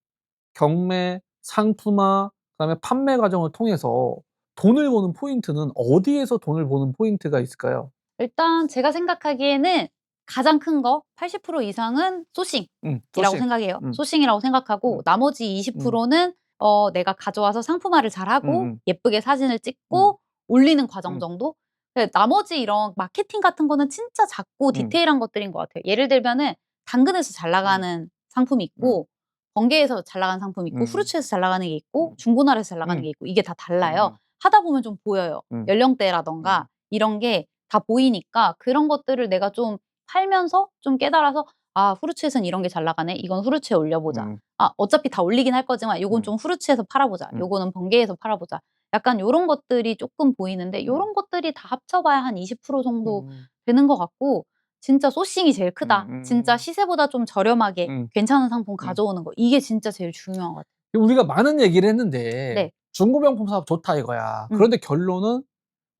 경매, 상품화 그다음에 판매 과정을 통해서 돈을 버는 포인트는 어디에서 돈을 버는 포인트가 있을까요? 일단 제가 생각하기에는 가장 큰 거 80% 이상은 소싱이라고 소싱. 생각해요. 소싱이라고 생각하고 나머지 20%는 내가 가져와서 상품화를 잘하고 예쁘게 사진을 찍고 올리는 과정 정도? 네, 나머지 이런 마케팅 같은 거는 진짜 작고 디테일한 것들인 것 같아요. 예를 들면은 당근에서 잘 나가는 상품이 있고 번개에서 잘 나가는 상품이 있고 후르츠에서 잘 나가는 게 있고 중고나라에서 잘 나가는 게 있고 이게 다 달라요. 하다 보면 좀 보여요. 연령대라든가 이런 게 다 보이니까 그런 것들을 내가 좀 팔면서 좀 깨달아서 '아 후르츠에선 이런 게 잘 나가네. 이건 후르츠에 올려보자. 아 어차피 다 올리긴 할 거지만 요건 좀 후르츠에서 팔아보자. 요거는 번개에서 팔아보자.' 약간 요런 것들이 쪼끔 보이는데 요런 것들이 다 합쳐봐야 한 20% 정도 되는 것 같고 진짜 소싱이 제일 크다. 진짜 시세보다 좀 저렴하게 괜찮은 상품 가져오는 거. 이게 진짜 제일 중요한 것 같아요. 우리가 많은 얘기를 했는데 네. 중고 명품 사업 좋다 이거야. 그런데 결론은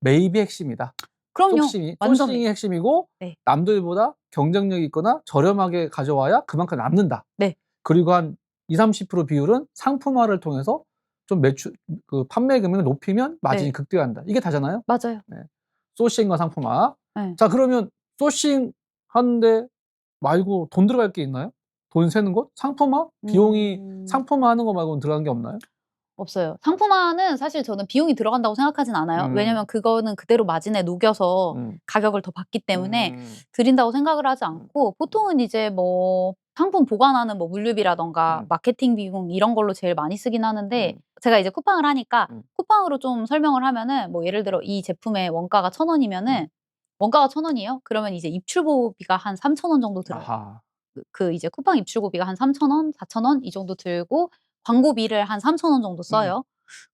매입이 핵심이다. 그럼요. 소싱이 완전 소싱이 핵심이고 네. 남들보다 경쟁력이 있거나 저렴하게 가져와야 그만큼 남는다. 네. 그리고 한 20-30% 비율은 상품화를 통해서 좀 매출 그 판매 금액을 높이면 마진이 네. 극대화한다. 이게 다잖아요. 맞아요. 네. 소싱과 상품화. 예. 자 그러면 소싱 하는데 말고 돈 들어갈 게 있나요? 돈 세는 것? 상품화? 비용이 상품화하는 거 말고는 들어가는 게 없나요? 없어요. 상품화는 사실 저는 비용이 들어간다고 생각하진 않아요. 왜냐면 그거는 그대로 마진에 녹여서 가격을 더 받기 때문에 들인다고 생각을 하지 않고 보통은 이제 뭐 상품 보관하는 뭐 물류비라든가 마케팅 비용 이런 걸로 제일 많이 쓰긴 하는데 제가 이제 쿠팡을 하니까 쿠팡으로 좀 설명을 하면은 뭐 예를 들어 이 제품의 원가가 1,000원이면은 원가가 1,000원이에요? 그러면 이제 입출고비가 한 3,000원 정도 들어요. 아하. 그 이제 쿠팡 입출고비가 한 3,000원, 4,000원 이 정도 들고 광고비를 한 3,000원 정도 써요.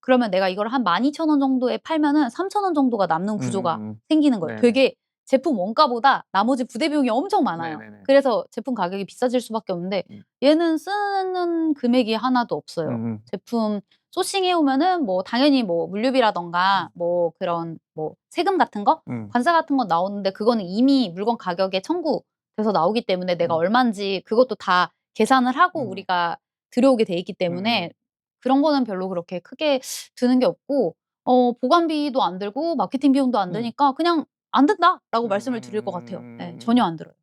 그러면 내가 이걸 한 12,000원 정도에 팔면은 3,000원 정도가 남는 구조가 생기는 거예요. 네네. 되게 제품 원가보다 나머지 부대 비용이 엄청 많아요. 네네네. 그래서 제품 가격이 비싸질 수밖에 없는데 얘는 쓰는 금액이 하나도 없어요. 제품 소싱해 오면은 뭐 당연히 뭐 물류비라든가 뭐 그런 뭐 세금 같은 거, 관세 같은 건 나오는데 그거는 이미 물건 가격에 청구돼서 나오기 때문에 내가 얼만지 그것도 다 계산을 하고 우리가 들여오게 돼 있기 때문에 그런 거는 별로 그렇게 크게 드는 게 없고 보관비도 안 들고 마케팅 비용도 안 드니까 그냥 "안 든다."라고 말씀을 드릴 것 같아요. 예. 전혀 안 들어요.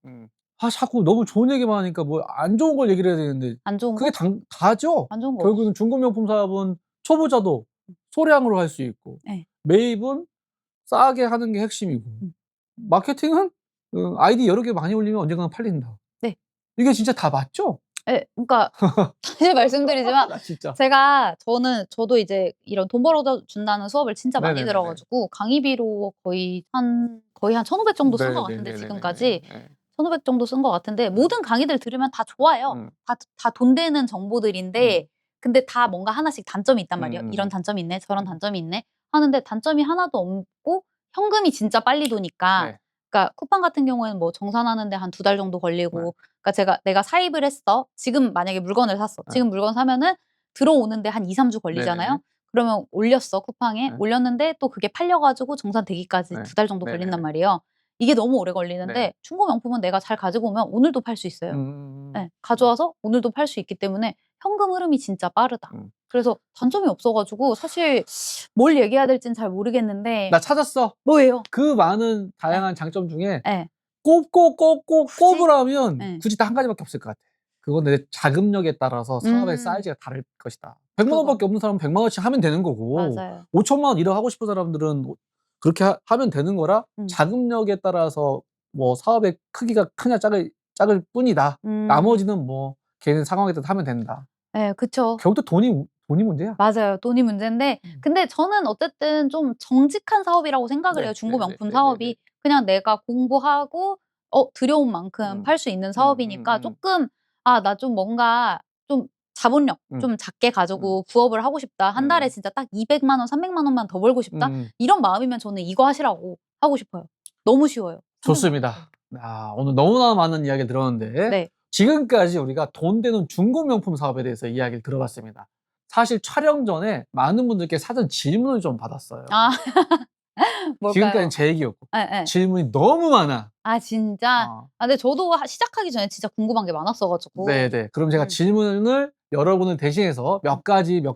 아 자꾸 너무 좋은 얘기만 하니까 뭐 안 좋은 걸 얘기를 해야 되는데 안 좋은 그게 거? 다죠. 안 좋은 거 결국은 중고 명품 사업은 초보자도 소량으로 할 수 있고 예. 매입은 싸게 하는 게 핵심이고 마케팅은 아이디 여러 개 많이 올리면 언젠가는 팔린다. 네. 이게 진짜 다 맞죠? 예, 그러니까 다시 말씀드리지만 나 진짜. 저도 이제 이런 돈 벌어다 준다는 수업을 진짜 많이 네네네네. 들어가지고 강의비로 거의 한 1,500 정도 쓴 것 같은데 네네네네네. 지금까지 네. 1,500 정도 쓴 것 같은데 모든 강의들 들으면 다 좋아요. 음. 다 돈 되는 정보들인데 근데 다 뭔가 하나씩 단점이 있단 말이에요. 이런 음. 단점이 있네, 저런 음. 단점이 있네 하는데 단점이 하나도 없고 현금이 진짜 빨리 도니까 네. 그러니까 쿠팡 같은 경우에는 뭐 정산하는데 한 2달 정도 네. 걸리고 그러니까 내가 사입을 했어. 지금 만약에 물건을 샀어. 네. 지금 물건 사면은 들어오는데 한 2-3주 네네네. 걸리잖아요. 그러면 올렸어 쿠팡에. 네. 올렸는데 또 그게 팔려 가지고 정산되기까지 네. 2달 정도 걸린단 네네네. 말이에요. 이게 너무 오래 네. 걸리는데 중고 명품은 내가 잘 가지고 오면 오늘도 팔 수 있어요. 예. 가져와서 오늘도 팔 수 있기 때문에 현금 흐름이 진짜 빠르다. 음. 그래서 단점이 없어 가지고 사실 뭘 얘기해야 될지는 잘 모르겠는데 나 찾았어. 뭐예요? 그 많은 예. 다양한 장점 중에 예. 꼽고 굳이? 꼽으라면 예. 굳이 딱 한 가지밖에 없을 것 같아. 그건 내 자금력에 따라서 사업의 음. 사이즈가 다를 것이다. 100만 그거. 원밖에 없는 사람은 100만 원씩 하면 되는 거고 맞아요. 5천만 원 일을 하고 싶은 사람들은 그렇게 하면 되는 거라 자금력에 따라서 뭐 사업의 크기가 크냐 작을 뿐이다. 나머지는 뭐 개인 상황에 따라 하면 된다. 예, 그쵸. 결국 또 돈이 문제야. 맞아요. 돈이 문제인데 근데 저는 어쨌든 좀 정직한 사업이라고 생각을 해요, 중고 명품 사업이. 그냥 내가 공부하고 들여온 만큼 팔 수 있는 사업이니까 쪼끔 '아 나 좀 뭔가 좀 자본력 좀 작게 가지고 부업을 하고 싶다. 한 달에 진짜 딱 200만 원, 300만 원만 더 벌고 싶다.' 이런 마음이면 저는 이거 하시라고 하고 싶어요. 너무 쉬워요. 좋습니다. 아, 오늘 너무나 많은 이야기를 들었는데 네. 지금까지 우리가 돈 되는 중고 명품 사업에 대해서 이야기를 들어봤습니다. 사실 촬영 전에 많은 분들께 사전 질문을 좀 받았어요. 아. 뭘까요? 지금까지는 제 얘기였고 예예. 질문이 너무 많아. 아 진짜? 어. 근데 저도 시작하기 전에 진짜 궁금한 게 많았어 가지고. 네네. 그럼 제가 질문을 여러분을 대신해서 몇 가지를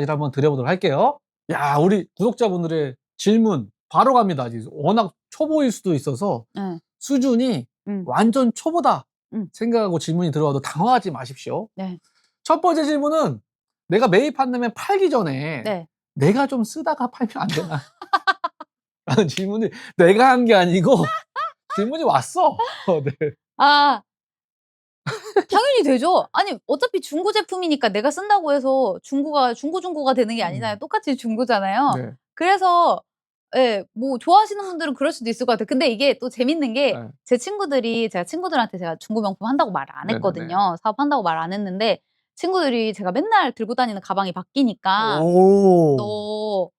한번 드려보도록 할게요. 야, 우리 구독자분들의 질문 바로 갑니다. 이제 워낙 초보일 수도 있어서 예. 수준이 음. 완전 초보다 음. 생각하고 질문이 들어와도 당황하지 마십시오. 네. 첫 번째 질문은 내가 매입한다면 팔기 전에 네. 내가 좀 쓰다가 팔면 안 되나? 라는 질문을 내가 한 게 아니고 질문이 왔어. 네. 아. 당연히 되죠. 아니 어차피 중고 제품이니까 내가 쓴다고 해서 중고가 되는 게 아니잖아요. 똑같이 중고잖아요. 네. 그래서 예 뭐 좋아하시는 분들은 그럴 수도 있을 것 같아요. 근데 이게 또 재밌는 게 네. 제 친구들이 제가 친구들한테 제가 중고 명품 한다고 말을 안 네네네. 했거든요. 사업한다고 말 안 했는데 친구들이 제가 맨날 들고 다니는 가방이 바뀌니까 오. "너"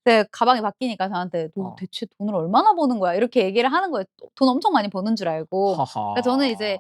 네 가방이 바뀌니까 저한테 "너 어. 대체 돈을 얼마나 버는 거야?" 이렇게 얘기를 하는 거예요. 돈 엄청 많이 버는 줄 알고. 하하. 그러니까 저는 이제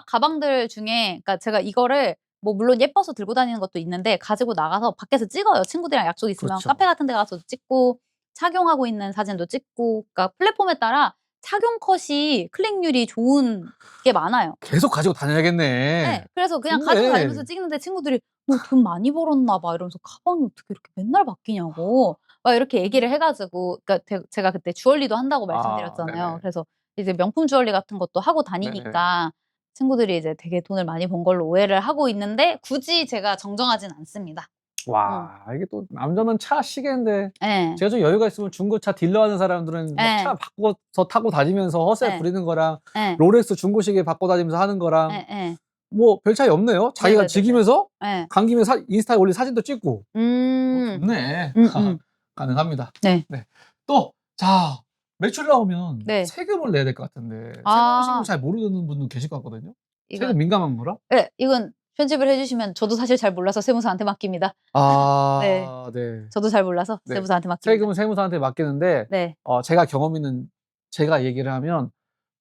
가방들 중에 그러니까 제가 이거를 뭐 물론 예뻐서 들고 다니는 것도 있는데 가지고 나가서 밖에서 찍어요. 친구들이랑 약속 있으면 그렇죠. 카페 같은 데 가서도 찍고 착용하고 있는 사진도 찍고 그러니까 플랫폼에 따라 착용 컷이 클릭률이 좋은 게 많아요. 계속 가지고 다녀야겠네. 네. 그래서 그냥 좋네. 가지고 다니면서 찍는데 친구들이 "너 돈 많이 벌었나 봐." 이러면서 "가방이 어떻게 이렇게 맨날 바뀌냐고." 막 이렇게 얘기를 해 가지고 그러니까 제가 그때 주얼리도 한다고 말씀드렸잖아요. 네네. 그래서 이제 명품 주얼리 같은 것도 하고 네네. 다니니까 친구들이 이제 되게 돈을 많이 번 걸로 오해를 하고 있는데 굳이 제가 정정하진 않습니다. 와, 이게 또 남자는 차 시계인데 예. 제가 좀 여유가 있으면 중고차 딜러 하는 사람들은 막 차 예. 바꿔서 타고 다니면서 허세 예. 부리는 거랑 예. 롤렉스 중고 시계 바꿔 다니면서 하는 거랑 예예. 뭐 별 차이 없네요. 자기가 네네네네. 즐기면서 예. 간 김에 인스타에 올린 사진도 찍고. 좋네. 음음. 가능합니다. 네. 네. 또 자, 매출 나오면 네. 세금을 내야 될 것 같은데 세금 아. 신고 잘 모르는 분도 계실 것 같거든요. 세금 이건 민감한 거라? 예. 이건 편집을 해 주시면 저도 사실 잘 몰라서 세무사한테 맡깁니다. 네. 아, 네. 저도 잘 몰라서 네. 세무사한테 맡깁니다. 세금은 세무사한테 맡기는데 네. 제가 경험 있는 제가 얘기를 하면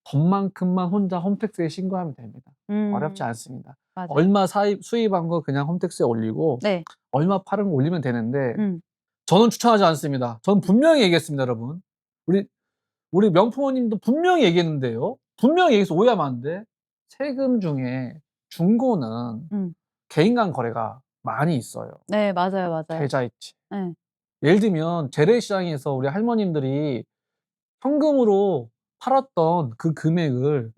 돈만큼만 혼자 홈택스에 신고하면 됩니다. 어렵지 않습니다. 맞아요. 얼마 수입한 거 그냥 홈택스에 올리고 네. 얼마 팔은 거 올리면 되는데 저는 추천하지 않습니다. 저는 분명히 얘기했습니다, 여러분. 우리 명품원님도 분명히 얘기했는데요. 분명히 얘기해서 오해하면 안 돼. 세금 중에 중고는 개인 간 거래가 많이 있어요. 네. 맞아요, 맞아요. 계좌이체. 예. 예를 들면 재래시장에서 우리 할머님들이 현금으로 팔았던 그 금액을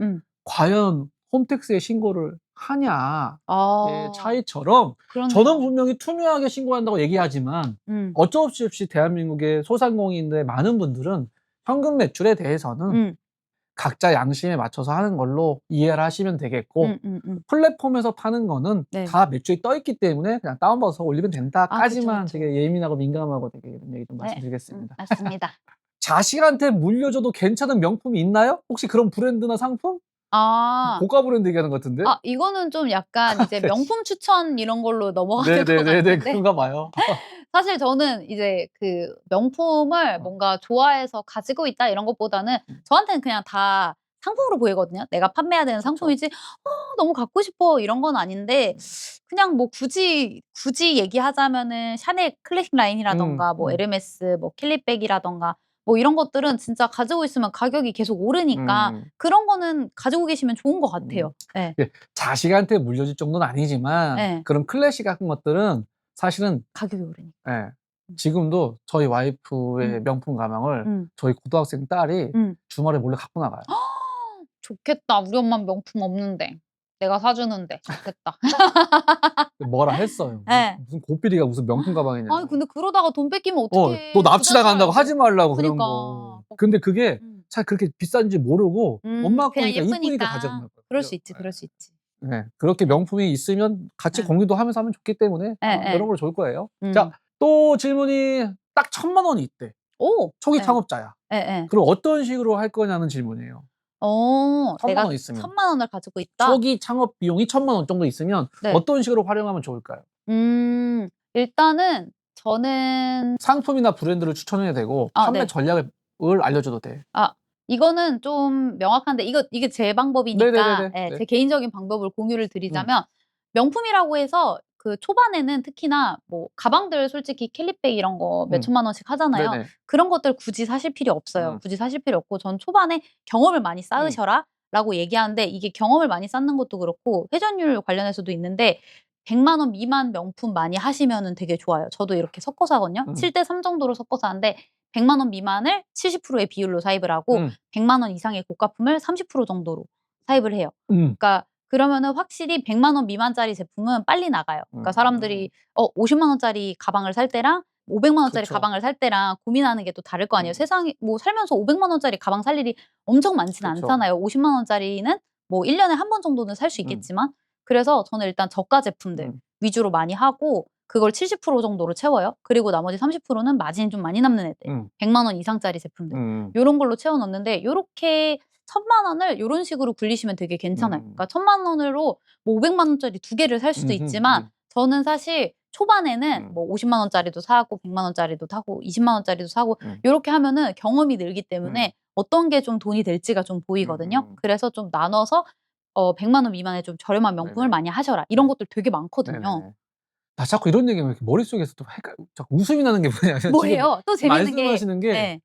과연 홈택스에 신고를 하냐의 아. 차이처럼 그렇네요. 저는 분명히 투명하게 신고한다고 얘기하지만 어쩔 수 없이 대한민국의 소상공인들 많은 분들은 현금 매출에 대해서는 각자 양심에 맞춰서 하는 걸로 이해를 하시면 되겠고 플랫폼에서 파는 거는 네. 다 매출이 떠 있기 때문에 그냥 다운받아서 올리면 그쵸, 된다까지만 그쵸. 되게 예민하고 민감하고 되게 이런 얘기 좀 네. 말씀드리겠습니다. 맞습니다. 자식한테 물려줘도 괜찮은 명품이 있나요? 혹시 그런 브랜드나 상품? 아. 고가 브랜드 얘기하는 것 같은데? 아 이거는 좀 약간 이제 네. 명품 추천 이런 걸로 넘어가야 될 것 네네네네. 같은데 그런가 봐요. 사실 저는 이제 그 명품을 뭔가 좋아해서 가지고 있다 이런 것보다는 저한테는 그냥 다 상품으로 보이거든요. 내가 판매해야 되는 그쵸. 상품이지 너무 갖고 싶어 이런 건 아닌데 그냥 뭐 굳이 얘기하자면은 샤넬 클래식 라인이라든가 뭐 에르메스 뭐 킬리백이라든가 뭐 이런 것들은 진짜 가지고 있으면 가격이 계속 오르니까 그런 거는 가지고 계시면 좋은 것 같아요. 예. 예. 자식한테 물려줄 정도는 아니지만 예. 그런 클래식 같은 것들은 사실은 가격이 오르니까. 예. 지금도 저희 와이프의 음. 명품 가방을 음. 저희 고등학생 딸이 음. 주말에 몰래 갖고 나가요. 좋겠다. 우리 엄마는 명품 없는데. 내가 사 주는데. 좋겠다. 뭐라 했어요. 예. 무슨 고삐리가 무슨 명품 가방이냐고. 아니 근데 그러다가 돈 뺏기면 또 어떡해. 납치 당한다고 하지 말라고 그런 그니까. 거. 근데 그게 음. 잘 그렇게 비싼지 모르고 엄마 그냥 거니까 이쁘니까 예쁘니까. 가져간 거예요. 그럴 수 있지, 그럴 수 있지. 네. 그렇게 명품이 있으면 같이 예. 공유도 하면서 하면 좋기 때문에 예예. 이런 걸 좋을 거예요. 자, 또 질문이 딱 1,000,000 원이 있대. 오. 초기 예. 창업자야. 예예. 그럼 어떤 식으로 할 거냐는 질문이에요. 1,000,000 내가 원 있으면. 1,000,000 원을 가지고 있다? 초기 창업 비용이 1,000,000 원 정도 있으면 네. 어떤 식으로 활용하면 좋을까요? 일단은 저는 상품이나 브랜드를 추천해야 되고 판매 네. 전략을 알려줘도 돼. 이거는 좀 명확한데 이게 제 방법이니까 네네네네. 예 네. 제 개인적인 방법을 공유를 드리자면 명품이라고 해서 그 초반에는 특히나 뭐 가방들 솔직히 캘리백 이런 거 몇 천만 원씩 하잖아요. 네네. 그런 것들 굳이 사실 필요 없어요. 굳이 사실 필요 없고 전 초반에 "경험을 많이 쌓으셔라."라고 얘기하는데 이게 경험을 많이 쌓는 것도 그렇고 회전율 관련해서도 있는데 100만 원 미만 명품 많이 하시면은 되게 좋아요. 저도 이렇게 섞어서 하거든요. 7:3 정도로 섞어서 하는데 100만 원 미만을 70%의 비율로 사입을 하고 100만 원 이상의 고가품을 30% 정도로 사입을 해요. 그러니까 그러면은 확실히 100만 원 미만짜리 제품은 빨리 나가요. 그러니까 사람들이 50만 원짜리 가방을 살 때랑 500만 원짜리 그쵸. 가방을 살 때랑 고민하는 게 또 다를 거 아니에요. 세상에 뭐 살면서 500만 원짜리 가방 살 일이 엄청 많지는 그쵸. 않잖아요. 50만 원짜리는 뭐 1 년에 한 번 정도는 살 수 있겠지만 그래서 저는 일단 저가 제품들 위주로 많이 하고 그걸 70% 정도로 채워요. 그리고 나머지 30%는 마진이 좀 많이 남는 애들. 100만 원 이상짜리 제품들. 요런 걸로 채워 넣는데 요렇게 1,000,000 원을 요런 식으로 굴리시면 되게 괜찮아요. 그러니까 1,000,000 원으로 뭐 500만 원짜리 2개를 살 수도 있지만 저는 사실 초반에는 뭐 50만 원짜리도 사고 100만 원짜리도 사고 20만 원짜리도 사고 요렇게 하면은 경험이 늘기 때문에 어떤 게 좀 돈이 될지가 좀 보이거든요. 그래서 좀 나눠서 100만 원 미만의 좀 저렴한 명품을 네네. 많이 하셔라. 이런 것들 되게 많거든요. 네네네. 나 자꾸 이런 얘기하면 이렇게 머릿속에서 또 자꾸 웃음이 나는 게 뭐냐면 지금 뭐예요? 또 재밌는 게 말씀하시는 게 예.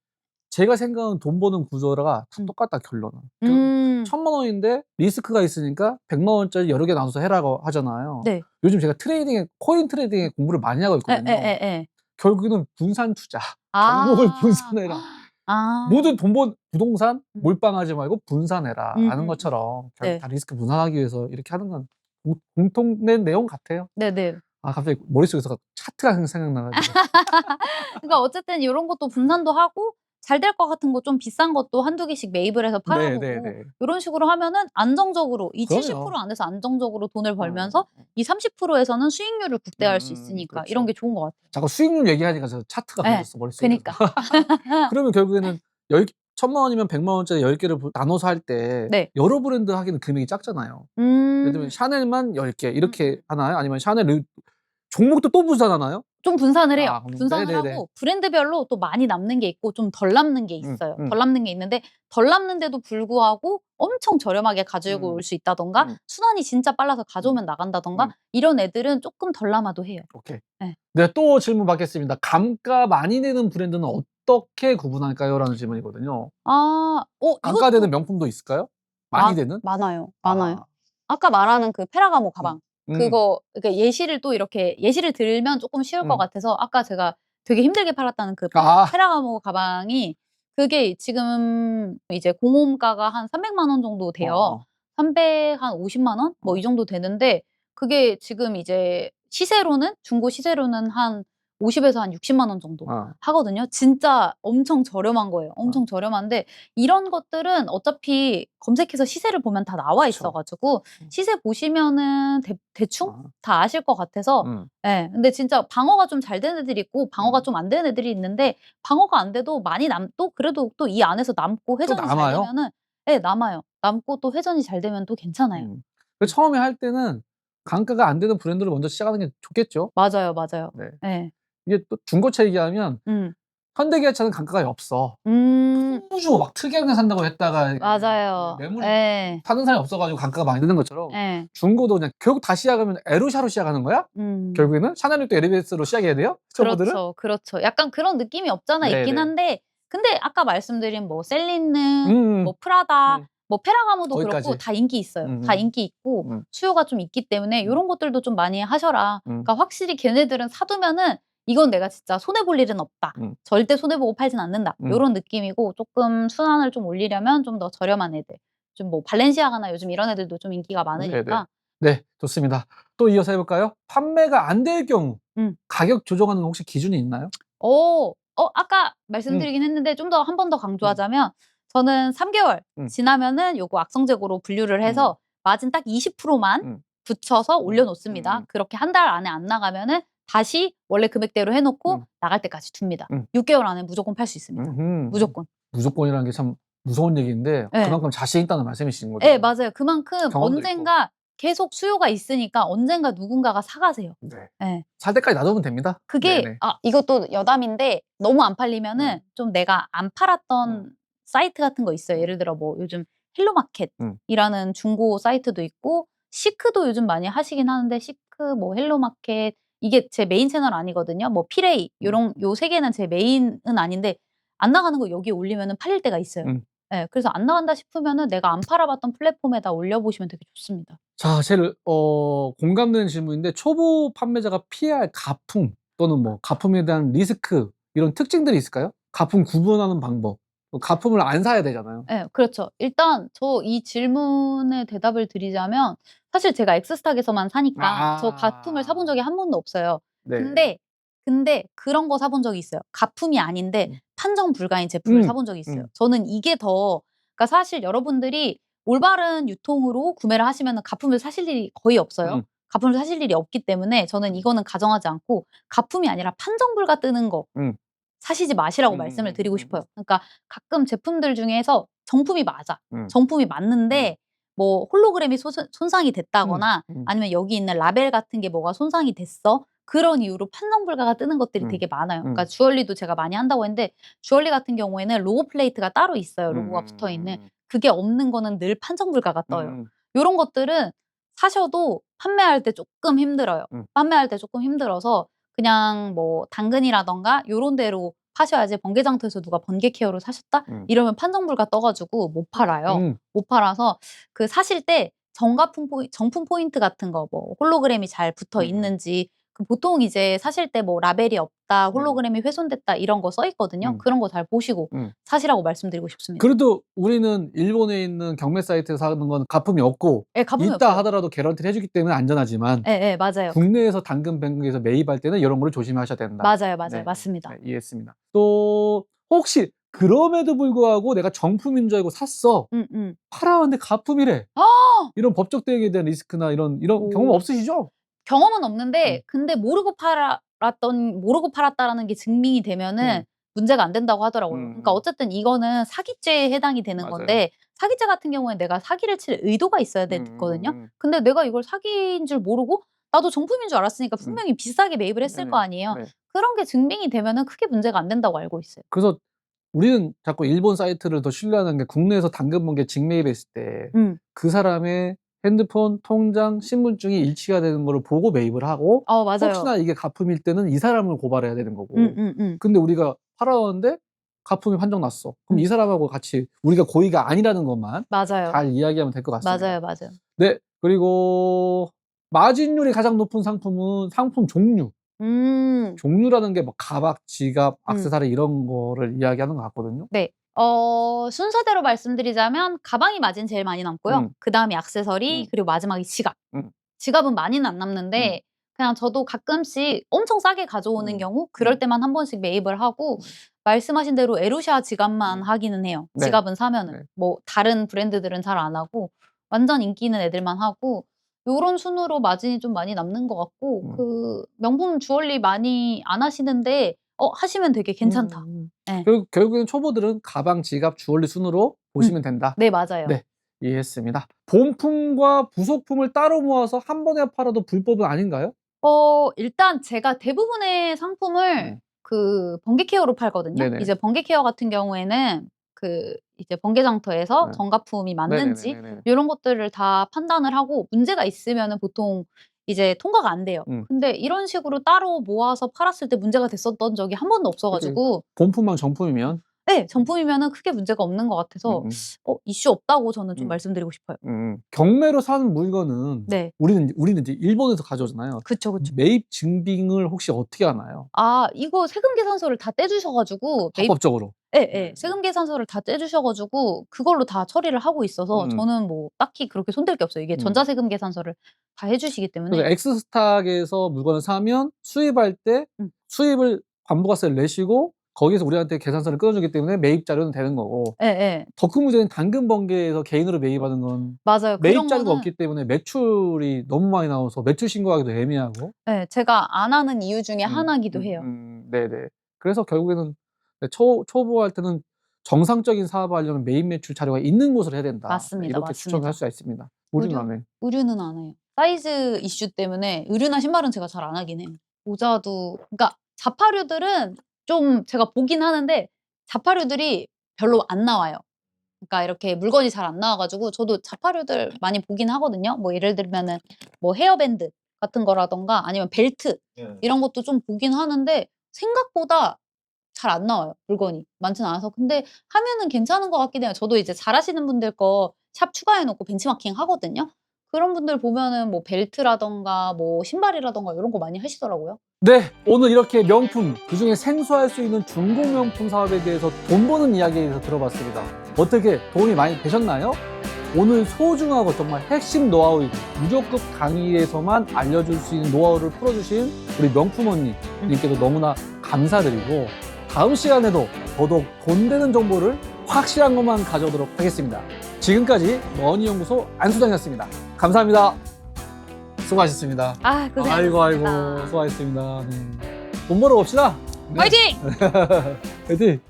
제가 생각하는 돈 버는 구조가 다 똑같다 결론은. 1,000,000 원인데 리스크가 있으니까 100만 원짜리 여러 개 나눠서 해라고 하잖아요. 네. 요즘 제가 코인 트레이딩에 공부를 많이 하고 있거든요. 예예예예. 결국에는 분산 투자. 종목을 분산해라. 모든 부동산 몰빵하지 말고 분산해라 하는 것처럼 결국 네. 다 리스크 분산하기 위해서 이렇게 하는 건 공통된 내용 같아요. 네네. 갑자기 머릿속에서 차트가 생각나 가지고. 그러니까 어쨌든 요런 것도 분산도 하고 잘 될 것 같은 거 좀 비싼 것도 1-2 개씩 매입을 해서 팔아보고 네네네. 요런 식으로 하면은 안정적으로 이 그럼요. 70% 안에서 안정적으로 돈을 벌면서 이 30% 에서는 수익률을 극대화할 수 있으니까 이런 게 좋은 것 같아요. 자꾸 수익률 얘기하니까 저 차트가 예. 그려졌어 머릿속에. 그니까. 그러면 결국에는 1,000,000 원이면 100만 원짜리 10개를 나눠서 할 때 네. 여러 브랜드 하기는 금액이 작잖아요. 예를 들면 음. 샤넬만 10개 이렇게 하나요? 아니면 샤넬 종목도 또 분산하나요? 좀 분산을 해요. 그럼 분산을 네네네. 하고 브랜드별로 또 많이 남는 게 있고 좀 덜 남는 게 있어요. 덜 남는 게 있는데 덜 남는데도 불구하고 엄청 저렴하게 가지고 올 수 있다든가 순환이 진짜 빨라서 가져오면 나간다든가 이런 애들은 쪼끔 덜 남아도 해요. 오케이. 예. 네, 또 질문 받겠습니다. 감가 많이 내는 브랜드는 어떻게 구분할까요? 라는 질문이거든요. 감가 되는 이것도 명품도 있을까요? 많이 되는? 많아요. 많아요. 아까 말하는 그 페라가모 가방 그거 그러니까 예시를 또 이렇게 예시를 들면 쪼끔 쉬울 것 같아서 아까 제가 되게 힘들게 팔았다는 그 페라가모 가방이 그게 지금 이제 공홈가가 한 300만 원 정도 돼요. 350만 원? 뭐 이 정도 되는데 그게 지금 이제 시세로는 중고 시세로는 한 50에서 한 60만 원 정도 어. 하거든요. 진짜 엄청 저렴한 거예요. 엄청 저렴한데 이런 것들은 어차피 검색해서 시세를 보면 다 나와 그쵸. 있어가지고 시세 보시면은 대충 어. 다 아실 것 같아서 예. 근데 진짜 방어가 좀 잘 되는 애들이 있고 방어가 좀 안 되는 애들이 있는데 방어가 안 돼도 많이 또 그래도 또 이 안에서 남고 회전이 잘 남아요? 되면은 예, 남아요. 남고 또 회전이 잘 되면 또 괜찮아요. 처음에 할 때는 강가가 안 되는 브랜드를 먼저 시작하는 게 좋겠죠. 맞아요, 맞아요. 네. 예. 이게 또 중고차 얘기하면 음. 현대기아차는 강가가 없어. 음. 푸주 막 특이한 거 산다고 했다가 맞아요. 매물이 예. 사는 사람이 없어가지고 강가가 많이 드는 것처럼 예. 중고도 그냥 결국 다 시작하면 에루샤로 시작하는 거야? 결국에는 샤넬이 또 에르메스로 시작해야 돼요? 초보들은? 그렇죠, 그렇죠. 약간 그런 느낌이 없잖아 있긴 네네. 한데 근데 아까 말씀드린 뭐 셀린느, 뭐 음. 프라다, 뭐 페라가모도 그렇고 거기까지. 다 인기 있어요. 다 인기 있고 수요가 좀 있기 때문에 요런 것들도 좀 많이 하셔라. 그러니까 확실히 걔네들은 사두면은 '이건 내가 진짜 손해 볼 일은 없다. 절대 손해 보고 팔진 않는다.' 요런 느낌이고 쪼끔 순환을 좀 올리려면 좀 더 저렴한 애들. 좀 뭐 발렌시아가나 요즘 이런 애들도 좀 인기가 네네. 많으니까. 네, 좋습니다. 또 이어서 해 볼까요? 판매가 안 될 경우 음. 가격 조정하는 혹시 기준이 있나요? 아까 음. 말씀드리긴 했는데 좀 더 한 번 더 강조하자면 저는 3 개월 지나면은 요거 악성재고로 분류를 해서 마진 딱 20%만 붙여서 올려 놓습니다. 그렇게 한 달 안에 안 나가면은 다시 원래 금액대로 해 놓고 나갈 때까지 둡니다. 6 개월 안에 무조건 팔 수 있습니다. 무조건. 무조건이라는 게 참 무서운 얘기인데 예. 그만큼 자신 있다는 말씀이신 거죠? 예, 맞아요. 그만큼 경험도 있고. 언젠가 계속 수요가 있으니까 언젠가 누군가가 사 가세요. 네. 예. 살 때까지 놔두면 됩니다. 그게 네네. 이것도 여담인데 너무 안 팔리면은 좀 내가 안 팔았던 사이트 같은 거 있어요. 예를 들어 뭐 요즘 헬로마켓이라는 중고 사이트도 있고 시크도 요즘 많이 하시긴 하는데 시크 뭐 헬로마켓 이게 제 메인 채널 아니거든요. 뭐 피레이 요런 요 3 개는 제 메인은 아닌데 안 나가는 거 여기에 올리면은 팔릴 때가 있어요. 예. 그래서 안 나간다 싶으면은 내가 안 팔아봤던 플랫폼에다 올려보시면 되게 좋습니다. 자, 제일 공감되는 질문인데 초보 판매자가 피해야 할 가품 또는 뭐 가품에 대한 리스크 이런 특징들이 있을까요? 가품 구분하는 방법. 가품을 안 사야 되잖아요. 예, 그렇죠. 일단 저 이 질문에 대답을 드리자면 사실 제가 엑스스탁에서만 사니까 저 가품을 사본 적이 한 번도 없어요. 네. 근데 그런 거 사본 적이 있어요. 가품이 아닌데 판정 불가인 제품을 사본 적이 있어요. 저는 이게 더 그러니까 사실 여러분들이 올바른 유통으로 구매를 하시면은 가품을 사실 일이 거의 없어요. 가품을 사실 일이 없기 때문에 저는 이거는 가정하지 않고 가품이 아니라 판정 불가 뜨는 거 사시지 마시라고 말씀을 드리고 싶어요. 그러니까 가끔 제품들 중에서 정품이 맞아. 정품이 맞는데 뭐 홀로그램이 손상이 됐다거나 아니면 여기 있는 라벨 같은 게 뭐가 손상이 됐어. 그런 이유로 판정 불가가 뜨는 것들이 되게 많아요. 그러니까 주얼리도 제가 많이 한다고 했는데 주얼리 같은 경우에는 로고 플레이트가 따로 있어요. 로고가 붙어 있는. 그게 없는 거는 늘 판정 불가가 떠요. 요런 것들은 사셔도 판매할 때 쪼끔 힘들어요. 판매할 때 쪼끔 힘들어서 그냥 뭐 당근이라든가 요런 데로 파셔야지 번개장터에서 누가 번개 케어를 사셨다? 이러면 판정 불가 떠 가지고 못 팔아요. 못 팔아서 그 사실 때 정품 포인트 같은 거 뭐 홀로그램이 잘 붙어 있는지 그 보통 이제 사실 때 뭐 라벨이 없다, 홀로그램이 훼손됐다 이런 거 써 있거든요. 그런 거 잘 보시고 사시라고 말씀드리고 싶습니다. 그래도 우리는 일본에 있는 경매 사이트에서 사는 건 가품이 없고 예, 가품이 있다 없어요. 하더라도 개런티를 해 주기 때문에 안전하지만 예예, 맞아요. 국내에서 당근 뱅크에서 매입할 때는 이런 거를 조심하셔야 된다. 맞아요, 맞아요. 네. 맞습니다. 네, 이해했습니다. 또 혹시 그럼에도 불구하고 내가 정품인 줄 알고 샀어. 팔아왔는데 가품이래. 이런 법적 대응에 대한 리스크나 이런 경험 오. 없으시죠? 경험은 없는데 근데 모르고 팔았다라는 게 증명이 되면은 문제가 안 된다고 하더라고요. 그러니까 어쨌든 이거는 사기죄에 해당이 되는 맞아요. 건데 사기죄 같은 경우에는 내가 사기를 칠 의도가 있어야 되거든요. 근데 내가 이걸 사기인 줄 모르고 나도 정품인 줄 알았으니까 분명히 비싸게 매입을 했을 네네. 거 아니에요. 네. 그런 게 증명이 되면은 크게 문제가 안 된다고 알고 있어요. 그래서 우리는 자꾸 일본 사이트를 더 신뢰하는 게 국내에서 당근 번개 직매입했을 때 그 사람의 핸드폰, 통장, 신분증이 일치가 되는 거를 보고 매입을 하고 맞아요. 혹시나 이게 가품일 때는 이 사람을 고발해야 되는 거고. 음음음. 근데 우리가 팔아왔는데 가품이 판정 났어. 그럼 이 사람하고 같이 우리가 고의가 아니라는 것만 맞아요. 잘 이야기하면 될 것 같습니다. 맞아요, 맞아요. 네. 그리고 마진율이 가장 높은 상품은 상품 종류. 종류라는 게 뭐 가방, 지갑, 액세서리 이런 거를 이야기하는 것 같거든요. 네. 순서대로 말씀드리자면 가방이 마진 제일 많이 남고요. 그다음이 액세서리 그리고 마지막이 지갑. 지갑은 많이는 안 남는데 그냥 저도 가끔씩 엄청 싸게 가져오는 경우 그럴 때만 한 번씩 매입을 하고 말씀하신 대로 에루샤 지갑만 하기는 해요. 네. 지갑은 사면은. 네. 뭐 다른 브랜드들은 잘 안 하고 완전 인기 있는 애들만 하고 요런 순으로 마진이 좀 많이 남는 것 같고 그 명품 주얼리 많이 안 하시는데 하시면 되게 괜찮다. 네. 결국에는 초보들은 가방, 지갑, 주얼리 순으로 보시면 된다. 네, 맞아요. 네, 이해했습니다. 본품과 부속품을 따로 모아서 한 번에 팔아도 불법은 아닌가요? 일단 제가 대부분의 상품을 그 번개 케어로 팔거든요. 네네. 이제 번개 케어 같은 경우에는 그 이제 번개장터에서 네. 정가품이 맞는지 네네네네. 요런 것들을 다 판단을 하고 문제가 있으면은 보통 이제 통과가 안 돼요. 근데 이런 식으로 따로 모아서 팔았을 때 문제가 됐었던 적이 한 번도 없어 가지고 본품만 정품이면 네, 정품이면은 크게 문제가 없는 것 같아서 이슈 없다고 저는 좀 말씀드리고 싶어요. 경매로 사는 물건은 네. 우리는 이제 일본에서 가져오잖아요. 그쵸, 그쵸. 매입 증빙을 혹시 어떻게 하나요? 이거 세금 계산서를 다 떼주셔 가지고 합법적으로. 예. 세금 계산서를 다 떼주셔 가지고 그걸로 다 처리를 하고 있어서 저는 뭐 딱히 그렇게 손댈 게 없어요. 이게 전자세금 계산서를 다 해 주시기 때문에. 그래서 엑스스탁에서 물건을 사면 수입할 때 수입을 관부가세를 내시고 거기에서 우리한테 계산서를 끊어주기 때문에 매입 자료는 되는 거고 예예. 더 큰 문제는 당근 번개에서 개인으로 매입하는 건 맞아요. 매입 그런 자료가 거는 없기 때문에 매출이 너무 많이 나와서 매출 신고하기도 애매하고 예, 제가 안 하는 이유 중에 하나기도 해요. 네네. 그래서 결국에는 초보할 때는 정상적인 사업을 하려면 매입 매출 자료가 있는 곳을 해야 된다. 맞습니다. 이렇게 추천을 할 수가 있습니다. 우리는 안 해. 의류는 안 해요. 사이즈 이슈 때문에 의류나 신발은 제가 잘 안 하긴 해요. 모자도 그러니까 자파류들은 좀 제가 보긴 하는데 자파류들이 별로 안 나와요. 그러니까 이렇게 물건이 잘 안 나와 가지고 저도 자파류들 많이 보긴 하거든요. 뭐 예를 들면은 뭐 헤어밴드 같은 거라든가 아니면 벨트 이런 것도 좀 보긴 하는데 생각보다 잘 안 나와요, 물건이. 많지는 않아서. 근데 하면은 괜찮은 것 같긴 해요. 저도 이제 잘하시는 분들 거 샵 추가해 놓고 벤치마킹 하거든요. 그런 분들 보면은 뭐 벨트라든가 뭐 신발이라든가 요런 거 많이 하시더라고요. 네, 오늘 이렇게 명품, 그중에 생소할 수 있는 중고 명품 사업에 대해서 돈 버는 이야기에 대해서 들어봤습니다. 어떻게 도움이 많이 되셨나요? 오늘 소중하고 정말 핵심 노하우이고 무조건 강의에서만 알려줄 수 있는 노하우를 풀어주신 우리 명품 언니님께도 너무나 감사드리고 다음 시간에도 더더욱 돈 되는 정보를 확실한 것만 가져오도록 하겠습니다. 지금까지 머니연구소 안수장이었습니다. 감사합니다. 수고하셨습니다. 고생하셨습니다. 아이고 수고하셨습니다. 돈 벌어 봅시다. 네. 화이팅! 화이팅!